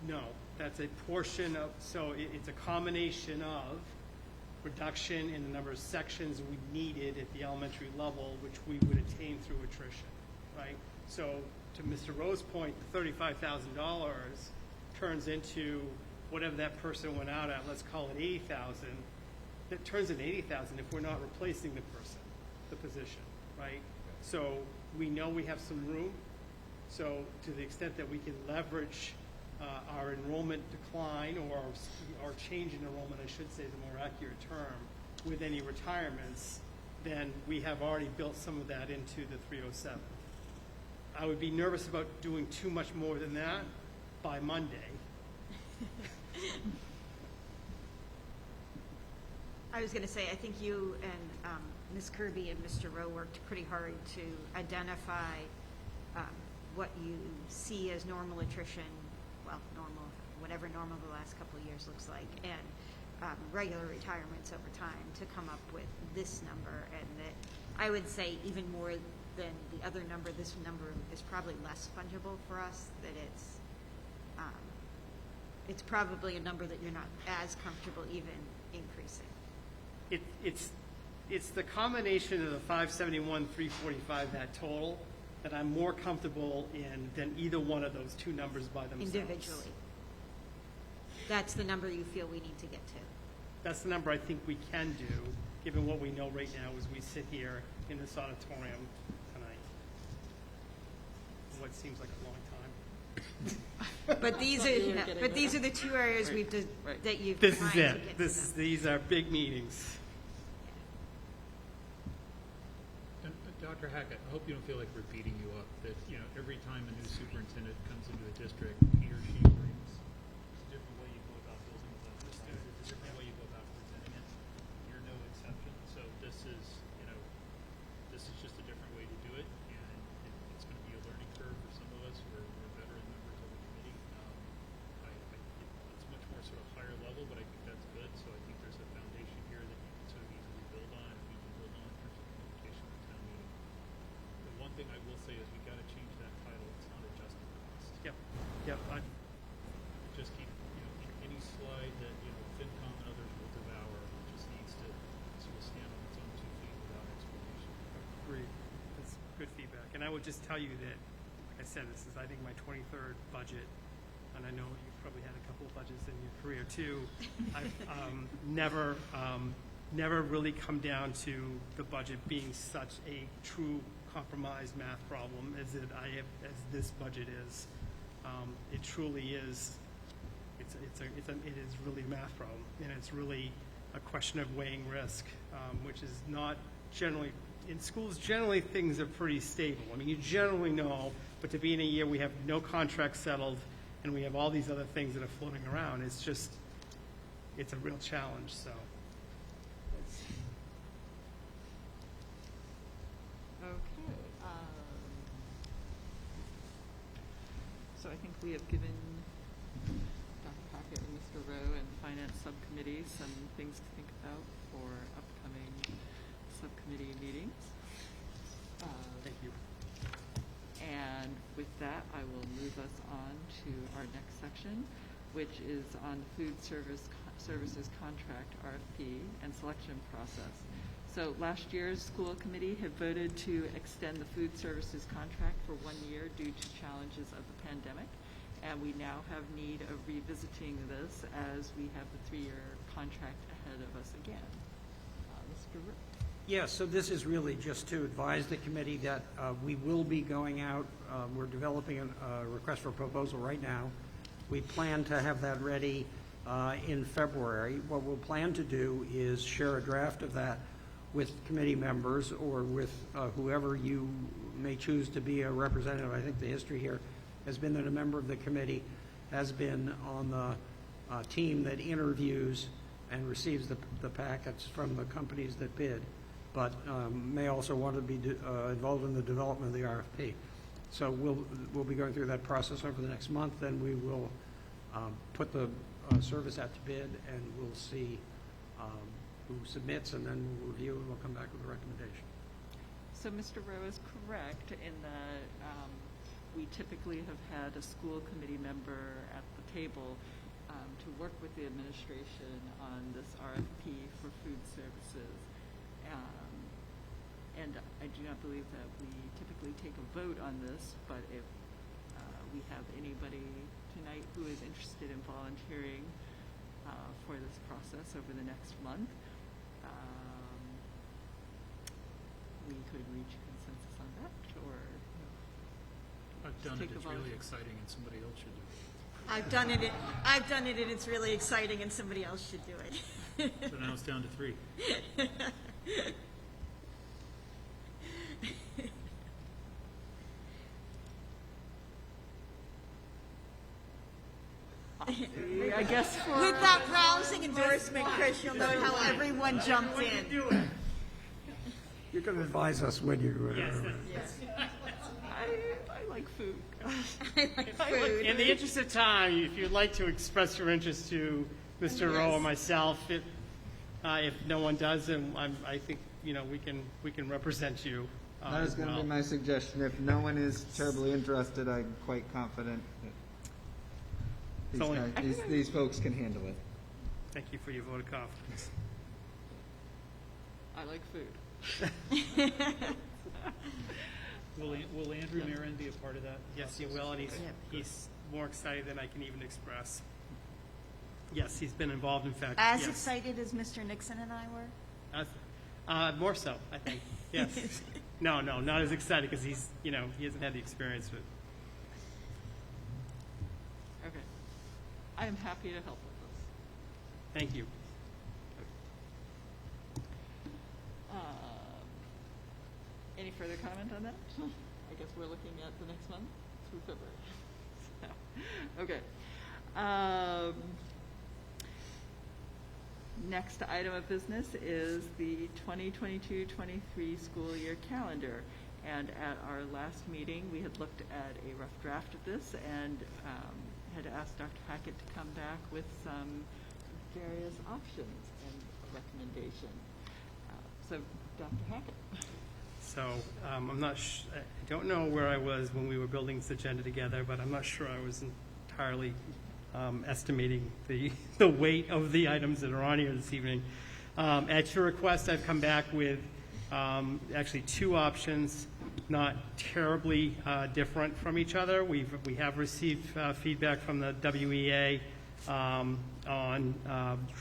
No, that's a portion of, so it's a combination of reduction in the number of sections we needed at the elementary level, which we would attain through attrition, right? So to Mr. Rowe's point, the $35,000 turns into whatever that person went out at, let's call it 80,000. That turns into 80,000 if we're not replacing the position, right? So we know we have some room. So to the extent that we can leverage our enrollment decline or change in enrollment, I should say is a more accurate term, with any retirements, then we have already built some of that into the 307. I would be nervous about doing too much more than that by Monday. I was going to say, I think you and Ms. Kirby and Mr. Rowe worked pretty hard to identify what you see as normal attrition, well, normal, whatever normal the last couple of years looks like, and regular retirements over time to come up with this number. And that I would say even more than the other number, this number is probably less fungible for us, that it's probably a number that you're not as comfortable even increasing. It's the combination of the 571, 345, that total, that I'm more comfortable in than either one of those two numbers by themselves. Individually. That's the number you feel we need to get to. That's the number I think we can do, given what we know right now as we sit here in this auditorium tonight. What seems like a long time. But these are the two areas that you've This tried is to it. get to them. These are big meetings. And Dr. Hackett, I hope you don't feel like we're beating you up, that, every time a new superintendent comes into a district, he or she brings a different way you go about building the budget, a different way you go about presenting it. You're no exception. So this is just a different way to do it, and it's going to be a learning curve for some of us who are veteran members of the committee. It's much more sort of higher level, but I think that's good. So I think there's a foundation here that you can sort of easily build on, and we can build on in terms of communication with town meeting. The one thing I will say is we got to change that title. It's not adjusted cost. Yep. Just keep, any slide that, FinCom and others will devour, just needs to sort of stand on its own 2 feet without explanation. Agreed. That's good feedback. And I would just tell you that, like I said, this is, I think, my 23rd budget. And I know you've probably had a couple of budgets in your career, too. I've never really come down to the budget being such a true compromise math problem as this budget is. It truly is. It is really a math problem, and it's really a question of weighing risk, which is not generally in schools. Generally, things are pretty stable. I mean, you generally know, but to be in a year we have no contract settled, and we have all these other things that are floating around, it's a real challenge. So. Okay. So I think we have given Dr. Hackett and Mr. Rowe and the Finance Subcommittee some things to think about for upcoming subcommittee meetings. Thank you. And with that, I will move us on to our next section, which is on food services contract RFP and selection process. So last year's school committee had voted to extend the food services contract for 1 year due to challenges of the pandemic. And we now have need of revisiting this as we have the 3-year contract ahead of us again. Mr. Rowe. Yes, so this is really just to advise the committee that we will be going out. We're developing a request for proposal right now. We plan to have that ready in February. What we'll plan to do is share a draft of that with committee members or with whoever you may choose to be a representative. I think the history here has been that a member of the committee has been on the team that interviews and receives the packets from the companies that bid, but may also want to be involved in the development of the RFP. So we'll be going through that process over the next month, then we will put the service out to bid, and we'll see who submits, and then we'll review and we'll come back with a recommendation. So Mr. Rowe is correct in that we typically have had a school committee member at the table to work with the administration on this RFP for food services. And I do not believe that we typically take a vote on this, but if we have anybody tonight who is interested in volunteering for this process over the next month, we could reach consensus on that, or I've done take it, a it's vote. really exciting, and somebody else should do it. I've done it, and it's really exciting, and somebody else should do it. So now it's down to 3. I guess for With that rousing endorsement, Chris, you'll know how everyone jumped in. You can advise us when you. I like food. I like food. In the interest of time, if you'd like to express your interest to Mr. Rowe or myself, if no one does, then I think we can represent you. That was going to be my suggestion. If no one is terribly interested, I'm quite confident that these folks can handle it. Thank you for your vote of confidence. I like food. Will Andrew Marin be a part of that? Yes, he will, and he's more excited than I can even express. Yes, he's been involved, in fact. As yes. excited as Mr. Nixon and I were? More so, I think. Yes. No, not as excited because he's, he hasn't had the experience with. Okay. I am happy to help with this. Thank you. Any further comment on that? I guess we're looking at the next month through February. Okay. Next item of business is the 2022-23 school year calendar. And at our last meeting, we had looked at a rough draft of this and had asked Dr. Hackett to come back with some various options and a recommendation. So, Dr. Hackett. So I'm not. I don't know where I was when we were building this agenda together, but I'm not sure I was entirely estimating the weight of the items that are on here this evening. At your request, I've come back with actually two options, not terribly different from each other. We have received feedback from the WEA on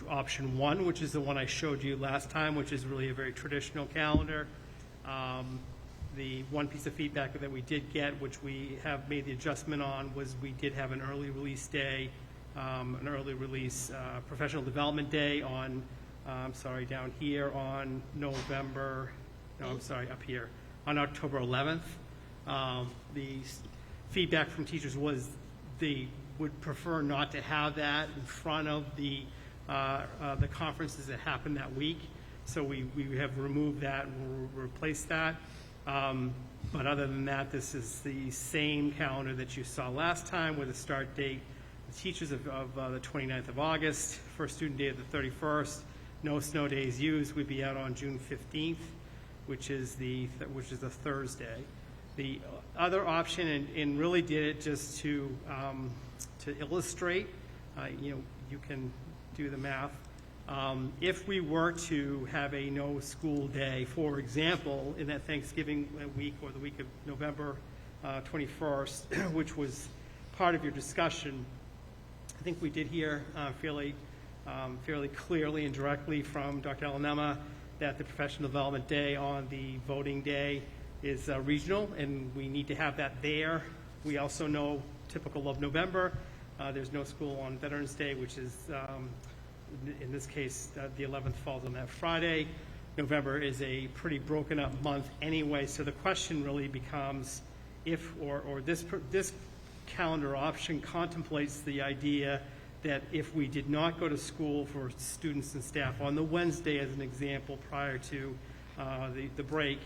option one, which is the one I showed you last time, which is really a very traditional calendar. The one piece of feedback that we did get, which we have made the adjustment on, was we did have an early release day, an early release professional development day on, down here on up here, on October 11th. The feedback from teachers was they would prefer not to have that in front of the conferences that happen that week. So we have removed that and we'll replace that. But other than that, this is the same calendar that you saw last time with a start date, the teachers of the 29th of August, first student day of the 31st, no snow days used. We'd be out on June 15th, which is the Thursday. The other option, and really did it just to illustrate, you can do the math. If we were to have a no school day, for example, in that Thanksgiving week or the week of November 21st, which was part of your discussion, I think we did hear fairly clearly and directly from Dr. Alanema that the professional development day on the voting day is regional, and we need to have that there. We also know, typical of November, there's no school on Veterans Day, which is in this case, the 11th falls on that Friday. November is a pretty broken up month anyway, so the question really becomes if, or this calendar option contemplates the idea that if we did not go to school for students and staff on the Wednesday, as an example, prior to the break,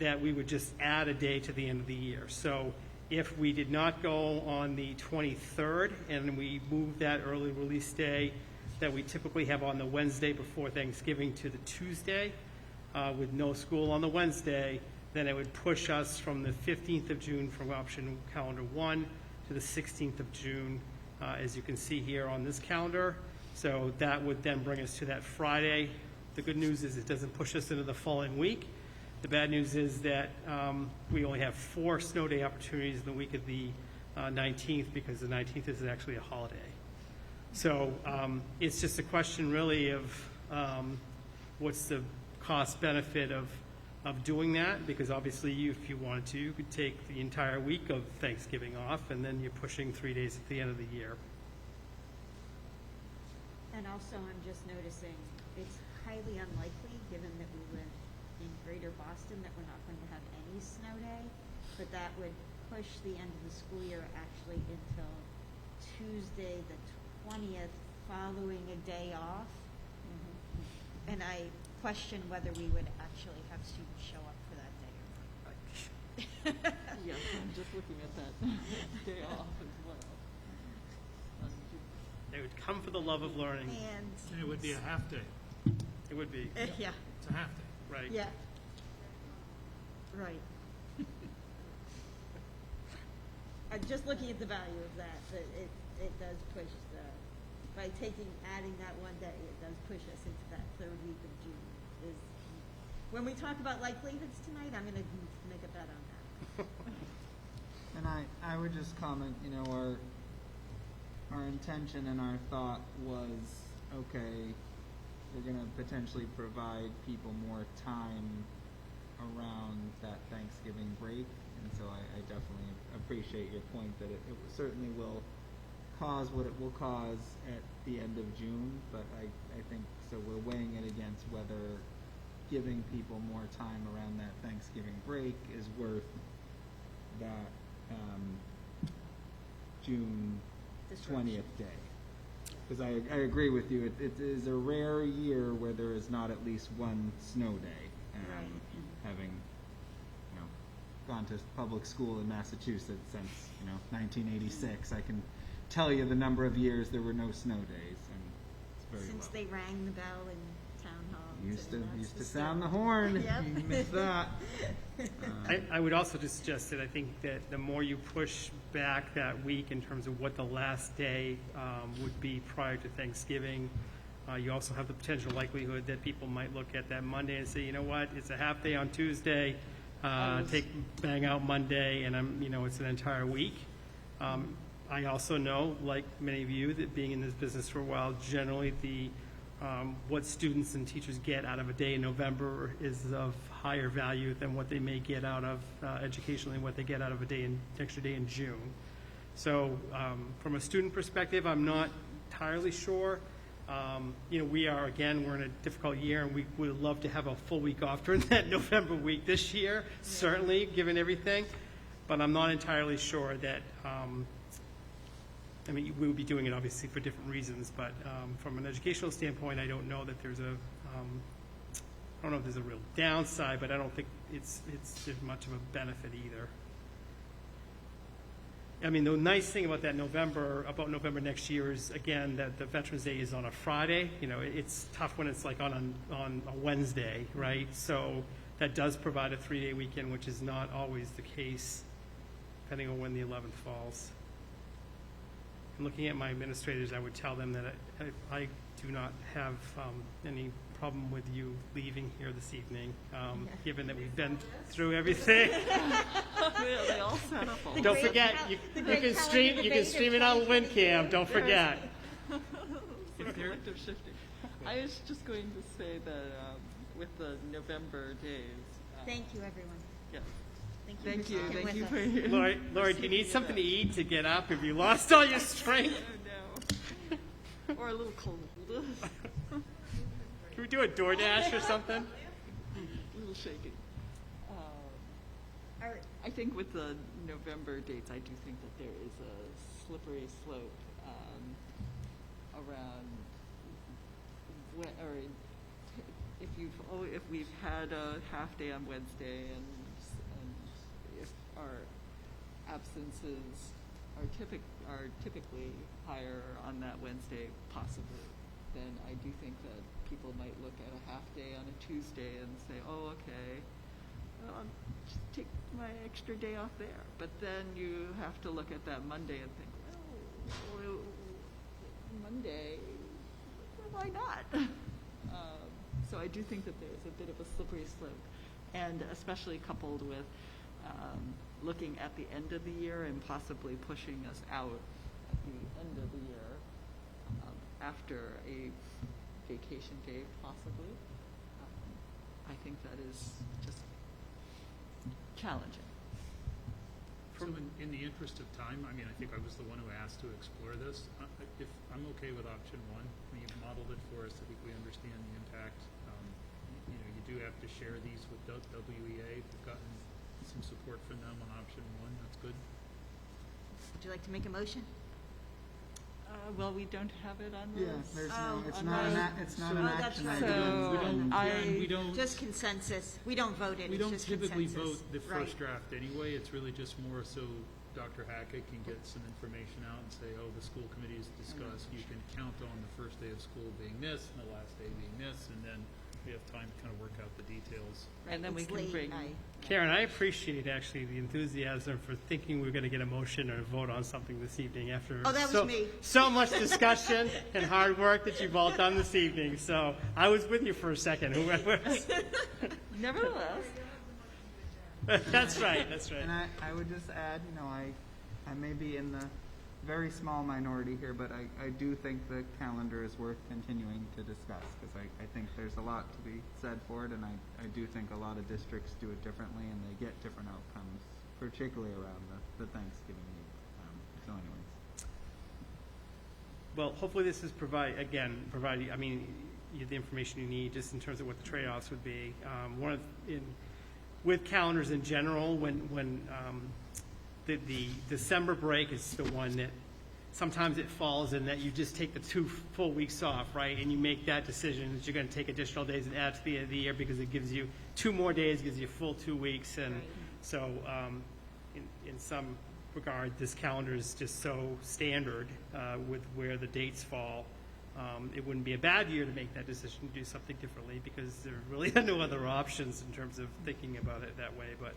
that we would just add a day to the end of the year. So if we did not go on the 23rd and we moved that early release day that we typically have on the Wednesday before Thanksgiving to the Tuesday, with no school on the Wednesday, then it would push us from the 15th of June from option calendar 1 to the 16th of June, as you can see here on this calendar. So that would then bring us to that Friday. The good news is it doesn't push us into the following week. The bad news is that we only have 4 snow day opportunities in the week of the 19th, because the 19th is actually a holiday. So it's just a question really of what's the cost benefit of doing that, because obviously if you wanted to, you could take the entire week of Thanksgiving off, and then you're pushing 3 days at the end of the year. And also, I'm just noticing, it's highly unlikely, given that we live in greater Boston, that we're not going to have any snow day, but that would push the end of the school year actually until Tuesday the 20th, following a day off. Mm-hmm. And I question whether we would actually have students show up for that day or not. Yes, I'm just looking at that day off as well. They would come for the love of learning. And it would be a half day. It would be. yeah, It's a half day. Right. yeah, right. I'm just looking at the value of that, but it does push the, by adding that one day, it does push us into that third week of June. When we talk about likelihoods tonight, I'm going to make a bet on that. And I would just comment, you know, our intention and our thought was, okay, we're going to potentially provide people more time around that Thanksgiving break. And so I definitely appreciate your point that it certainly will cause what it will cause at the end of June. But I think, so we're weighing it against whether giving people more time around that Thanksgiving break is worth that June 20th day. Because I agree with you, it is a rare year where there is not at least one snow day. Having, you know, gone to public school in Massachusetts since, you know, 1986, I can tell you the number of years there were no snow days, and it's very Since low. they rang the bell in town halls. Used and to that's the sound the stuff. horn. Yep. You missed that. I would also just suggest that I think that the more you push back that week in terms of what the last day would be prior to Thanksgiving, you also have the potential likelihood that people might look at that Monday and say, you know what, it's a half day on Tuesday, bang out Monday, and it's an entire week. I also know, like many of you, that being in this business for a while, generally what students and teachers get out of a day in November is of higher value than what they may get out of educationally, what they get out of extra day in June. So from a student perspective, I'm not entirely sure. We're in a difficult year, and we would love to have a full week off during that November week this year, certainly, given everything. But I'm not entirely sure that, we would be doing it obviously for different reasons, but from an educational standpoint, I don't know that there's a real downside, but I don't think it's much of a benefit either. I mean, the nice thing about November next year is, again, that the Veterans Day is on a Friday. It's tough when it's like on a Wednesday, right? So that does provide a 3-day weekend, which is not always the case, depending on when the 11th falls. And looking at my administrators, I would tell them that I do not have any problem with you leaving here this evening, given that we've been through everything. They all set up all. Don't forget, you can stream it on WinCam. Don't forget. Sort of collective shifting. I was just going to say that with the November days. Thank you, everyone. Yes. Thank you for sticking Thank you with us. for Lord, you need something to eat to get up. Have you lost all your strength? Oh, no. Or a little cold. Can we do a DoorDash or something? A little shaking. I think with the November dates, I do think that there is a slippery slope around if we've had a half day on Wednesday and if our absences are typically higher on that Wednesday, possibly, then I do think that people might look at a half day on a Tuesday and say, oh, okay, well, I'll just take my extra day off there. But then you have to look at that Monday and think, well, Monday, why not? So I do think that there's a bit of a slippery slope, and especially coupled with looking at the end of the year and possibly pushing us out at the end of the year after a vacation day, possibly. I think that is just challenging. So in the interest of time, I think I was the one who asked to explore this. If I'm okay with option one, you've modeled it for us, I think we understand the impact. You do have to share these with WEA. We've gotten some support from them on option one. That's good. Would you like to make a motion? Well, we don't have it on the. Yeah, it's on not the- an that's action right. item. We don't Just consensus. We don't vote it. We It's don't just typically consensus. vote the Right. first draft anyway. It's really just more so Dr. Hackett can get some information out and say, oh, the school committee has discussed, you can count on the first day of school being this and the last day being this, and then we have time to kind of work out the details. And then we It's can late. bring. Karen, I appreciate actually the enthusiasm for thinking we're going to get a motion or a vote on something this evening after Oh, that was me. so much discussion and hard work that you've all done this evening. So I was with you for a second, whoever. Nevertheless, That's right, that's right. And I would just add, I may be in the very small minority here, but I do think the calendar is worth continuing to discuss, because I think there's a lot to be said for it, and I do think a lot of districts do it differently, and they get different outcomes, particularly around the Thanksgiving week. So anyways. Well, hopefully this is provide you the information you need just in terms of what the trade-offs would be. With calendars in general, when the December break is the one that sometimes it falls in that you just take the 2 full weeks off, right? And you make that decision that you're going to take additional days and add to the end of the year because it gives you 2 more days, gives you a full 2 weeks. And Right. so in some regard, this calendar is just so standard with where the dates fall. It wouldn't be a bad year to make that decision to do something differently because there really are no other options in terms of thinking about it that way. But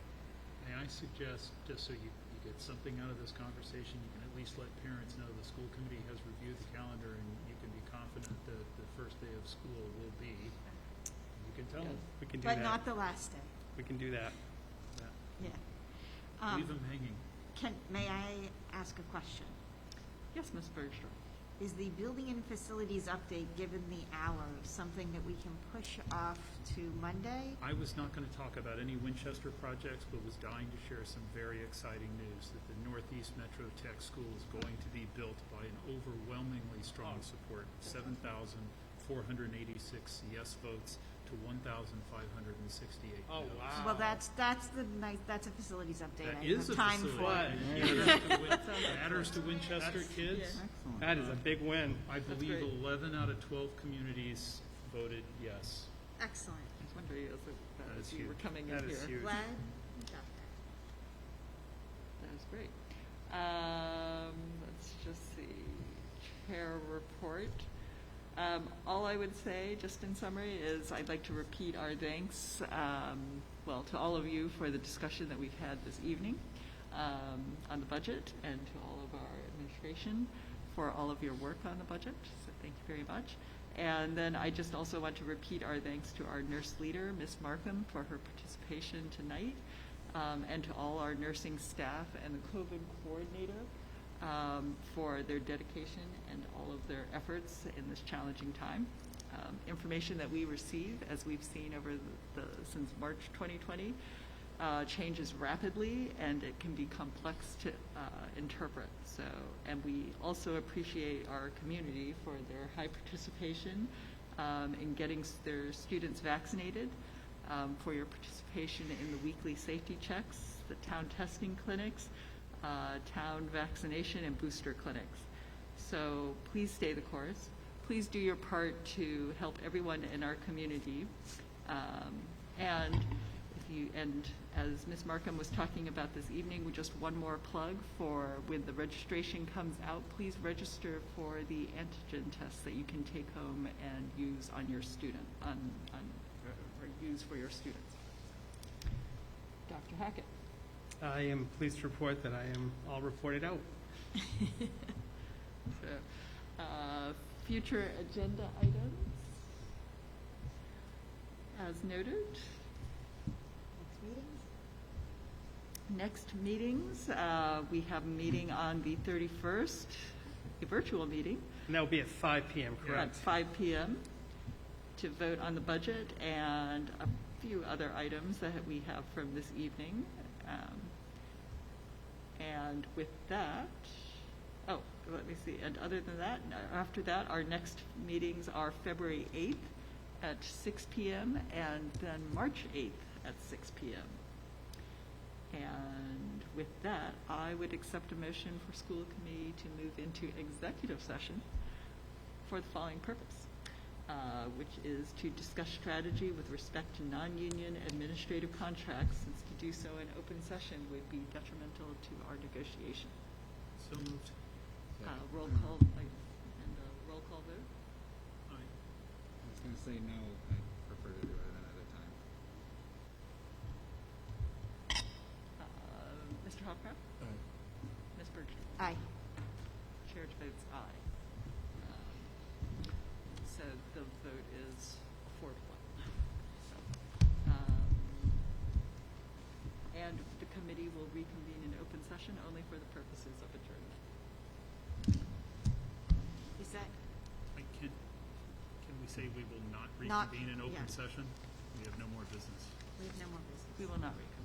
May I suggest, just so you get something out of this conversation, you can at least let parents know the school committee has reviewed the calendar and you can be confident that the first day of school will be, you can tell them. we can do But that. not the last day. We can do that. Yeah. Leave them hanging. May I ask a question? Yes, Ms. Bergstrom. Is the building and facilities update, given the hour, something that we can push off to Monday? I was not going to talk about any Winchester projects, but was dying to share some very exciting news that the Northeast Metro Tech School is going to be built by an overwhelmingly strong support, 7,486 yes votes to 1,568 Oh, no's. wow. Well, that's a facilities update. That I is have a time facility. for it. Matters to Winchester kids. Excellent. That is a big win. I believe great. 11 out of 12 communities voted yes. Excellent. I was wondering That is as you were huge. coming in That here. is huge. Glad we got that. That is great. Let's just see, chair report. All I would say, just in summary, is I'd like to repeat our thanks, to all of you for the discussion that we've had this evening on the budget, and to all of our administration for all of your work on the budget. So thank you very much. And then I just also want to repeat our thanks to our nurse leader, Ms. Markham, for her participation tonight, and to all our nursing staff and the COVID coordinator for their dedication and all of their efforts in this challenging time. Information that we receive, as we've seen over since March 2020, changes rapidly, and it can be complex to interpret. So, and we also appreciate our community for their high participation in getting their students vaccinated, for your participation in the weekly safety checks, the town testing clinics, town vaccination and booster clinics. So please stay the course. Please do your part to help everyone in our community. And as Ms. Markham was talking about this evening, just one more plug for when the registration comes out, please register for the antigen test that you can take home and use on your student, or use for your students. Dr. Hackett. I am pleased to report that I am all reported out. So, future agenda items, as noted. Next meetings, we have a meeting on the 31st, a virtual meeting. And that will be at 5 p.m., At correct? 5 p.m. to vote on the budget and a few other items that we have from this evening. And with that, let me see, and other than that, after that, our next meetings are February 8th at 6 p.m. and then March 8th at 6 p.m. And with that, I would accept a motion for school committee to move into executive session for the following purpose, which is to discuss strategy with respect to non-union administrative contracts, since to do so in open session would be detrimental to our negotiation. So moved. Roll call, and roll call vote. Aye. I was going to say no. I prefer to do it another time. Mr. Hopcroft? Ms. Bergstrom? Aye. Chair votes aye. So the vote is 4-1. So, and committee will reconvene in open session only for the purposes of adjournment. Is that, Like, can we say we will not Not- reconvene in open yeah. session? We have no more business. we have no more business. We will not reconvene.